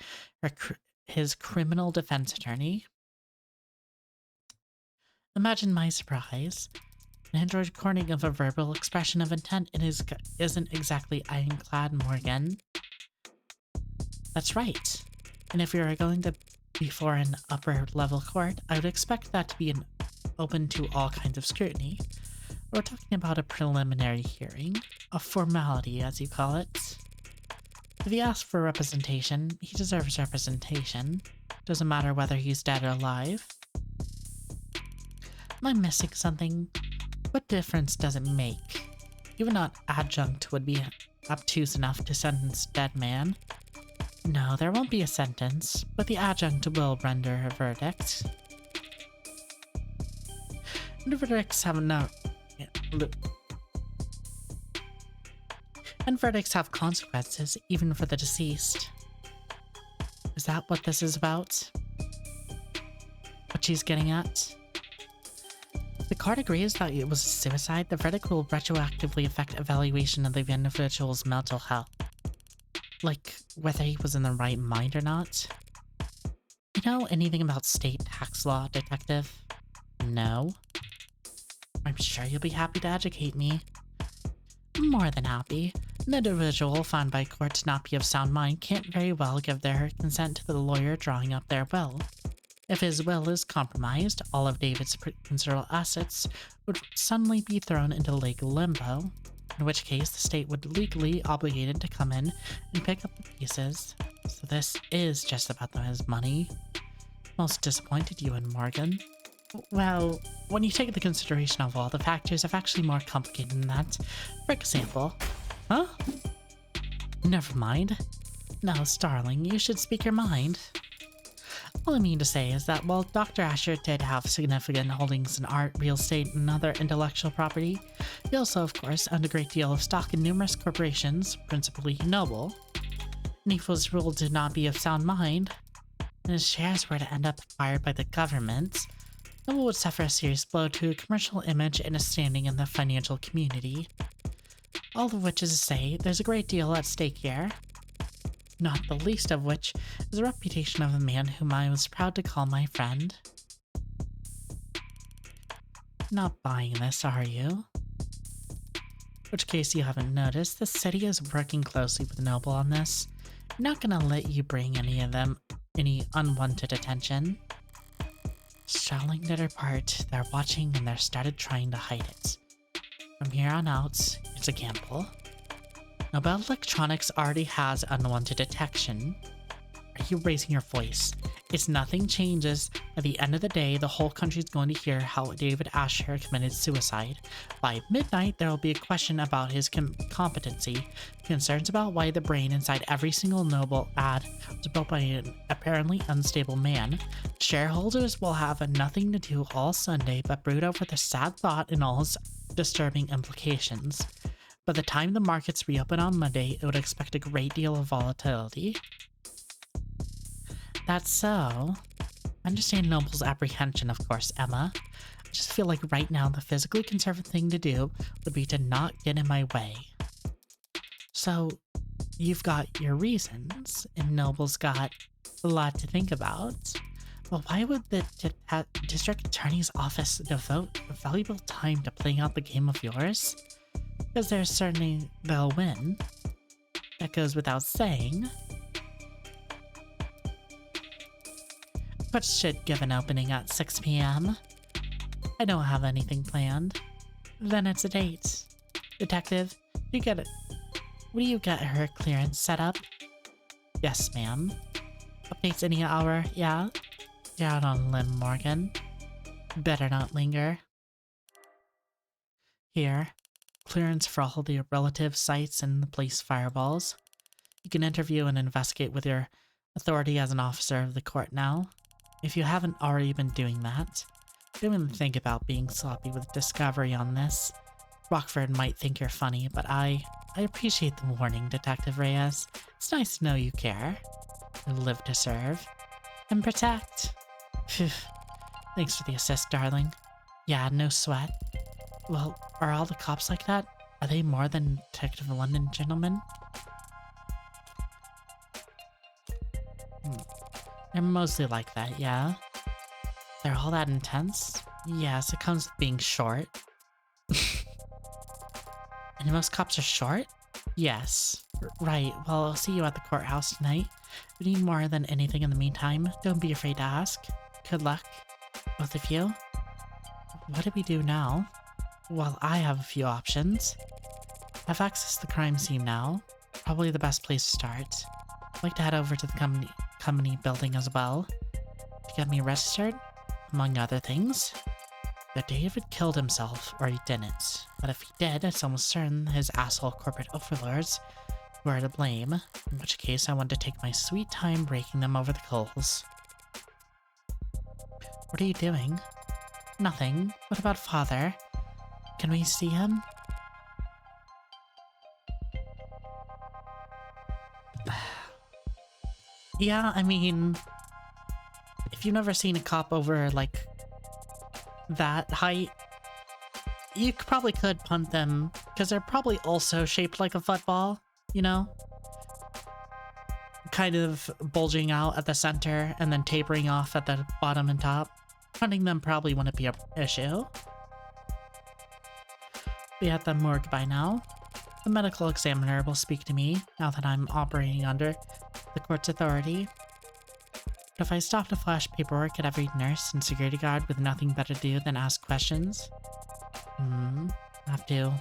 his criminal defense attorney. Imagine my surprise. An Android recording of a verbal expression of intent isn't exactly ironclad, Morgan. That's right. And if we are going to before an upper-level court, I would expect that to be open to all kinds of scrutiny. We're talking about a preliminary hearing, a formality, as you call it. If he asks for representation, he deserves representation. Doesn't matter whether he's dead or alive. Am I missing something? What difference does it make? Even an adjunct would be obtuse enough to sentence dead man. No, there won't be a sentence, but the adjunct will render a verdict. And verdicts have And verdicts have consequences, even for the deceased. Is that what this is about? What she's getting at? If the court agrees that it was a suicide, the verdict will retroactively affect evaluation of the individual's mental health. Like, whether he was in the right mind or not. You know anything about state tax law, detective? No? I'm sure you'll be happy to educate me. More than happy. An individual found by court to not be of sound mind can't very well give their consent to the lawyer drawing up their will. If his will is compromised, all of David's considerable assets would suddenly be thrown into legal limbo, in which case the state would legally obligated to come in and pick up the pieces. So this is just about his money. Most disappointed you in Morgan. Well, when you take into consideration of all the factors, are actually more complicated than that. For example, huh? Never mind. No, Starling, you should speak your mind. All I mean to say is that while Dr. Asher did have significant holdings in art, real estate, and other intellectual property, he also, of course, owned a great deal of stock in numerous corporations, principally Noble. And if he was ruled to not be of sound mind, and his shares were to end up acquired by the government, Noble would suffer a serious blow to a commercial image and a standing in the financial community. All of which is to say, there's a great deal at stake here. Not the least of which is the reputation of a man whom I was proud to call my friend. Not buying this, are you? Which case you haven't noticed, the city is working closely with Noble on this. I'm not gonna let you bring any of them any unwanted attention. Starling did her part, they're watching and they're started trying to hide it. From here on out, it's a gamble. Noble Electronics already has unwanted detection. Are you raising your voice? If nothing changes, at the end of the day, the whole country's going to hear how David Asher committed suicide. By midnight, there will be a question about his competency, concerns about why the brain inside every single Noble ad was built by an apparently unstable man. Shareholders will have nothing to do all Sunday but brood over the sad thought and all its disturbing implications. By the time the markets reopen on Monday, it would expect a great deal of volatility. That's so. I understand Noble's apprehension, of course, Emma. I just feel like right now the physically conservative thing to do would be to not get in my way. So, you've got your reasons, and Noble's got a lot to think about. But why would the district attorney's office devote valuable time to playing out the game of yours? Because they're certainly they'll win. That goes without saying. But should give an opening at 6 p.m. I don't have anything planned. Then it's a date. Detective, you get it. Will you get her clearance set up? Yes, ma'am. Updates any hour, yeah? You're out on a limb, Morgan. Better not linger. Here. Clearance for all the relative sites and the police fireballs. You can interview and investigate with your authority as an officer of the court now. If you haven't already been doing that, don't even think about being sloppy with discovery on this. Rockford might think you're funny, but I appreciate the warning, Detective Reyes. It's nice to know you care. You live to serve. And protect. Phew. Thanks for the assist, darling. Yeah, no sweat. Well, are all the cops like that? Are they more than Detective London gentlemen? They're mostly like that, yeah? They're all that intense? Yes, it comes with being short. And most cops are short? Yes. Right, well, I'll see you at the courthouse tonight. If you need more than anything in the meantime, don't be afraid to ask. Good luck, both of you. What do we do now? Well, I have a few options. I have access to the crime scene now. Probably the best place to start. I'd like to head over to the company building as well to get me registered, among other things. Either David killed himself or he didn't, but if he did, it's almost certain his asshole corporate overlords were to blame, in which case I want to take my sweet time breaking them over the coals. What are you doing? Nothing. What about Father? Can we see him? Yeah, I mean, if you've never seen a cop over, like, that height, you probably could punt them, because they're probably also shaped like a football, you know? Kind of bulging out at the center, and then tapering off at the bottom and top. Running them probably wouldn't be an issue. Be at the morgue by now. The medical examiner will speak to me now that I'm operating under the court's authority. But if I stop to flash paperwork at every nurse and security guard with nothing better to do than ask questions, have to.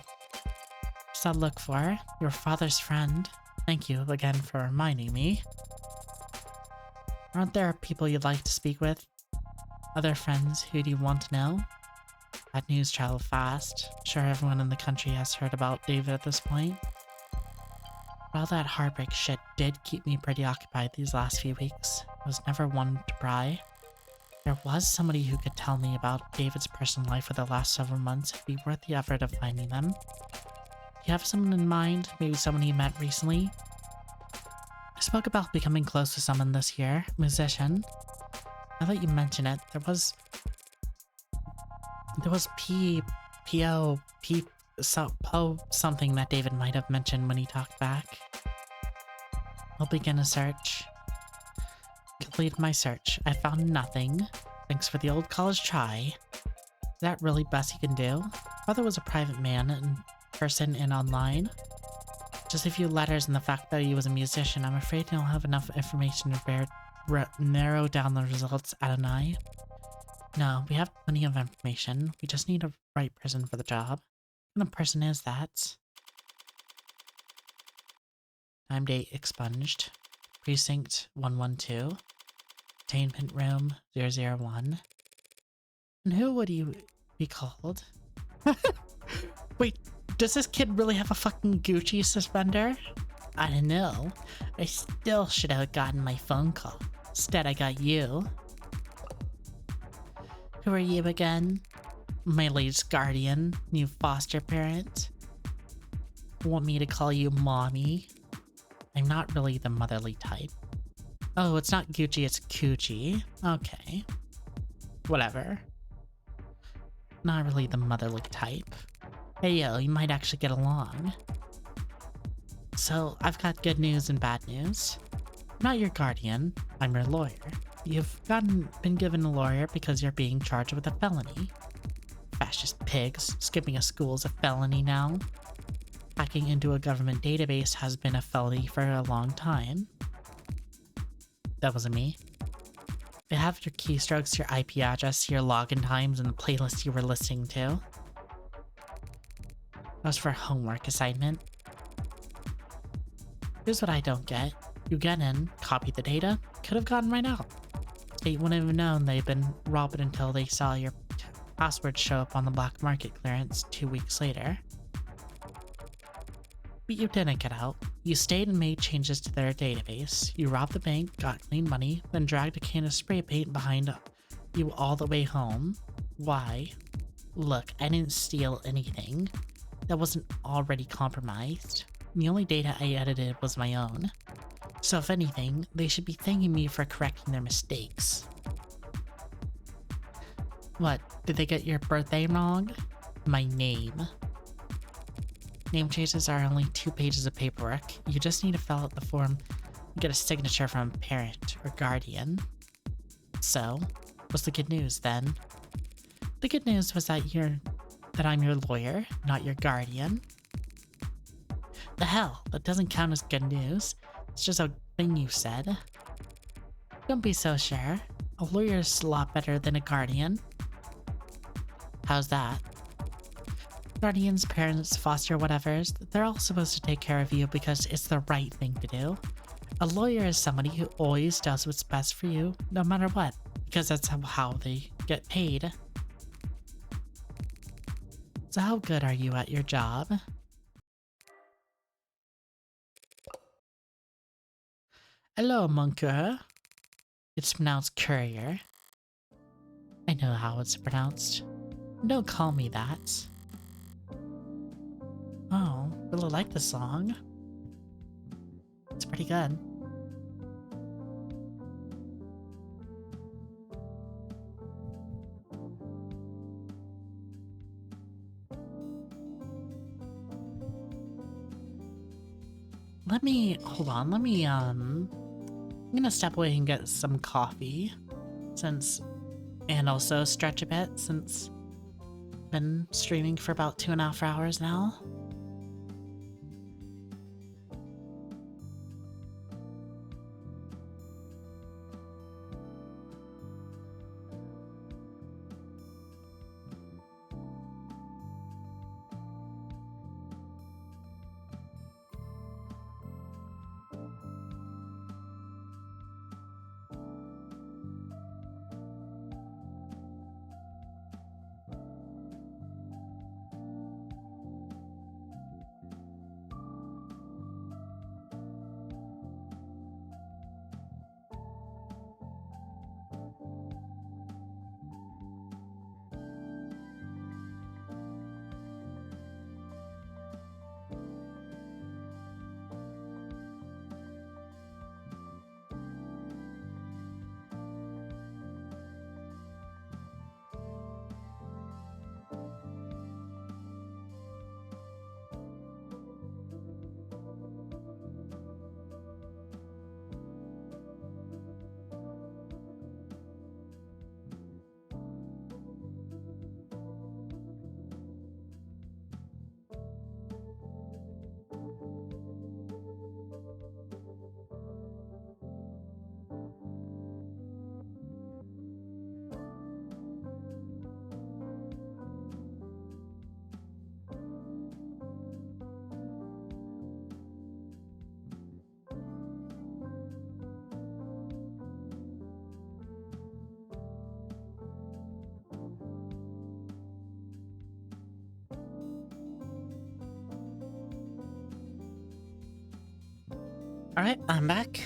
What's that look for? Your father's friend. Thank you again for reminding me. Aren't there people you'd like to speak with? Other friends who do you want to know? That news traveled fast. Sure, everyone in the country has heard about David at this point. But all that heartbreak shit did keep me pretty occupied these last few weeks. I was never one to pry. There was somebody who could tell me about David's personal life for the last several months. It'd be worth the effort of finding them. Do you have someone in mind? Maybe someone you met recently? I spoke about becoming close to someone this year, a musician. Now that you mention it, there was something that David might have mentioned when he talked back. I'll begin a search. Completed my search. I found nothing. Thanks for the old college try. Is that really best he can do? Father was a private man in person and online. Just a few letters and the fact that he was a musician. I'm afraid I don't have enough information to narrow down the results at an eye. No, we have plenty of information. We just need a right person for the job. And the person is that. Time date expunged. Precinct 112. Attainment room 001. And who would you be called? Wait, does this kid really have a fucking Gucci suspender? I don't know. I still should have gotten my phone call. Instead, I got you. Who are you again? My latest guardian, new foster parent. Want me to call you mommy? I'm not really the motherly type. Oh, it's not Gucci, it's Coochie. Okay. Whatever. Not really the motherly type. Hey yo, you might actually get along. So, I've got good news and bad news. I'm not your guardian, I'm your lawyer. You've been given a lawyer because you're being charged with a felony. Fascist pigs, skipping a school is a felony now. Hacking into a government database has been a felony for a long time. That wasn't me. They have your keystrokes, your IP address, your login times, and the playlist you were listening to. That was for a homework assignment. Here's what I don't get. You get in, copy the data, could have gotten right out. They wouldn't have known they'd been robbed until they saw your password show up on the black market clearance 2 weeks later. But you didn't get out. You stayed and made changes to their database. You robbed the bank, got clean money, then dragged a can of spray paint behind you all the way home. Why? Look, I didn't steal anything that wasn't already compromised. The only data I edited was my own. So if anything, they should be thanking me for correcting their mistakes. What, did they get your birthday wrong? My name. Name changes are only 2 pages of paperwork. You just need to fill out the form and get a signature from a parent or guardian. So, what's the good news then? The good news was that I'm your lawyer, not your guardian. The hell, that doesn't count as good news. It's just a thing you said. Don't be so sure. A lawyer is a lot better than a guardian. How's that? Guardians, parents, foster whatevers, they're all supposed to take care of you because it's the right thing to do. A lawyer is somebody who always does what's best for you, no matter what, because that's how they get paid. So how good are you at your job? Hello, Monsieur. It's pronounced courier. I know how it's pronounced. Don't call me that. Oh, really like the song. It's pretty good. Hold on, I'm gonna step away and get some coffee, since And also stretch a bit since I've been streaming for about 2.5 hours now. Alright, I'm back.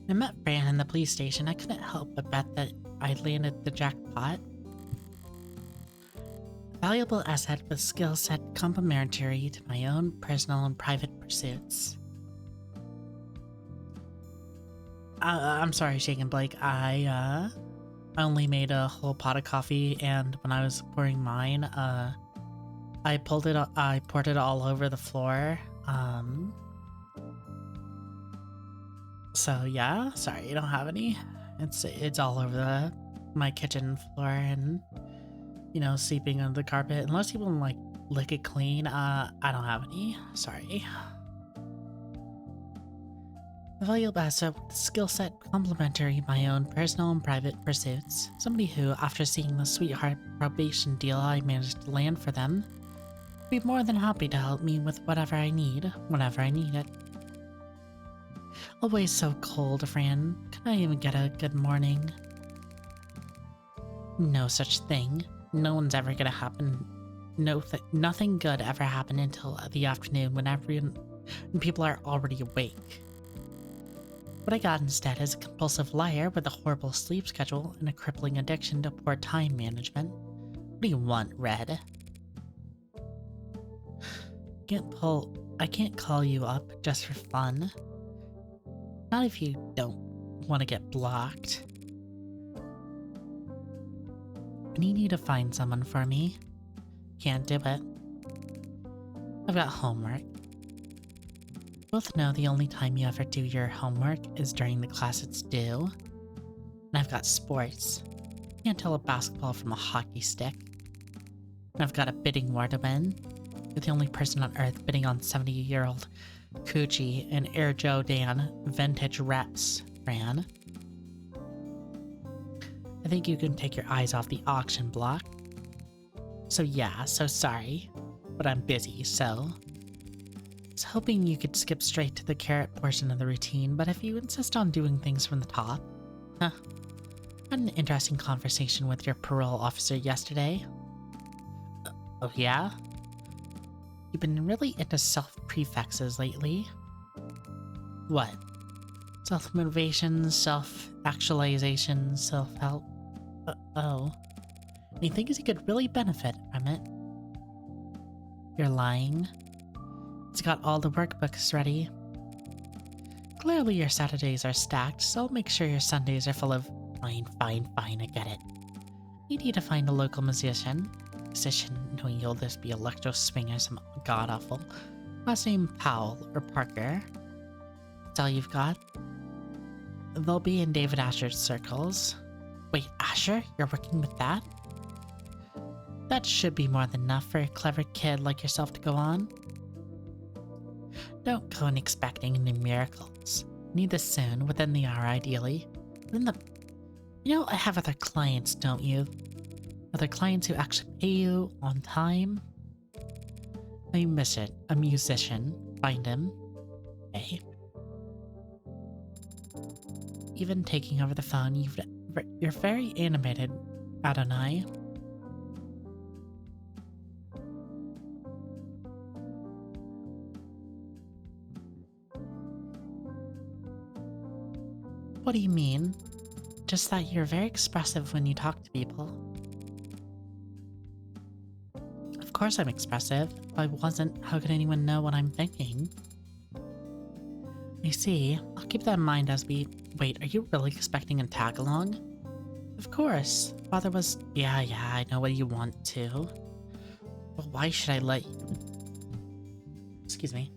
I met Fran in the police station. I couldn't help but bet that I'd landed the jackpot. Valuable asset with skill set complementary to my own personal and private pursuits. I'm sorry, Shake and Blake. I only made a whole pot of coffee, and when I was pouring mine, I poured it all over the floor. So yeah, sorry, you don't have any. It's all over my kitchen floor and, you know, sleeping on the carpet. Unless you want to like lick it clean, I don't have any. Sorry. A valuable asset with skill set complementary my own personal and private pursuits. Somebody who, after seeing the sweetheart probation deal I managed to land for them, would be more than happy to help me with whatever I need, whenever I need it. Always so cold, Fran. Can I even get a good morning? No such thing. No one's ever gonna happen. Nothing good ever happened until the afternoon when people are already awake. What I got instead is a compulsive liar with a horrible sleep schedule and a crippling addiction to poor time management. What do you want, Red? I can't call you up just for fun. Not if you don't want to get blocked. I need you to find someone for me. Can't do it. I've got homework. Both know the only time you ever do your homework is during the class it's due. And I've got sports. Can't tell a basketball from a hockey stick. And I've got a bidding war to win. You're the only person on Earth bidding on 70-year-old Coochie and Air Jordan vintage reps, Fran. I think you can take your eyes off the auction block. So yeah, so sorry, but I'm busy, so... I was hoping you could skip straight to the carrot portion of the routine, but if you insist on doing things from the top... Huh. Had an interesting conversation with your parole officer yesterday. Oh yeah? You've been really into self-prefixes lately. What? Self-motivation, self-actualization, self-help? Oh. And he thinks he could really benefit from it. You're lying. He's got all the workbooks ready. Clearly your Saturdays are stacked, so I'll make sure your Sundays are full of fine, I get it. Need you to find a local musician knowing you'll just be electro swing or some god-awful. Last name Powell or Parker. That's all you've got? They'll be in David Asher's circles. Wait, Asher, you're working with that? That should be more than enough for a clever kid like yourself to go on. Don't go in expecting any miracles. Need this soon, within the hour ideally. You know, I have other clients, don't you? Other clients who actually pay you on time? I miss it. A musician. Find him. Okay. Even taking over the phone, you're very animated, Adonai. What do you mean? Just that you're very expressive when you talk to people. Of course I'm expressive. If I wasn't, how could anyone know what I'm thinking? I see. I'll keep that in mind as we... Wait, are you really expecting a tag-along? Of course. Father was... Yeah, I know what you want to. But why should I let you... Excuse me.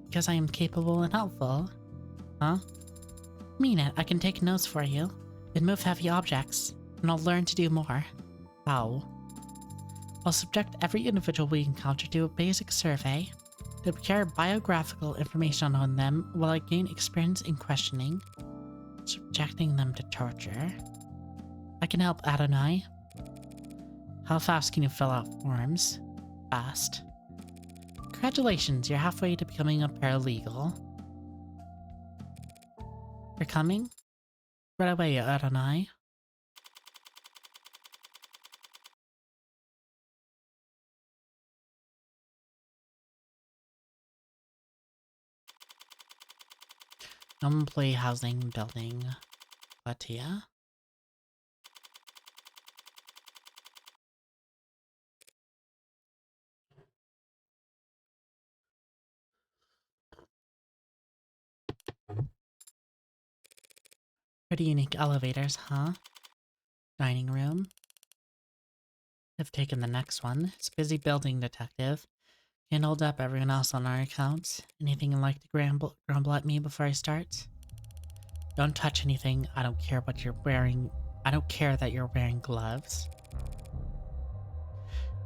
Because I am capable and helpful. Huh? Mean it. I can take notes for you. And move heavy objects. And I'll learn to do more. How? I'll subject every individual we encounter to a basic survey. To prepare biographical information on them while I gain experience in questioning, subjecting them to torture. I can help, Adonai. How fast can you fill out forms? Fast. Congratulations, you're halfway to becoming a paralegal. You're coming? Right away, Adonai. Employee housing building. Latia. Pretty unique elevators, huh? Dining room. I've taken the next one. It's busy building, detective. Can't hold up everyone else on our account. Anything you'd like to grumble at me before I start? Don't touch anything. I don't care what you're wearing. I don't care that you're wearing gloves.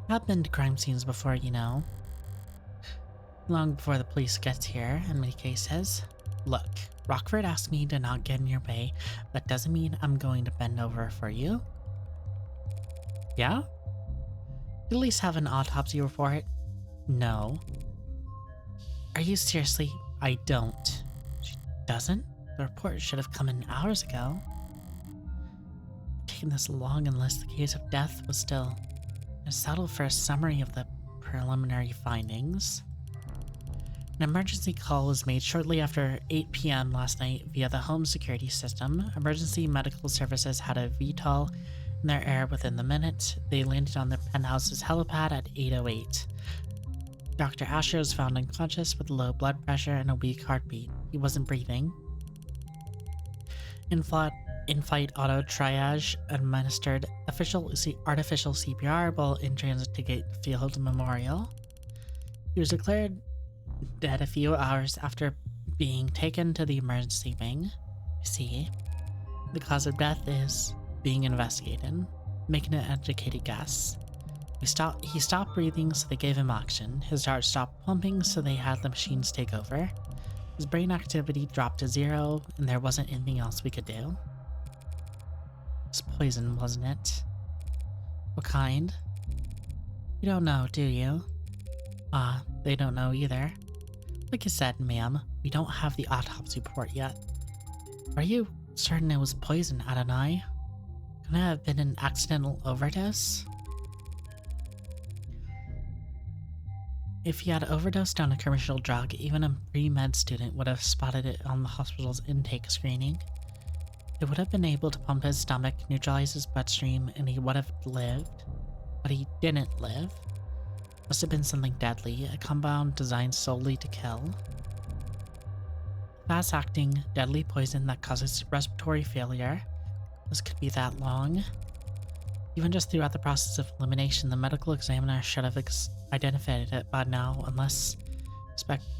I've been to crime scenes before, you know. Long before the police gets here, in many cases. Look, Rockford asked me to not get in your way. That doesn't mean I'm going to bend over for you. Yeah? You at least have an autopsy report? No. Are you seriously? I don't. She doesn't? The report should have come in hours ago. Taking this long unless the case of death was still... to settle for a summary of the preliminary findings. An emergency call was made shortly after 8 p.m. last night via the home security system. Emergency medical services had a VTOL in their air within the minute. They landed on the penthouse's helipad at 8:08. Dr. Asher was found unconscious with low blood pressure and a weak heartbeat. He wasn't breathing. In-flight auto triage administered artificial CPR while in transit to Gatefield Memorial. He was declared dead a few hours after being taken to the emergency wing. See, the cause of death is being investigated. Making an educated guess. He stopped breathing, so they gave him oxygen. His heart stopped pumping, so they had the machines take over. His brain activity dropped to 0, and there wasn't anything else we could do. It was poison, wasn't it? What kind? You don't know, do you? They don't know either. Like I said, ma'am, we don't have the autopsy report yet. Are you certain it was poison, Adonai? Could it have been an accidental overdose? If he had overdosed on a commercial drug, even a pre-med student would have spotted it on the hospital's intake screening. It would have been able to pump his stomach, neutralize his bloodstream, and he would have lived. But he didn't live. Must have been something deadly, a compound designed solely to kill. Fast-acting, deadly poison that causes respiratory failure. This could be that long. Even just throughout the process of elimination, the medical examiner should have identified it by now, unless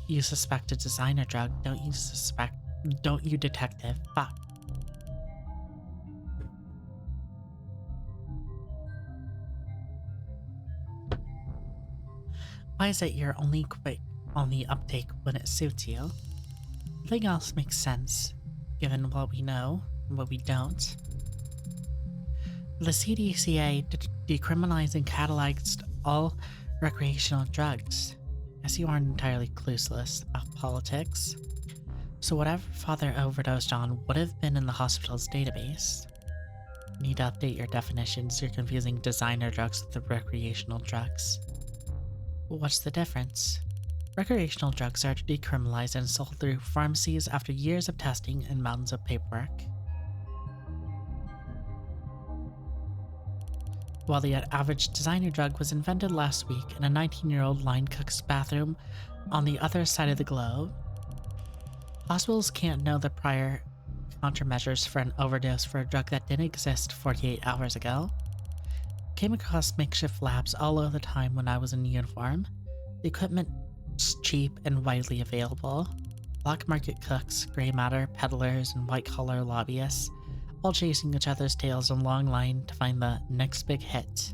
you suspect a designer drug, don't you, detective? Fuck. Why is it you're only quick on the uptake when it suits you? Nothing else makes sense, given what we know and what we don't. The CDCA decriminalized and cataloged all recreational drugs. I see you aren't entirely clueless about politics. So whatever father overdosed on would have been in the hospital's database. You need to update your definitions. You're confusing designer drugs with the recreational drugs. Well, what's the difference? Recreational drugs are decriminalized and sold through pharmacies after years of testing and mountains of paperwork. While the average designer drug was invented last week in a 19-year-old line cook's bathroom on the other side of the globe, hospitals can't know the prior countermeasures for an overdose for a drug that didn't exist 48 hours ago. Came across makeshift labs all over the time when I was in uniform. The equipment's cheap and widely available. Black market cooks, gray matter peddlers, and white-collar lobbyists, all chasing each other's tails in a long line to find the next big hit.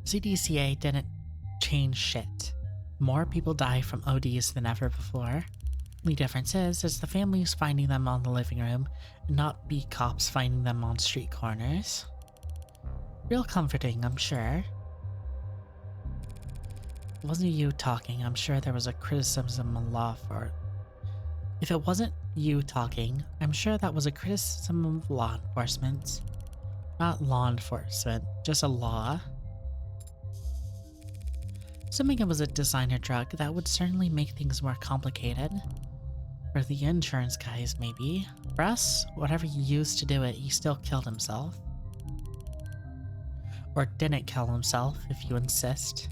CDCA didn't change shit. More people die from ODs than ever before. The difference is the families finding them on the living room, and not beat cops finding them on street corners. Real comforting, I'm sure. It wasn't you talking, I'm sure there was a criticism of law for it. If it wasn't you talking, I'm sure that was a criticism of law enforcement. Not law enforcement, just a law. Assuming it was a designer drug, that would certainly make things more complicated. For the insurance guys, maybe. For us, whatever he used to do it, he still killed himself. Or didn't kill himself, if you insist.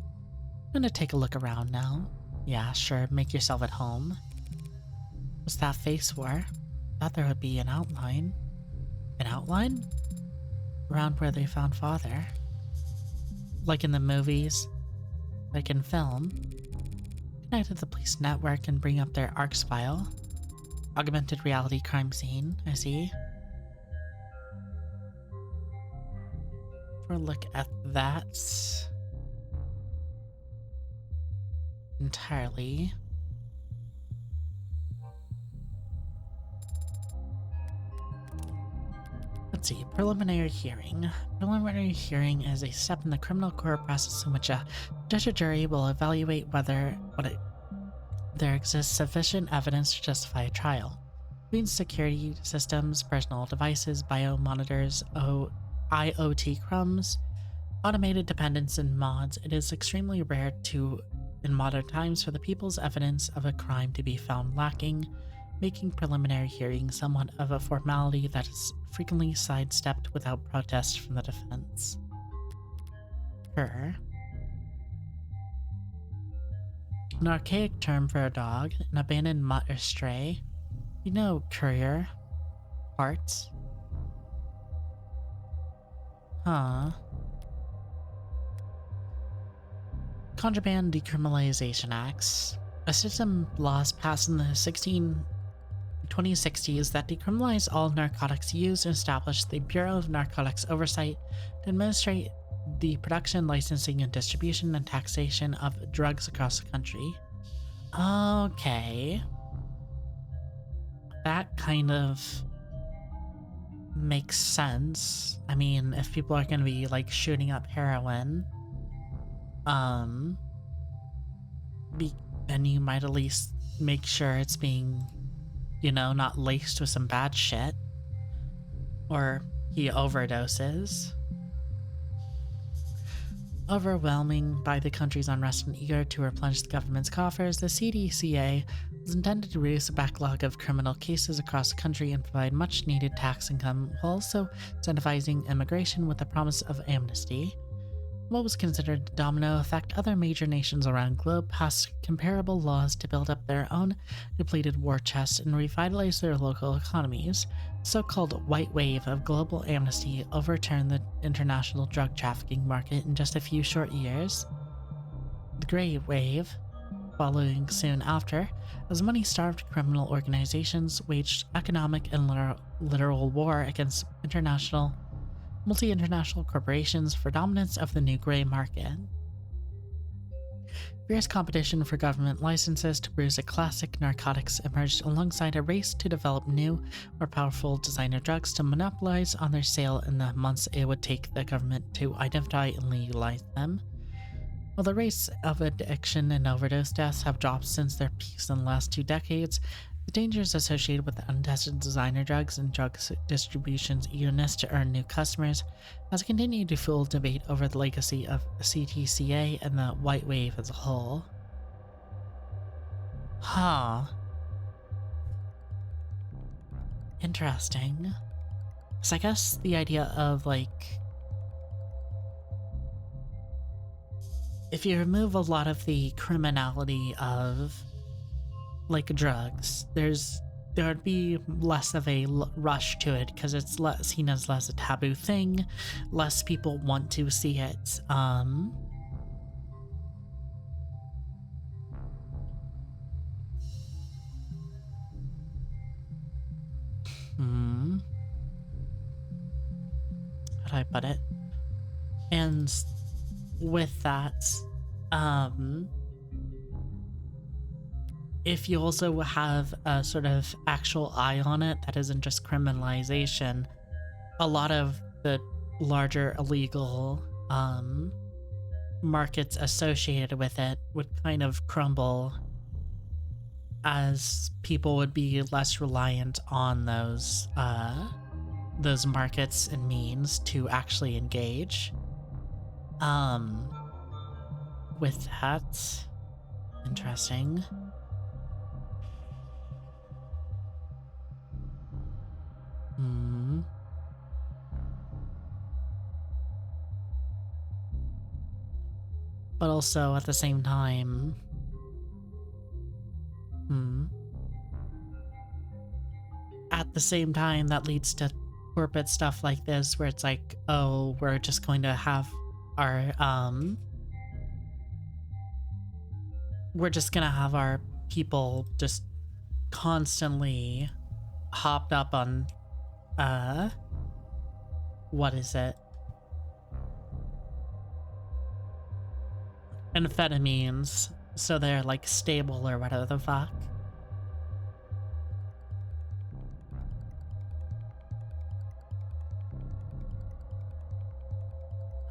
I'm gonna take a look around now. Yeah, sure, make yourself at home. What's that face for? Thought there would be an outline. An outline? Around where they found father. Like in the movies. Like in film. Connect to the police network and bring up their ARCS file. Augmented reality crime scene, I see. For a look at that. Entirely. Let's see, preliminary hearing. Preliminary hearing is a step in the criminal court process in which a judge or jury will evaluate whether there exists sufficient evidence to justify a trial. Including security systems, personal devices, biomonitors, IoT crumbs, automated dependents, and mods. It is extremely rare in modern times for the people's evidence of a crime to be found lacking, making preliminary hearing somewhat of a formality that is frequently sidestepped without protest from the defense. An archaic term for a dog, an abandoned mutt or stray. You know, courier. Parts. Huh. Contraband Decriminalization Acts. A system laws passed in the 2060s that decriminalize all narcotics used and established the Bureau of Narcotics Oversight to administrate the production, licensing, and distribution and taxation of drugs across the country. Okay. That kind of makes sense. I mean, if people are gonna be like shooting up heroin, then you might at least make sure it's being, not laced with some bad shit. Or he overdoses. Overwhelming by the country's unrest and eager to replenish the government's coffers, the CDCA was intended to reduce the backlog of criminal cases across the country and provide much-needed tax income while also incentivizing immigration with the promise of amnesty. What was considered a domino effect, other major nations around the globe passed comparable laws to build up their own depleted war chests and revitalize their local economies. The so-called white wave of global amnesty overturned the international drug trafficking market in just a few short years. The gray wave, following soon after, as money-starved criminal organizations waged economic and literal war against multi-international corporations for dominance of the new gray market. Fierce competition for government licenses to produce a classic narcotics emerged alongside a race to develop new, more powerful designer drugs to monopolize on their sale in the months it would take the government to identify and legalize them. While the rates of addiction and overdose deaths have dropped since their peaks in the last 2 decades, the dangers associated with untested designer drugs and drug distribution's eagerness to earn new customers has continued to fuel debate over the legacy of CTCA and the white wave as a whole. Huh. Interesting. So I guess the idea of like, if you remove a lot of the criminality of like drugs, there would be less of a rush to it because it's seen as less a taboo thing, less people want to see it. Hmm, how do I put it? And with that, if you also have a sort of actual eye on it that isn't just criminalization, a lot of the larger illegal markets associated with it would kind of crumble as people would be less reliant on those markets and means to actually engage. With that, interesting. Hmm. But also at the same time, hmm. At the same time, that leads to corporate stuff like this where it's like, oh, we're just going to have our we're just gonna have our people just constantly hopped up on what is it, amphetamines, so they're like stable or whatever the fuck.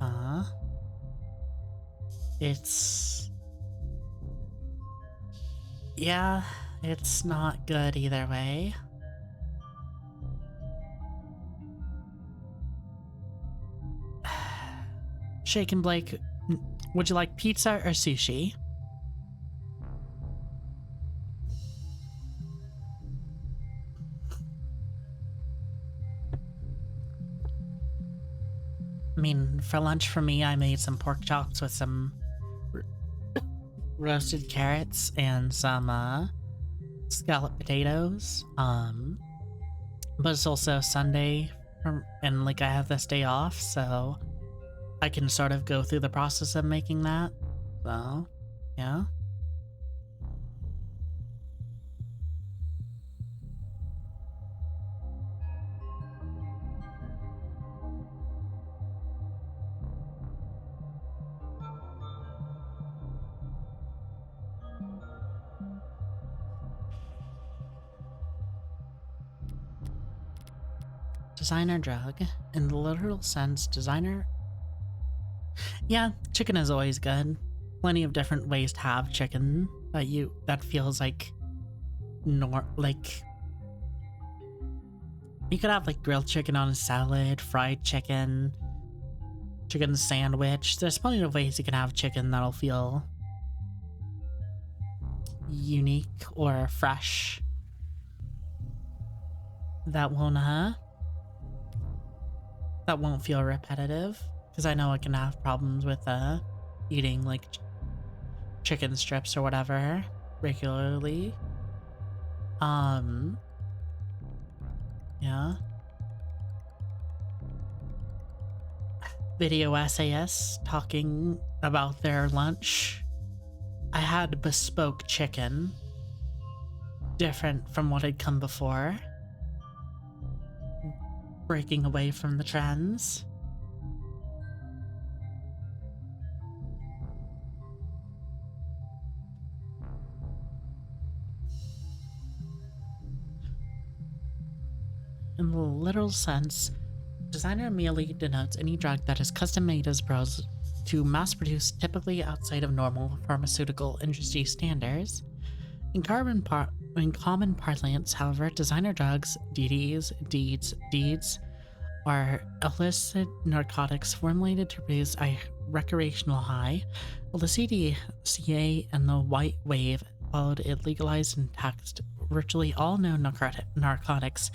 Huh? It's, yeah, it's not good either way. Shake and Blake, would you like pizza or sushi? I mean, for lunch for me, I made some pork chops with some roasted carrots and some scalloped potatoes. But it's also Sunday, and like I have this day off, so I can sort of go through the process of making that. So, yeah. Designer drug. In the literal sense, designer. Yeah, chicken is always good. Plenty of different ways to have chicken that feels like like you could have like grilled chicken on a salad, fried chicken, chicken sandwich. There's plenty of ways you can have chicken that'll feel unique or fresh. That won't feel repetitive, because I know I can have problems with eating like chicken strips or whatever regularly. Yeah. Video essayists talking about their lunch. I had bespoke chicken, different from what had come before, breaking away from the trends. In the literal sense, designer merely denotes any drug that is custom made as opposed to mass produced, typically outside of normal pharmaceutical industry standards. In common parlance, however, designer drugs, deeds, are illicit narcotics formulated to produce a recreational high, while the CDCA and the White Wave followed it legalized and taxed virtually all known narcotics,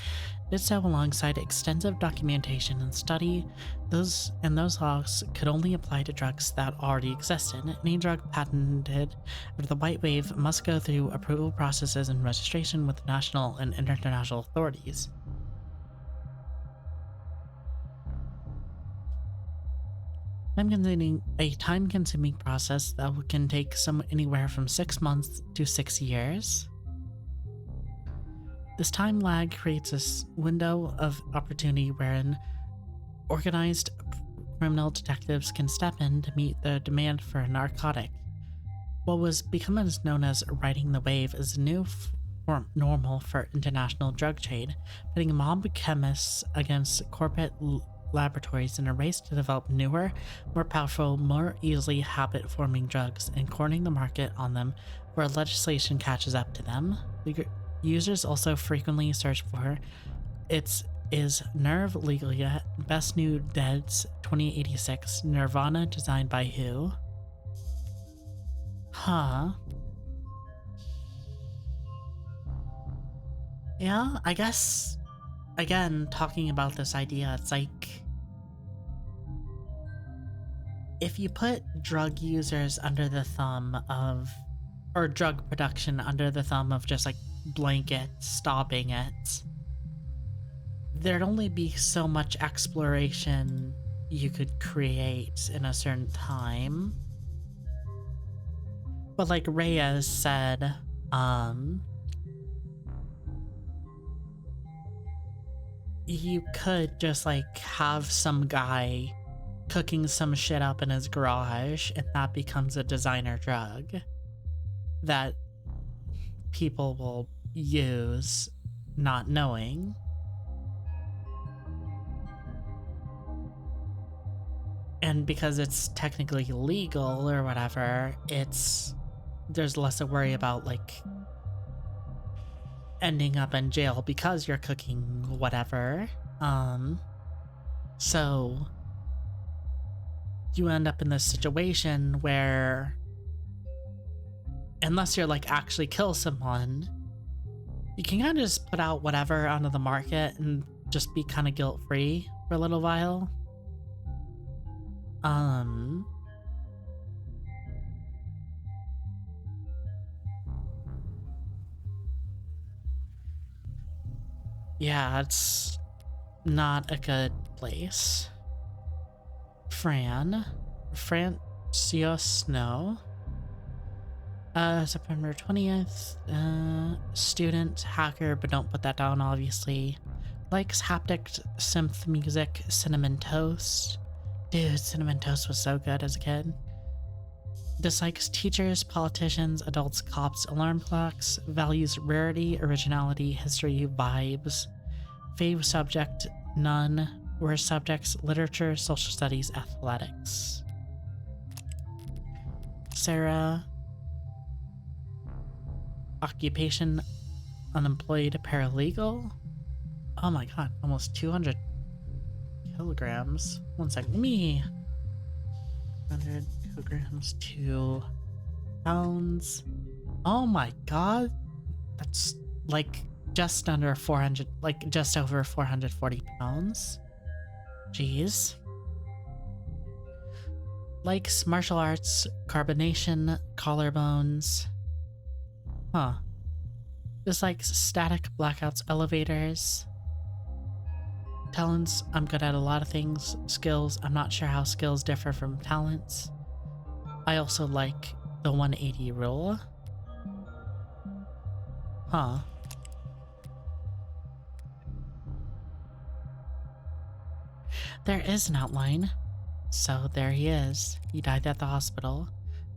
did so alongside extensive documentation and study. Those laws could only apply to drugs that already existed. Any drug patented after the White Wave must go through approval processes and registration with national and international authorities. A time-consuming process that can take anywhere from 6 months to 6 years. This time lag creates a window of opportunity wherein organized criminal detectives can step in to meet the demand for a narcotic. What was becoming known as riding the wave is a new normal for international drug trade, pitting mob chemists against corporate laboratories in a race to develop newer, more powerful, more easily habit-forming drugs and cornering the market on them where legislation catches up to them. Users also frequently search for is Nerve legal yet? Best New Dead's 2086 Nirvana designed by who? Huh. Yeah, I guess, again, talking about this idea, it's like, if you put drug users under the thumb of, or drug production under the thumb of just like blanket stopping it, there'd only be so much exploration you could create in a certain time. But like Reyes said, you could just like have some guy cooking some shit up in his garage and that becomes a designer drug that people will use not knowing. And because it's technically legal or whatever, there's less to worry about like ending up in jail because you're cooking whatever. So you end up in this situation where, unless you're like actually kill someone, you can kind of just put out whatever onto the market and just be kind of guilt-free for a little while. Yeah, it's not a good place. Francia Snow. September 20th. Student, hacker, but don't put that down, obviously. Likes haptic synth music, Cinnamon Toast. Dude, Cinnamon Toast was so good as a kid. Dislikes teachers, politicians, adults, cops, alarm clocks. Values rarity, originality, history, vibes. Fave subject, none. Worst subjects, literature, social studies, athletics. Sarah. Occupation, unemployed paralegal. Oh my god, almost 200 kilograms. 1 second, me. 100 kilograms, 2 pounds. Oh my god, that's like just under 400, like just over 440 pounds. Jeez. Likes martial arts, carbonation, collarbones. Huh. Dislikes static, blackouts, elevators. Talents, I'm good at a lot of things. Skills, I'm not sure how skills differ from talents. I also like the 180 rule. Huh. There is an outline. So there he is. He died at the hospital.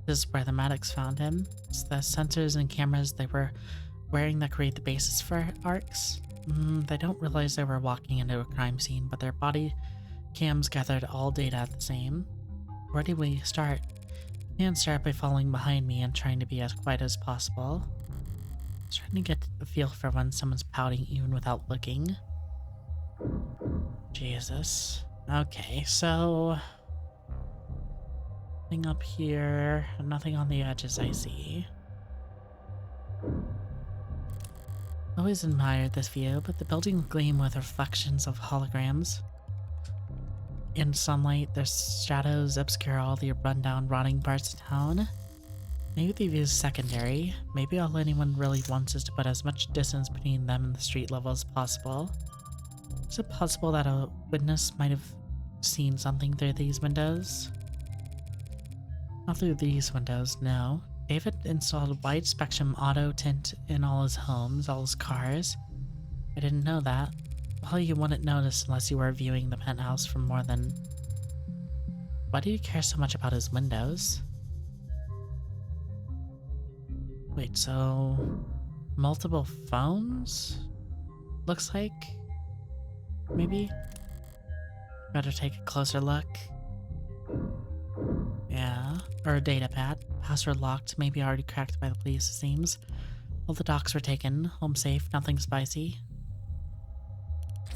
This is where the medics found him. It's the sensors and cameras they were wearing that create the basis for arcs. They don't realize they were walking into a crime scene, but their body cams gathered all data at the same. Where do we start? You can start by following behind me and trying to be as quiet as possible. Trying to get a feel for when someone's pouting even without looking. Jesus. Okay, so nothing up here, nothing on the edges I see. Always admired this view, but the buildings gleam with reflections of holograms. In sunlight, their shadows obscure all the rundown, rotting parts of town. Maybe the view is secondary. Maybe all anyone really wants is to put as much distance between them and the street level as possible. Is it possible that a witness might have seen something through these windows? Not through these windows, no. David installed wide spectrum auto tint in all his homes, all his cars. I didn't know that. Well, you wouldn't notice unless you were viewing the penthouse from more than... Why do you care so much about his windows? Wait, so... multiple phones? Looks like... maybe? Better take a closer look. Yeah, or a data pad. Password locked, maybe already cracked by the police, it seems. All the docs were taken, home safe, nothing spicy.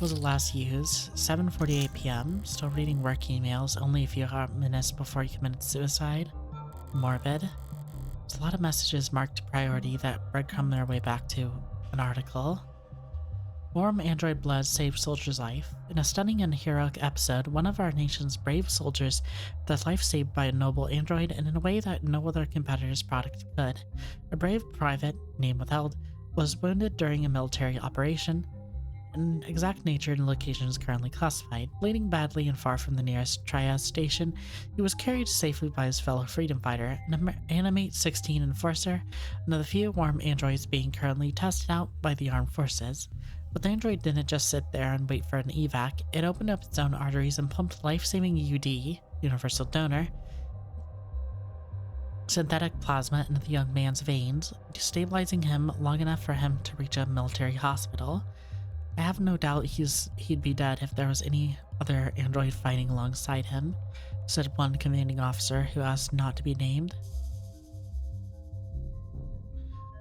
Was it last used? 7:48 p.m. Still reading work emails, only a few minutes before he committed suicide. Morbid. There's a lot of messages marked priority that breadcrumb their way back to an article. Warm android blood saved soldier's life. In a stunning and heroic episode, one of our nation's brave soldiers had their life saved by a noble android, and in a way that no other competitor's product could. A brave private, name withheld, was wounded during a military operation. An exact nature and location is currently classified. Bleeding badly and far from the nearest triage station, he was carried safely by his fellow freedom fighter, an Animate 16 enforcer, and of the few warm androids being currently tested out by the armed forces. But the android didn't just sit there and wait for an evac. It opened up its own arteries and pumped life-saving UD, universal donor, synthetic plasma into the young man's veins, destabilizing him long enough for him to reach a military hospital. I have no doubt he'd be dead if there was any other android fighting alongside him, said one commanding officer who asked not to be named.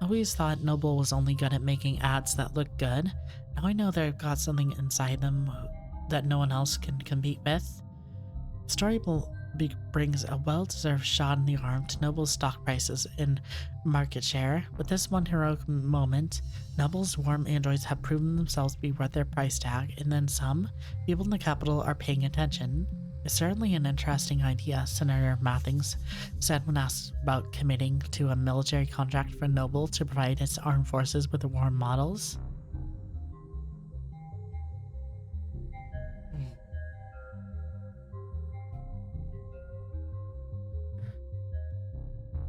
I always thought Noble was only good at making ads that look good. Now I know they've got something inside them that no one else can compete with. The story brings a well-deserved shot in the arm to Noble's stock prices and market share. With this one heroic moment, Noble's warm androids have proven themselves to be worth their price tag, and then some. People in the capital are paying attention. It's certainly an interesting idea, Senator Mathings said when asked about committing to a military contract for Noble to provide its armed forces with the warm models.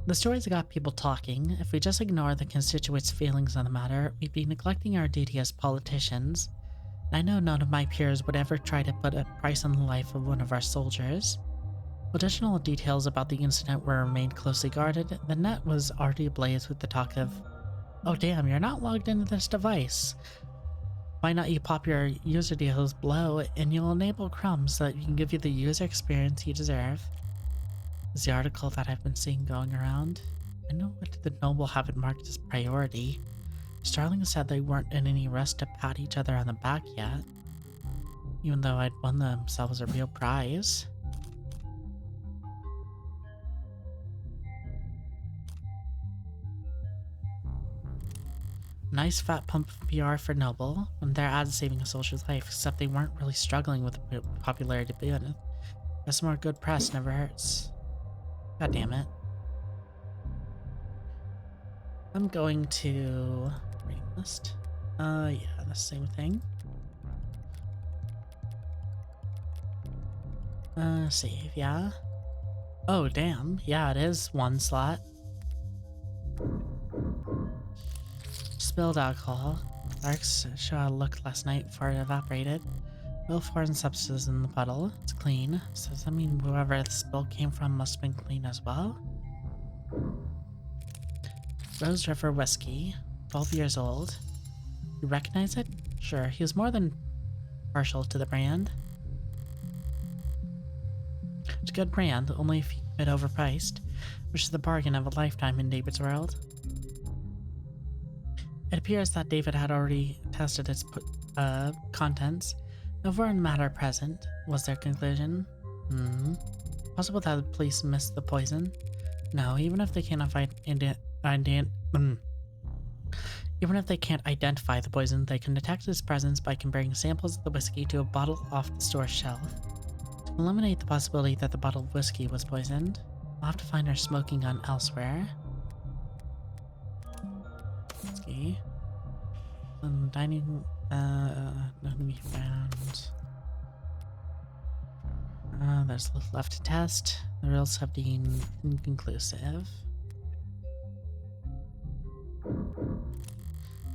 The stories got people talking. If we just ignore the constituents' feelings on the matter, we'd be neglecting our duty as politicians. I know none of my peers would ever try to put a price on the life of one of our soldiers. Additional details about the incident were remained closely guarded. The net was already ablaze with the talk of, "Oh damn, you're not logged into this device. Why not you pop your user details below and you'll enable crumbs so that we can give you the user experience you deserve." Is the article that I've been seeing going around. I know what the Noble have it marked as priority. Starling said they weren't in any rush to pat each other on the back yet, even though I'd won themselves a real prize. Nice fat pump of PR for Noble, and their ads saving a soldier's life, except they weren't really struggling with popularity to begin with. Guess more good press never hurts. God damn it. I'm going to reading list. Yeah, the same thing. Save, yeah. Oh, damn. Yeah, it is one slot. Spilled alcohol. Darks show how it looked last night before it evaporated. No foreign substances in the puddle. It's clean. So does that mean whoever the spill came from must have been clean as well? Rose River Whiskey. 12 years old. You recognize it? Sure, he was more than partial to the brand. It's a good brand, only a bit overpriced, which is the bargain of a lifetime in David's world. It appears that David had already tested its contents. No foreign matter present, was their conclusion. Possible that the police missed the poison? No, even if they cannot even if they can't identify the poison, they can detect its presence by comparing samples of the whiskey to a bottle off the store shelf. To eliminate the possibility that the bottle of whiskey was poisoned, we'll have to find our smoking gun elsewhere. Whiskey. Dining, nothing to be found. There's little left to test. The results have been inconclusive.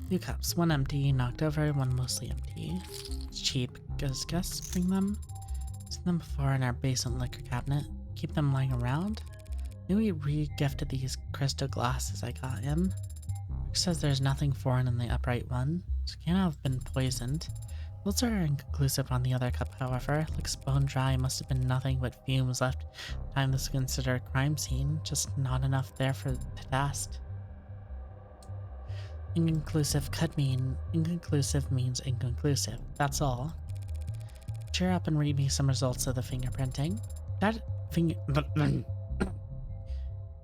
2 cups, 1 empty, knocked over, 1 mostly empty. It's cheap, because guests bring them. Seen them before in our basement liquor cabinet. Keep them lying around. Maybe we re-gifted these crystal glasses I got him. Rick says there's nothing foreign in the upright one, so it can't have been poisoned. Results are inconclusive on the other cup, however. Looks bone dry, must have been nothing but fumes left. Time this is considered a crime scene, just not enough there to test. Inconclusive could mean inconclusive means inconclusive. That's all. Cheer up and read me some results of the fingerprinting. That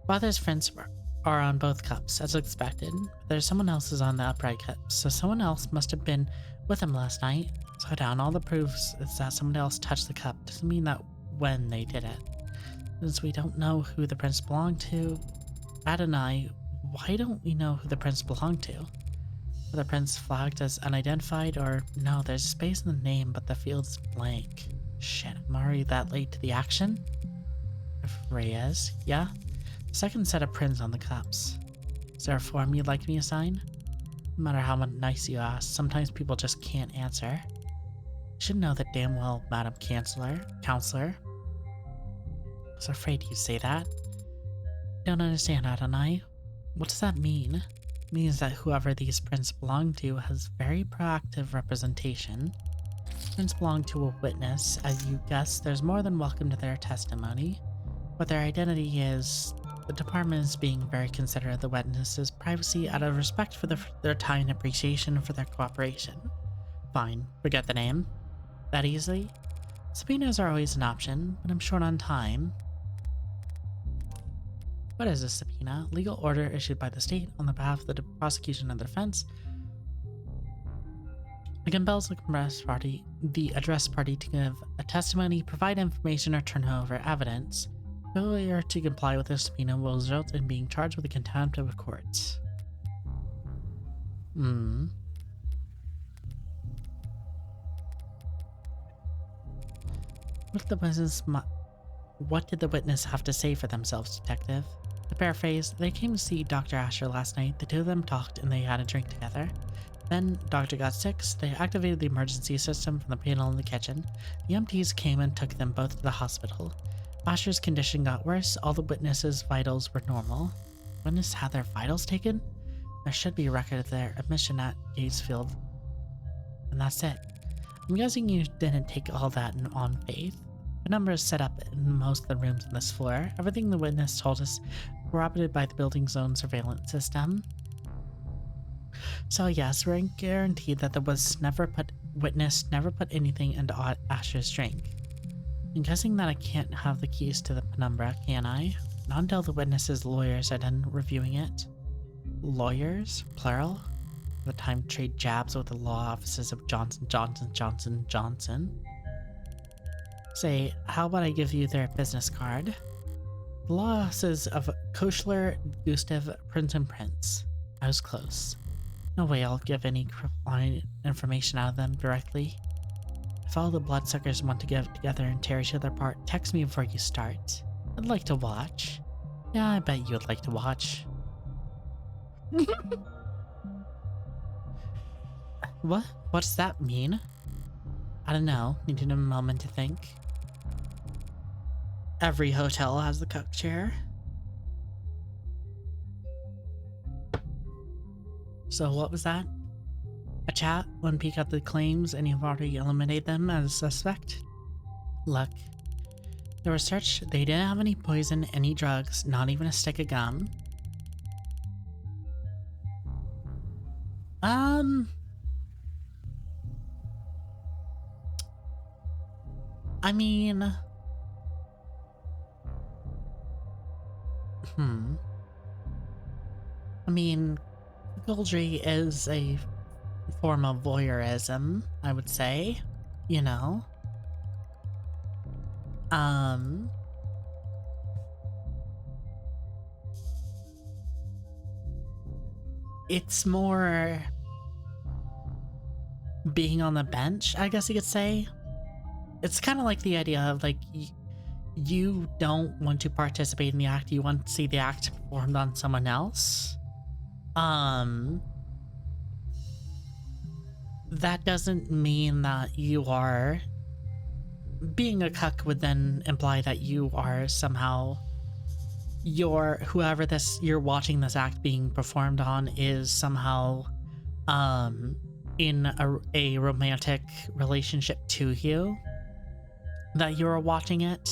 Father's prints are on both cups, as expected. But there's someone else's on the upright cup, so someone else must have been with him last night. Slow down. All the proofs is that someone else touched the cup. Doesn't mean that when they did it. Since we don't know who the prints belong to, Ad and I, why don't we know who the prints belong to? Are the prints flagged as unidentified, or no, there's a space in the name, but the field's blank. Shit, I'm already that late to the action? If Reyes, yeah? Second set of prints on the cups. Is there a form you'd like me to sign? No matter how nice you ask, sometimes people just can't answer. You should know that damn well, Madam Counselor. I was afraid you'd say that. Don't understand, Adonai. What does that mean? It means that whoever these prints belong to has very proactive representation. Prints belong to a witness. As you guessed, there's more than welcome to their testimony. What their identity is, the department is being very considerate of the witness's privacy out of respect for their time and appreciation for their cooperation. Fine, forget the name. That easily? Subpoenas are always an option, but I'm short on time. What is a subpoena? Legal order issued by the state on the behalf of the prosecution and the defense. It compels the addressed party to give a testimony, provide information, or turn over evidence. Failure to comply with a subpoena will result in being charged with the contempt of a court. What did the witness have to say for themselves, detective? To paraphrase, they came to see Dr. Asher last night. The two of them talked and they had a drink together. Then, Doctor got sick, so they activated the emergency system from the panel in the kitchen. The EMTs came and took them both to the hospital. Asher's condition got worse. All the witnesses' vitals were normal. Witness had their vitals taken? There should be a record of their admission at Gatesfield. And that's it. I'm guessing you didn't take all that on faith. The number is set up in most of the rooms on this floor. Everything the witness told us corroborated by the building's own surveillance system. So yes, we're guaranteed that the witness never put anything into Asher's drink. I'm guessing that I can't have the keys to the penumbra, can I? Not until the witness's lawyers are done reviewing it. Lawyers? Plural? The time to trade jabs with the law offices of Johnson. Say, how about I give you their business card? The law offices of Koschler, Gustav, Prince and Prince. I was close. No way I'll give any client information out of them directly. If all the bloodsuckers want to get together and tear each other apart, text me before you start. I'd like to watch. Yeah, I bet you'd like to watch. What? What does that mean? I don't know. Needed a moment to think. Every hotel has the cook chair. So what was that? A chat, one peek at the claims, and you've already eliminated them as a suspect. Look, the research, they didn't have any poison, any drugs, not even a stick of gum. I mean, I mean, Goldry is a form of voyeurism, I would say, you know. It's more being on the bench, I guess you could say. It's kind of like the idea of like you don't want to participate in the act, you want to see the act performed on someone else. That doesn't mean that you are being a cuck would then imply that you are somehow whoever you're watching this act being performed on is somehow in a romantic relationship to you, that you're watching it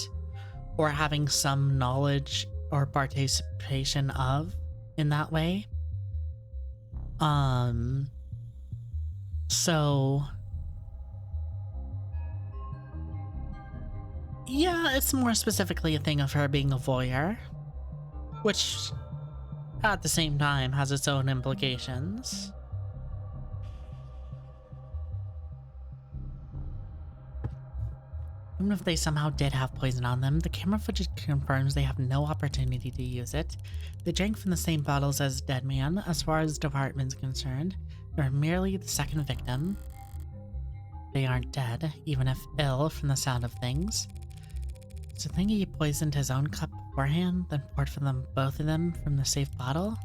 or having some knowledge or participation of in that way. So yeah, it's more specifically a thing of her being a voyeur, which at the same time has its own implications. Even if they somehow did have poison on them, the camera footage confirms they have no opportunity to use it. They drank from the same bottles as Dead Man. As far as the department's concerned, they're merely the second victim. They aren't dead, even if ill from the sound of things. So think he poisoned his own cup beforehand, then poured for them both of them from the safe bottle?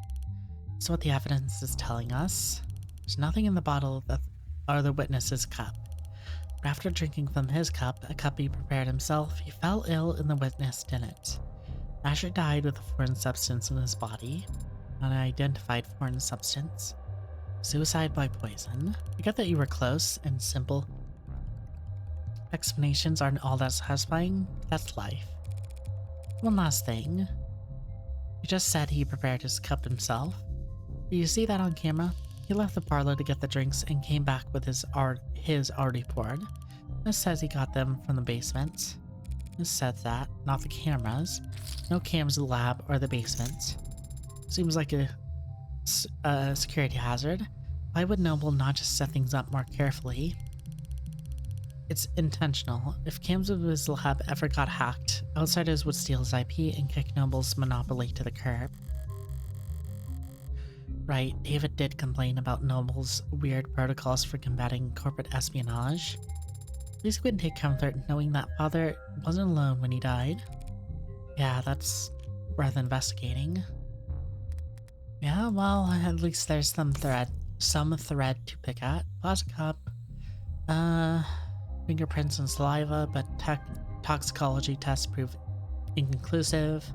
That's what the evidence is telling us. There's nothing in the bottle that or the witness's cup. But after drinking from his cup, a cup he prepared himself, he fell ill and the witness didn't. Asher died with a foreign substance in his body, an unidentified foreign substance. Suicide by poison. I get that you were close, and simple explanations aren't all that satisfying. That's life. One last thing. You just said he prepared his cup himself. Do you see that on camera? He left the parlor to get the drinks and came back with his already poured. This says he got them from the basement. This says that, not the cameras. No cameras in the lab or the basement. Seems like a security hazard. Why would Noble not just set things up more carefully? It's intentional. If cams of his lab ever got hacked, outsiders would steal his IP and kick Noble's monopoly to the curb. Right, David did complain about Noble's weird protocols for combating corporate espionage. Please go and take comfort knowing that Father wasn't alone when he died. Yeah, that's worth investigating. Yeah, well, at least there's some thread to pick at. Plastic cup, fingerprints and saliva, but toxicology tests prove inconclusive.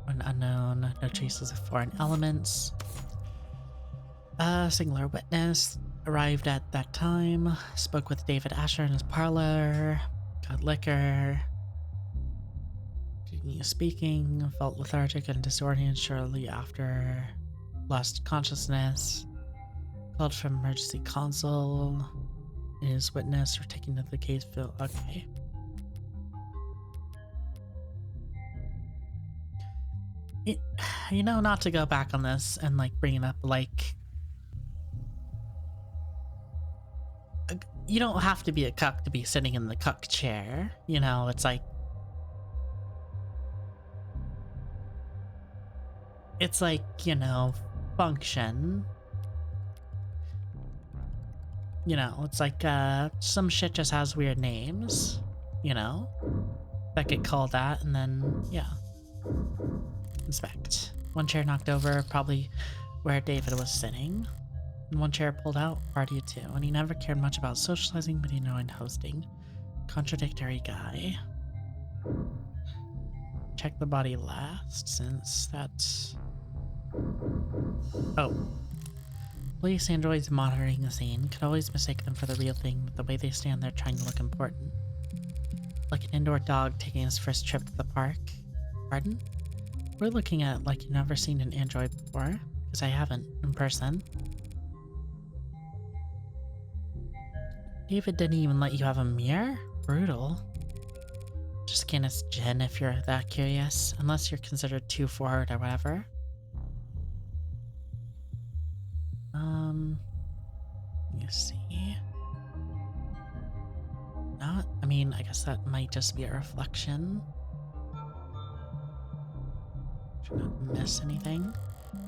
An unknown, no traces of foreign elements. A singular witness arrived at that time, spoke with David Asher in his parlor, got liquor. Speaking, felt lethargic and disoriented shortly after, lost consciousness, called from emergency console, and his witness were taken to the case field. Okay. You know, not to go back on this and like bring it up, like, you don't have to be a cuck to be sitting in the cuck chair, you know, it's like, you know, function. You know, it's like, some shit just has weird names, you know, that get called that, and then, yeah. Inspect. One chair knocked over, probably where David was sitting. And one chair pulled out, party of two. And he never cared much about socializing, but he enjoyed hosting. Contradictory guy. Check the body last, since that's... Oh, Police androids monitoring the scene could always mistake them for the real thing with the way they stand there trying to look important. Like an indoor dog taking his first trip to the park. Pardon? We're looking at like you've never seen an android before, because I haven't in person. David didn't even let you have a mirror? Brutal. Just scan his gin if you're that curious, unless you're considered too forward or whatever. Let me see. Not, I mean, I guess that might just be a reflection. Should not miss anything.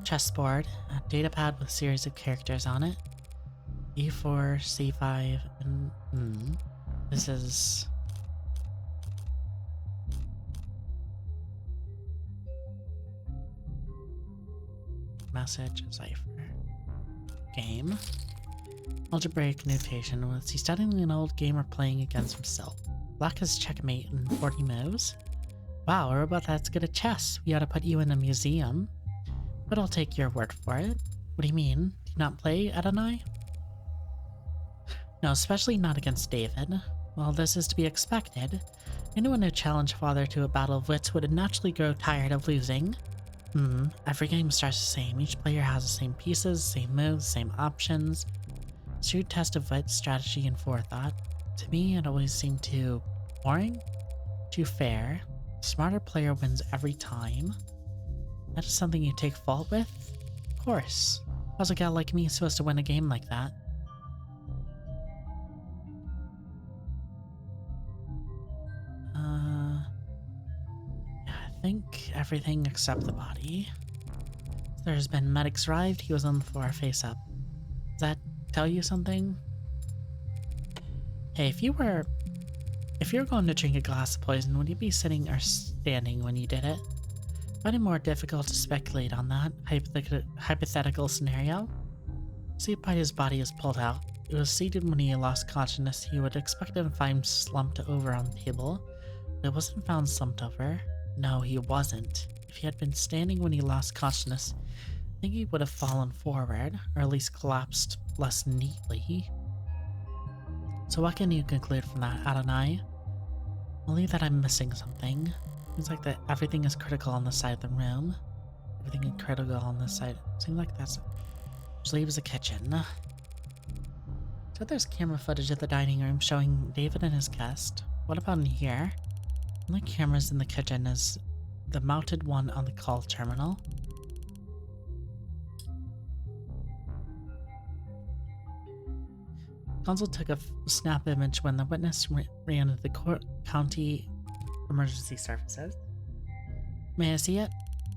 Chessboard, a datapad with a series of characters on it. E4, C5, and this is message cipher. Game. Algebraic notation. Was he studying an old game or playing against himself? Black has checkmate in 40 moves. Wow, a robot that's good at chess. We ought to put you in a museum. But I'll take your word for it. What do you mean? Do you not play, Adonai? No, especially not against David. Well, this is to be expected. Anyone who challenged Father to a battle of wits would naturally grow tired of losing. Every game starts the same. Each player has the same pieces, same moves, same options. Shrewd test of wit, strategy, and forethought. To me, it always seemed too boring, too fair. The smarter player wins every time. That is something you take fault with? Of course. How's a gal like me supposed to win a game like that? I think everything except the body. There's been medics arrived. He was on the floor face up. Does that tell you something? Hey, if you were going to drink a glass of poison, would you be sitting or standing when you did it? I find it more difficult to speculate on that hypothetical scenario. See why his body is pulled out. It was seated when he lost consciousness. You would expect him to find slumped over on the table. But it wasn't found slumped over. No, he wasn't. If he had been standing when he lost consciousness, I think he would have fallen forward, or at least collapsed less neatly. So what can you conclude from that, Adonai? Only that I'm missing something. Seems like that everything is critical on this side of the room. Everything is critical on this side. Seems like that's... Which leaves the kitchen. So there's camera footage of the dining room showing David and his guest. What about in here? The only cameras in the kitchen is the mounted one on the call terminal. Console took a snap image when the witness ran to the county emergency services. May I see it?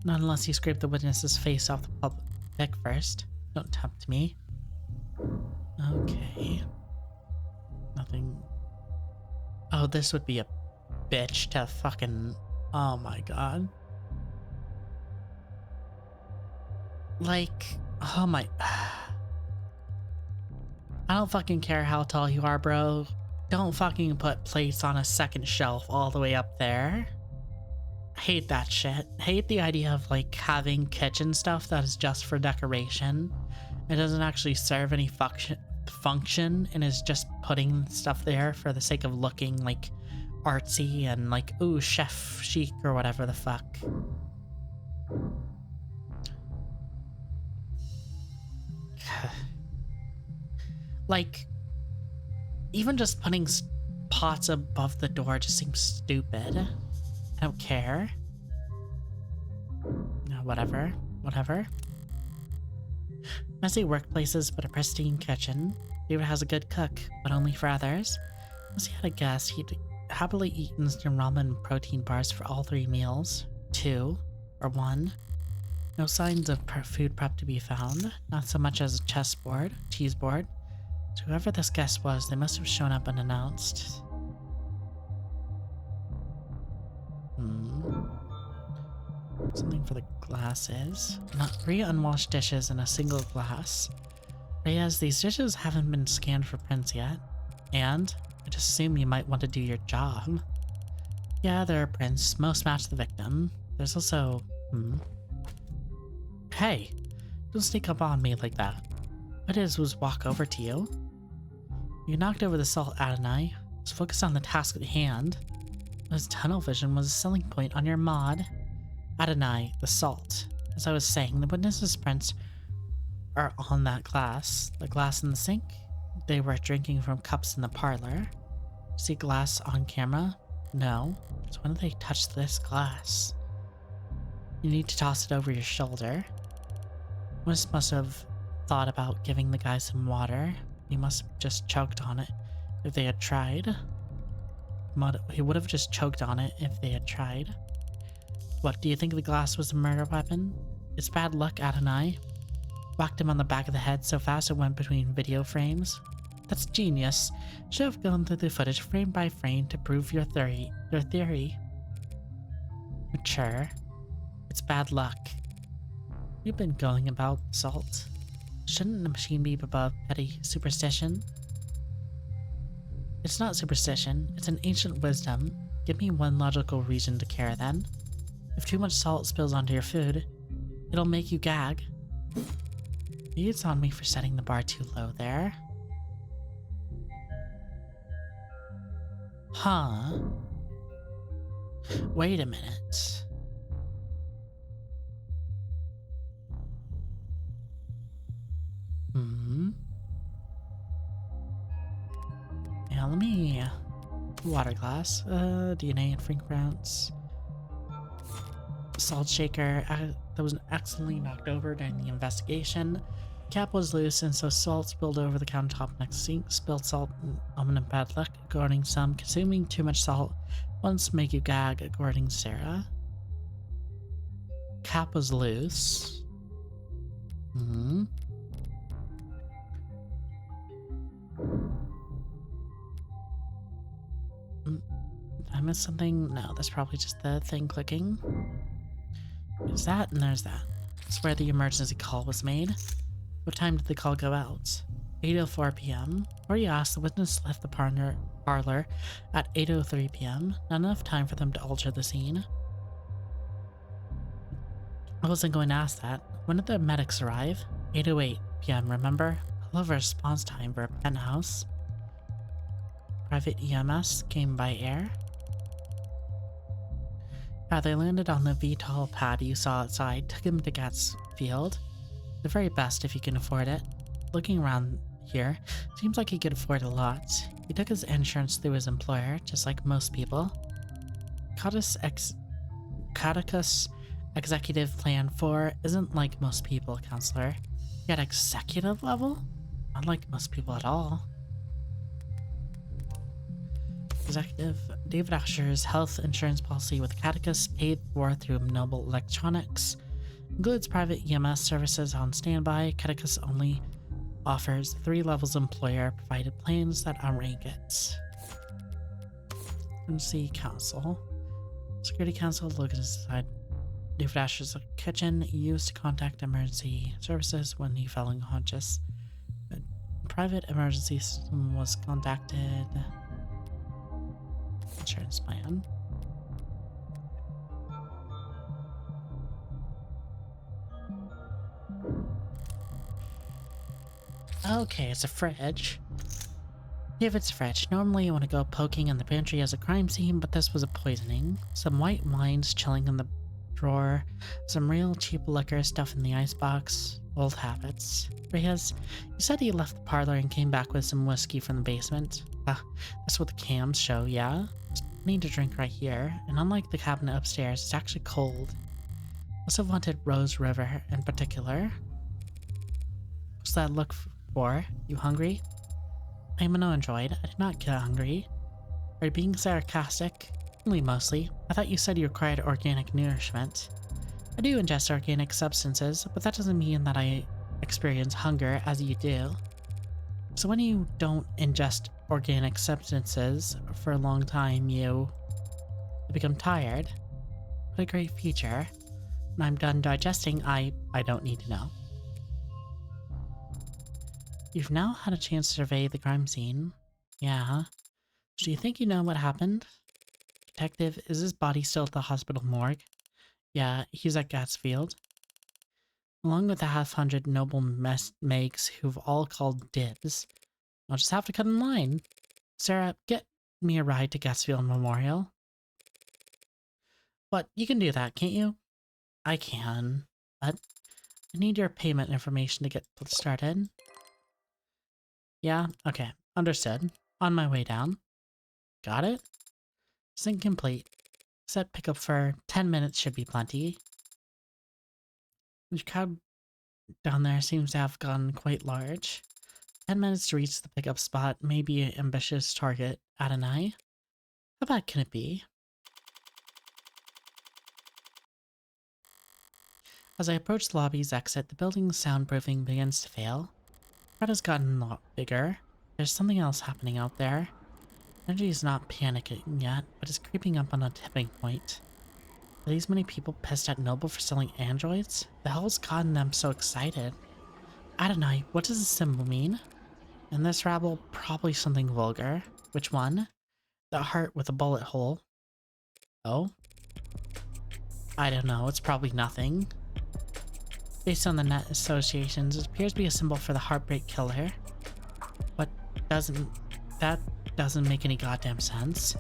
Not unless you scrape the witness's face off the public first. Don't tempt me. Okay. Nothing. Oh, this would be a bitch to fucking... Oh my god. Like, oh my... I don't fucking care how tall you are, bro. Don't fucking put plates on a second shelf all the way up there. Hate that shit. Hate the idea of like having kitchen stuff that is just for decoration. It doesn't actually serve any function and is just putting stuff there for the sake of looking like artsy and like, ooh, chef chic or whatever the fuck. Like, even just putting pots above the door just seems stupid. I don't care. No, whatever. Messy workplaces, but a pristine kitchen. David has a good cook, but only for others. Unless he had a guess, he'd happily eat instant ramen and protein bars for all 3 meals. 2 or 1. No signs of food prep to be found. Not so much as a chessboard, cheese board. So whoever this guest was, they must have shown up unannounced. Something for the glasses. Not 3 unwashed dishes in a single glass. Reyes, these dishes haven't been scanned for prints yet. And I just assume you might want to do your job. Yeah, there are prints. Most match the victim. There's also... Hey, don't sneak up on me like that. What it is was walk over to you. You knocked over the salt, Adonai. Was focused on the task at hand. His tunnel vision was a selling point on your mod. Adonai, the salt. As I was saying, the witnesses' prints are on that glass. The glass in the sink? They were drinking from cups in the parlor. See glass on camera? No. So when did they touch this glass? You need to toss it over your shoulder. Witness must have thought about giving the guy some water. He must have just choked on it if they had tried. He would have just choked on it if they had tried. What, do you think the glass was a murder weapon? It's bad luck, Adonai. Whacked him on the back of the head so fast it went between video frames. That's genius. Should have gone through the footage frame by frame to prove your theory. Mature. It's bad luck. You've been going about salt. Shouldn't the machine be above petty superstition? It's not superstition, it's an ancient wisdom. Give me one logical reason to care then. If too much salt spills onto your food, it'll make you gag. Maybe it's on me for setting the bar too low there. Huh? Wait a minute. Yeah, let me... Water glass, DNA and fingerprints. Salt shaker that was accidentally knocked over during the investigation. Cap was loose and so salt spilled over the countertop next to sink. Spilled salt, ominous bad luck, according some. Consuming too much salt once make you gag, according Sarah. Cap was loose. Did I miss something? No, that's probably just the thing clicking. There's that, and there's that. That's where the emergency call was made. What time did the call go out? 8:04 p.m. Or you asked, the witness left the parlor at 8:03 p.m. Not enough time for them to alter the scene. I wasn't going to ask that. When did the medics arrive? 8:08 p.m., remember? I love a response time for a penthouse. Private EMS came by air. They landed on the VTOL pad you saw outside, took him to Gat's field. The very best if you can afford it. Looking around here, seems like he could afford a lot. He took his insurance through his employer, just like most people. Cadicus Executive Plan 4 isn't like most people, Counselor. He at executive level? Not like most people at all. Executive David Asher's health insurance policy with Cadicus, paid for through Noble Electronics, includes private EMS services on standby. Cadicus only offers 3 levels employer provided plans that outrank it. Emergency Council. Security Council located inside David Asher's kitchen, used to contact emergency services when he fell unconscious. Private emergency system was contacted. Insurance plan. Okay, it's a fridge. If it's a fridge, normally you want to go poking in the pantry as a crime scene, but this was a poisoning. Some white wines chilling in the drawer, some real cheap liquor stuff in the icebox. Old habits. Reyes, you said he left the parlor and came back with some whiskey from the basement. That's what the cams show, yeah? I need to drink right here, and unlike the cabinet upstairs, it's actually cold. Also wanted Rose River in particular. What's that look for? You hungry? I am an android. I did not get hungry. Are you being sarcastic? Only mostly. I thought you said you required organic nourishment. I do ingest organic substances, but that doesn't mean that I experience hunger as you do. So when you don't ingest organic substances for a long time, you become tired. What a great feature. When I'm done digesting, I don't need to know. You've now had a chance to survey the crime scene. Yeah. Do you think you know what happened? Detective, is his body still at the hospital morgue? Yeah, he's at Gatsfield. along with the half-hundred noble makes who've all called dibs. I'll just have to cut in line. Sarah, get me a ride to Gatsfield Memorial. But you can do that, can't you? I can, but I need your payment information to get started. Yeah? Okay. Understood. On my way down. Got it? Sync complete. Set pickup for 10 minutes should be plenty. The crowd down there seems to have gotten quite large. 10 minutes to reach the pickup spot may be an ambitious target, Adonai. How bad can it be? As I approach the lobby's exit, the building's soundproofing begins to fail. The crowd has gotten a lot bigger. There's something else happening out there. Energy is not panicking yet, but is creeping up on a tipping point. Are these many people pissed at Noble for selling androids? The hell's gotten them so excited? Adonai, what does this symbol mean? In this rabble, probably something vulgar. Which one? The heart with a bullet hole. Oh? I don't know, it's probably nothing. Based on the net associations, it appears to be a symbol for the Heartbreak Killer. But that doesn't make any goddamn sense.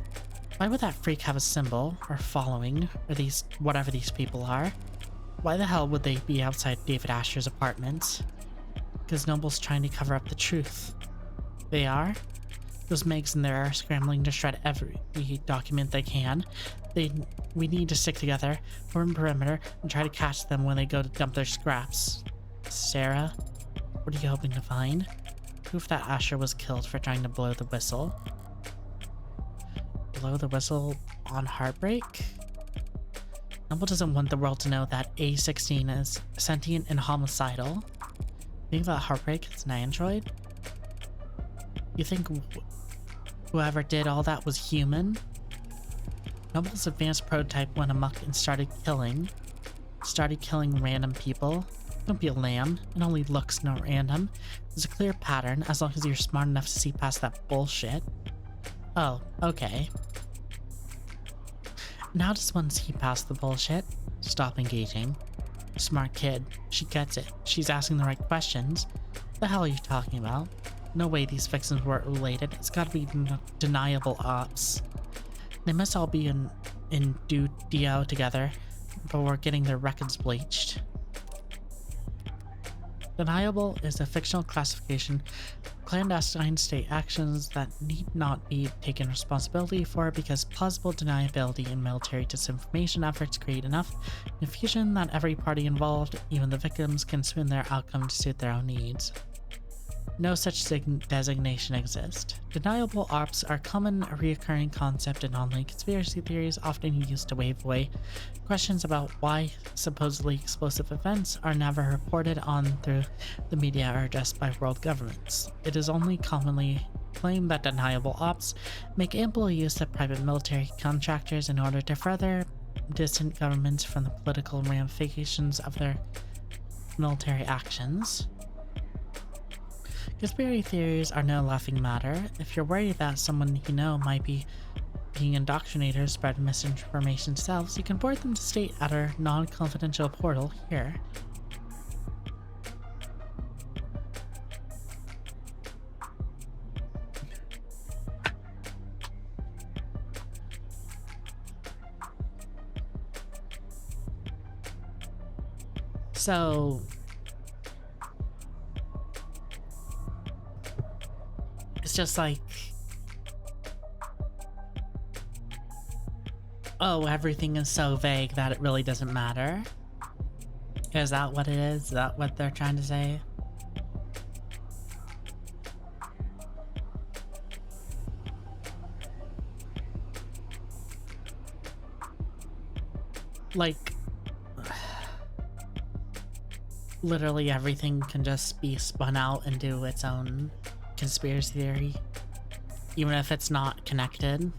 Why would that freak have a symbol, or following, or whatever these people are? Why the hell would they be outside David Asher's apartment? Because Noble's trying to cover up the truth. They are? Those Megs in there are scrambling to shred every document they can. We need to stick together, form a perimeter, and try to catch them when they go to dump their scraps. Sarah, what are you hoping to find? Proof that Asher was killed for trying to blow the whistle. Blow the whistle on Heartbreak? Noble doesn't want the world to know that A16 is sentient and homicidal. Think that Heartbreak is an android? You think whoever did all that was human? Noble's advanced prototype went amok and started killing random people. Don't be a lamb. It only looks not random. There's a clear pattern as long as you're smart enough to see past that bullshit. Oh, okay. Now does one see past the bullshit? Stop engaging. Smart kid. She gets it. She's asking the right questions. The hell are you talking about? No way these victims were related. It's gotta be deniable ops. They must all be in DO together, but we're getting their records bleached. Deniable is a fictional classification of clandestine state actions that need not be taken responsibility for because plausible deniability in military disinformation efforts create enough confusion that every party involved, even the victims, can spin their outcome to suit their own needs. No such designation exists. Deniable ops are a common reoccurring concept in online conspiracy theories, often used to wave away questions about why supposedly explosive events are never reported on through the media or addressed by world governments. It is only commonly claimed that deniable ops make ample use of private military contractors in order to further distant governments from the political ramifications of their military actions. Conspiracy theories are no laughing matter. If you're worried that someone you know might be being indoctrinated or spread misinformation themselves, you can forward them to state at our non-confidential portal here. So it's just like, oh, everything is so vague that it really doesn't matter. Is that what it is? Is that what they're trying to say? Like, literally everything can just be spun out and do its own conspiracy theory, even if it's not connected.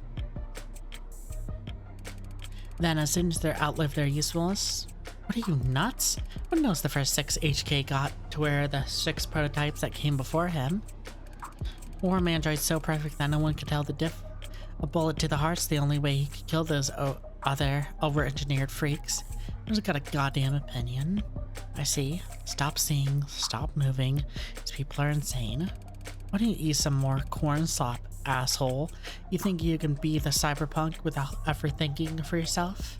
Then as soon as they're outlived their usefulness, what are you, nuts? Who knows the first 6 HK got to where the 6 prototypes that came before him? Warm android's so perfect that no one could tell the diff. A bullet to the heart's the only way he could kill those other over-engineered freaks. Who's got a goddamn opinion? I see. Stop seeing, stop moving. These people are insane. Why don't you eat some more corn slop, asshole? You think you can be the cyberpunk without ever thinking for yourself?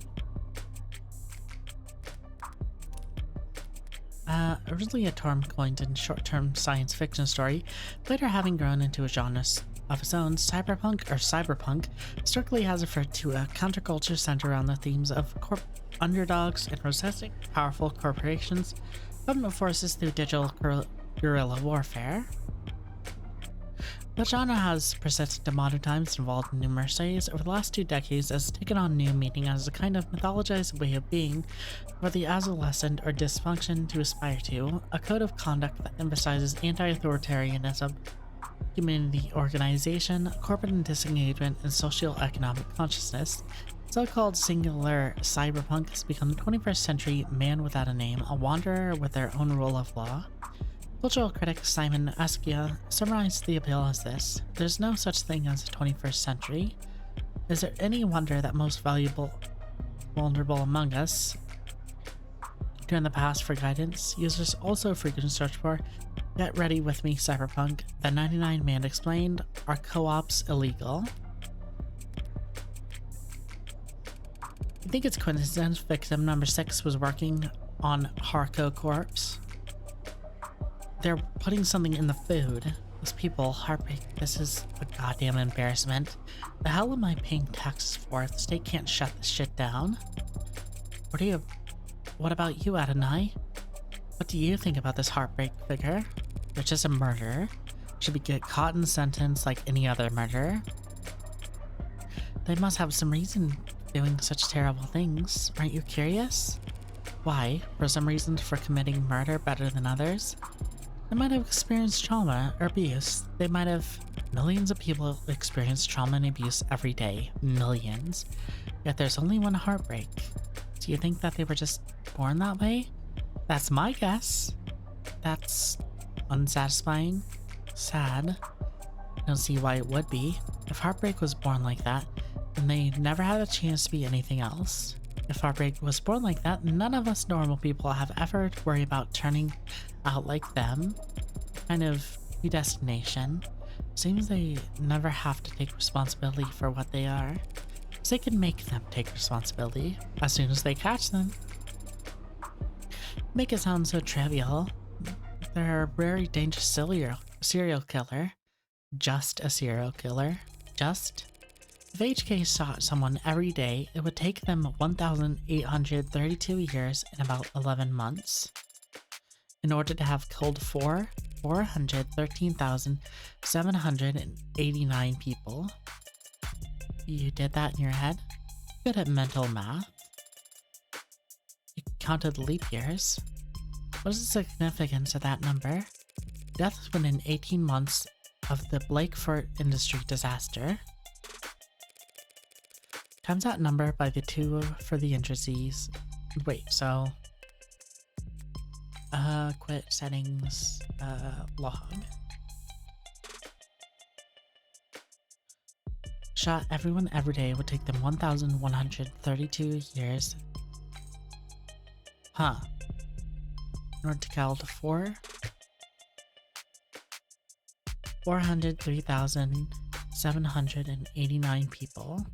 Originally a term coined in short-term science fiction story, later having grown into a genre of its own, cyberpunk historically has referred to a counterculture centered around the themes of underdogs and resisting powerful corporations, government forces through digital guerrilla warfare. The genre has persisted to modern times and evolved in numerous ways. Over the last 2 decades, it has taken on new meaning as a kind of mythologized way of being for the adolescent or dysfunction to aspire to, a code of conduct that emphasizes anti-authoritarianism, community organization, corporate disengagement, and socio-economic consciousness. So-called singular cyberpunk has become the 21st century man without a name, a wanderer with their own rule of law. Cultural critic Simon Askia summarized the appeal as this: there's no such thing as the 21st century. Is there any wonder that most vulnerable among us turn the past for guidance? Users also frequently search for "Get ready with me, cyberpunk." The 99 man explained, "Are co-ops illegal?" You think it's coincidence victim number 6 was working on Harco Corpse? They're putting something in the food. These people, heartbreak. This is a goddamn embarrassment. The hell am I paying taxes for if the state can't shut this shit down? What about you, Adonai? What do you think about this heartbreak figure? They're just a murderer. Should be get caught and sentenced like any other murderer. They must have some reason doing such terrible things. Aren't you curious? Why? For some reason for committing murder better than others? They might have experienced trauma or abuse. They might have. Millions of people experience trauma and abuse every day. Millions. Yet there's only one heartbreak. Do you think that they were just born that way? That's my guess. That's unsatisfying. Sad. I don't see why it would be. If heartbreak was born like that, then they never had a chance to be anything else. If heartbreak was born like that, none of us normal people have ever to worry about turning out like them. Kind of predestination. Seems they never have to take responsibility for what they are. So they can make them take responsibility as soon as they catch them. Make it sound so trivial. They're a very dangerous serial killer. Just a serial killer. Just. If HK shot someone every day, it would take them 1,832 years and about 11 months. In order to have killed 413,789 people. You did that in your head? Good at mental math. You counted leap years. What is the significance of that number? Deaths within 18 months of the Blakeford industry disaster. Times that number by the 2 for the intricacies. Wait, so... quit settings, log. Shot everyone every day would take them 1,132 years. Huh. In order to kill 403,789 people.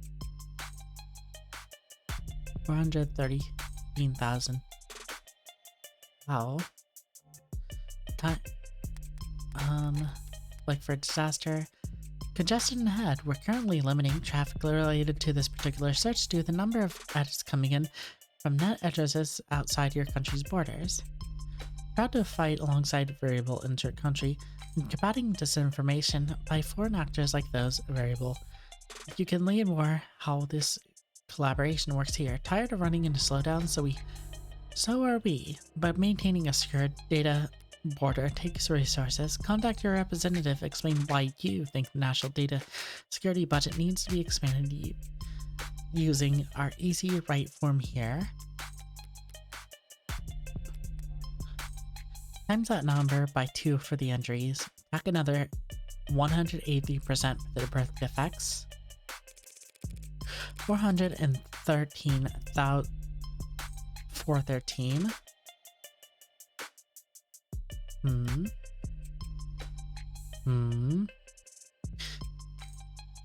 413,000. Wow. Like for disaster. Congestion ahead. We're currently limiting traffic related to this particular search due to the number of edits coming in from net addresses outside your country's borders. Proud to fight alongside variable inter-country and combating disinformation by foreign actors like those variable. You can learn more how this collaboration works here. Tired of running into slowdowns, so are we. But maintaining a secure data border takes resources. Contact your representative, explain why you think the national data security budget needs to be expanded using our easy write form here. Times that number by 2 for the injuries. Back another 183% for the birth defects. 413,000 for their team. And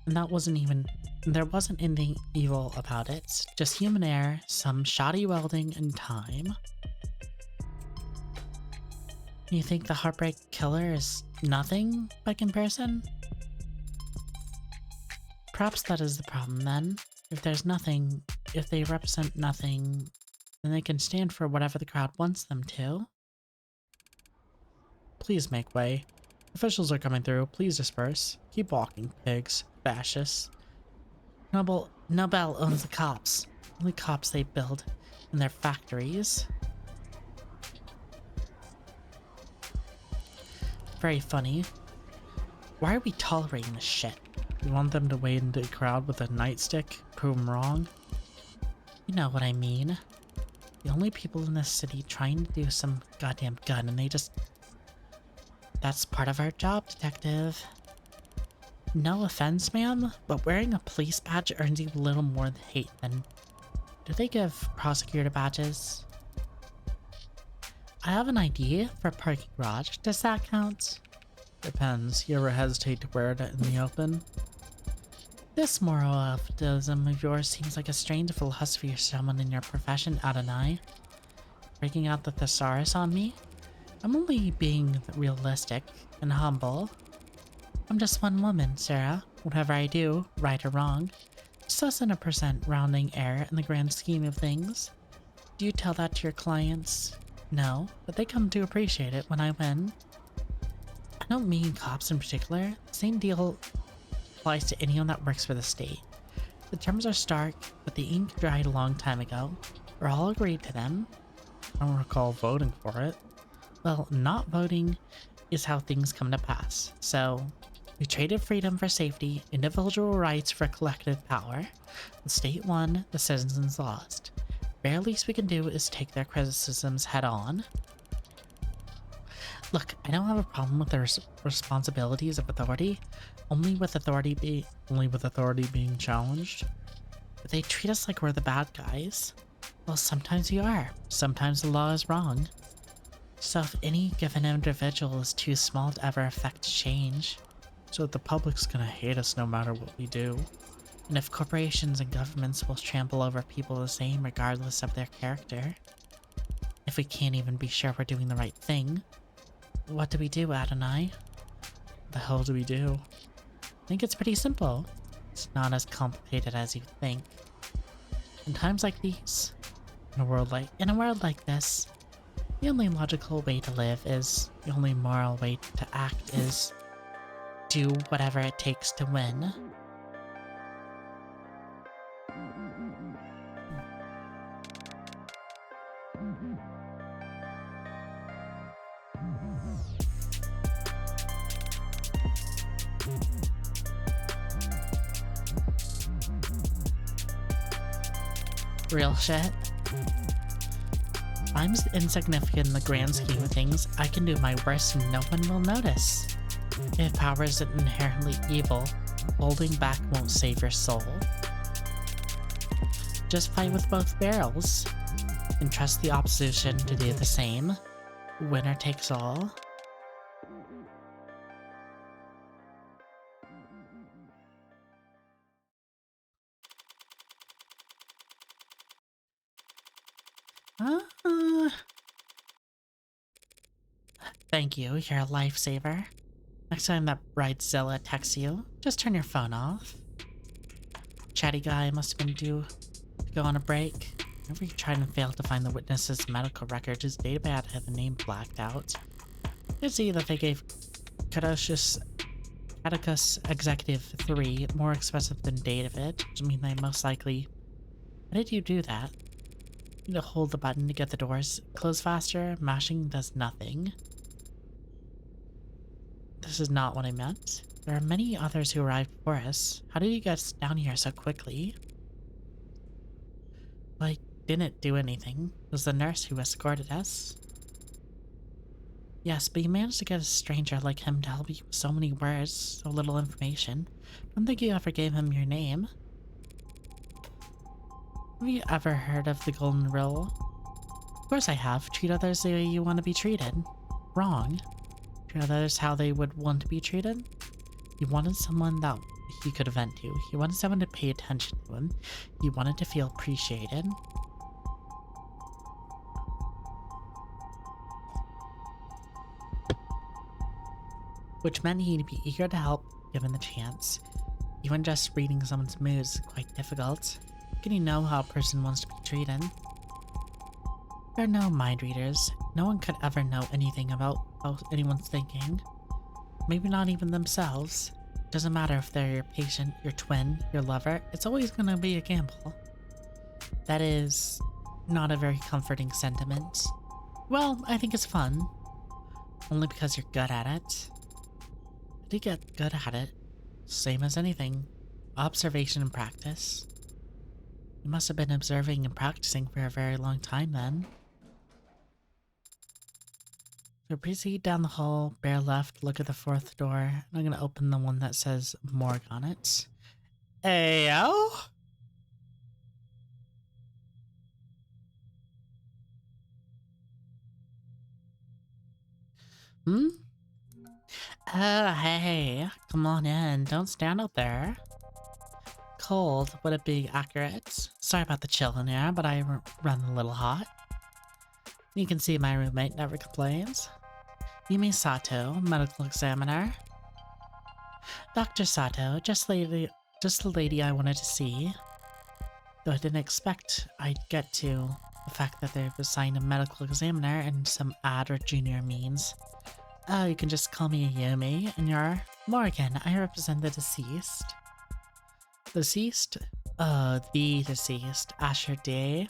that wasn't even... There wasn't anything evil about it. Just human error, some shoddy welding, and time. You think the Heartbreak Killer is nothing by comparison? Perhaps that is the problem then. If there's nothing, if they represent nothing, then they can stand for whatever the crowd wants them to. Please make way. Officials are coming through. Please disperse. Keep walking, pigs. Fascists. Nobel owns the cops. Only cops they build in their factories. Very funny. Why are we tolerating this shit? You want them to wade into the crowd with a nightstick? Prove them wrong? You know what I mean. The only people in this city trying to do some goddamn gun and they just... That's part of our job, detective. No offense, ma'am, but wearing a police badge earns you a little more hate than... Do they give prosecutor badges? I have an idea for a parking garage. Does that count? Depends. You ever hesitate to wear it in the open? This moral optimism of yours seems like a strange philosophy of someone in your profession, Adonai. Breaking out the thesaurus on me? I'm only being realistic and humble. I'm just one woman, Sarah. Whatever I do, right or wrong, it's less than a % rounding error in the grand scheme of things. Do you tell that to your clients? No, but they come to appreciate it when I win. I don't mean cops in particular. The same deal applies to anyone that works for the state. The terms are stark, but the ink dried a long time ago. We're all agreed to them. I don't recall voting for it. Well, not voting is how things come to pass. So, we traded freedom for safety, individual rights for collective power. The state won, the citizens lost. The very least we can do is take their criticisms head on. Look, I don't have a problem with the responsibilities of authority, only with authority being challenged. But they treat us like we're the bad guys. Well, sometimes we are. Sometimes the law is wrong. So if any given individual is too small to ever affect change, so the public's gonna hate us no matter what we do. And if corporations and governments will trample over people the same regardless of their character, if we can't even be sure we're doing the right thing, what do we do, Adonai? What the hell do we do? I think it's pretty simple. It's not as complicated as you think. In times like these, in a world like this, the only logical way to live is, the only moral way to act is, do whatever it takes to win. Real shit. I'm insignificant in the grand scheme of things. I can do my worst and no one will notice. If power isn't inherently evil, holding back won't save your soul. Just fight with both barrels, and trust the opposition to do the same. Winner takes all. Thank you, you're a lifesaver. Next time that Bridezilla texts you, just turn your phone off. Chatty guy must have been due to go on a break. Whenever you tried and failed to find the witness's medical record, his database had the name blacked out. You can see that they gave Catticus Executive 3 more expensive than David, which means they most likely... How did you do that? You need to hold the button to get the doors closed faster. Mashing does nothing. This is not what I meant. There are many others who arrived before us. How did you get down here so quickly? Well, I didn't do anything. It was the nurse who escorted us. Yes, but you managed to get a stranger like him to help you with so many words, so little information. Don't think you ever gave him your name. Have you ever heard of the Golden Rule? course I have. Treat others the way you want to be treated. Wrong. Treat others how they would want to be treated. He wanted someone that he could vent to. He wanted someone to pay attention to him. He wanted to feel appreciated. Which meant he'd be eager to help given the chance. Even just reading someone's mood is quite difficult. Can you know how a person wants to be treated? There are no mind readers. No one could ever know anything about how anyone's thinking. Maybe not even themselves. Doesn't matter if they're your patient, your twin, your lover, it's always gonna be a gamble. That is not a very comforting sentiment. Well, I think it's fun. Only because you're good at it. How do you get good at it? Same as anything. Observation and practice. You must have been observing and practicing for a very long time then. So proceed down the hall, bear left, look at the fourth door, and I'm gonna open the one that says morgue on it. Ayo? Hmm? Hey, come on in, don't stand out there. Cold, would it be accurate? Sorry about the chill in here, but I run a little hot. You can see my roommate never complains. Yumi Sato, medical examiner. Dr. Sato, just the lady I wanted to see. Though I didn't expect I'd get to the fact that they've assigned a medical examiner and some ad or junior means. Oh, you can just call me Yumi, and you're Morgan. I represent the deceased. Deceased? The deceased. Asher Day.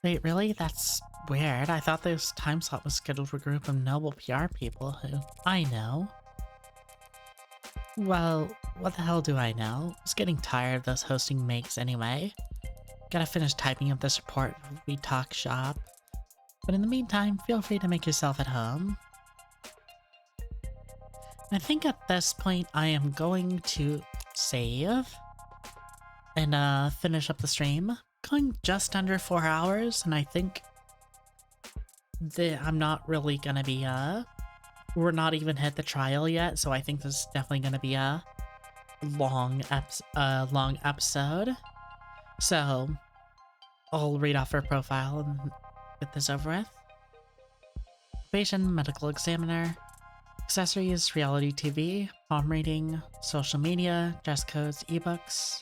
Wait, really? That's weird. I thought this time slot was scheduled for a group of noble PR people who I know. Well, what the hell do I know? I was getting tired of those hosting makes anyway. Gotta finish typing up this report before we talk shop. But in the meantime, feel free to make yourself at home. I think at this point I am going to save and finish up the stream. Going just under 4 hours, and I think that I'm not really gonna be we're not even hit the trial yet, so I think this is definitely gonna be a long episode. So I'll read off her profile and get this over with. Patient, medical examiner, accessories, reality TV, palm reading, social media, dress codes, ebooks.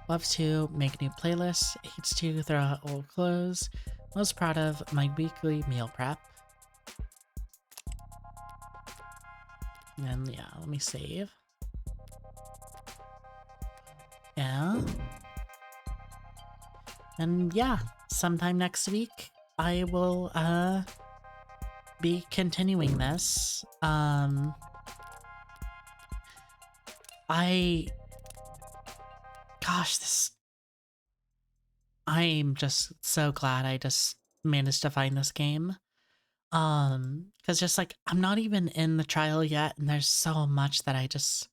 Loves to make new playlists, hates to throw out old clothes. Most proud of my weekly meal prep. And yeah, let me save. Yeah. And yeah, sometime next week I will be continuing this. I'm just so glad I just managed to find this game. Because just like, I'm not even in the trial yet, and there's so much that I just,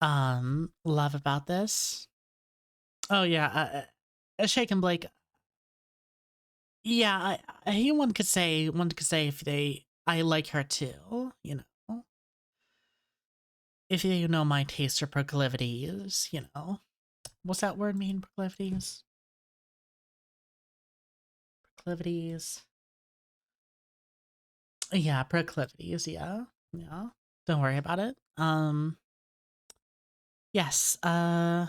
love about this. Oh yeah, Shake and Blake, yeah, one could say if I like her too, you know. If you know my taste or proclivities, you know. What's that word mean, proclivities? Proclivities. Yeah, proclivities, yeah. Yeah. Don't worry about it. Yes, yeah.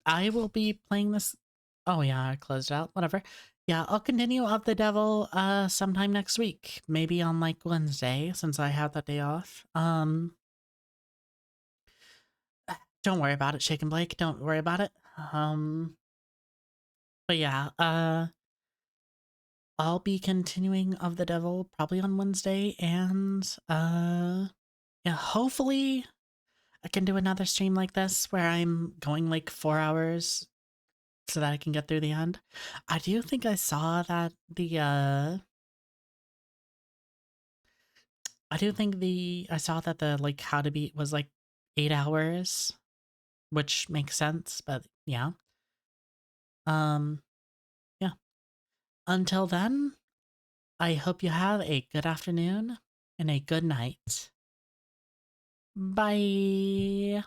I will be playing this. Oh yeah, I closed it out. Whatever. Yeah, I'll continue Of the Devil sometime next week. Maybe on like Wednesday, since I have that day off. Don't worry about it, Shake and Blake. Don't worry about it. But yeah, I'll be continuing Of the Devil probably on Wednesday, and yeah, hopefully I can do another stream like this where I'm going like 4 hours so that I can get through the end. I do think I saw that I saw that the like how to beat was like 8 hours, which makes sense, but yeah. Until then, I hope you have a good afternoon and a good night. Bye.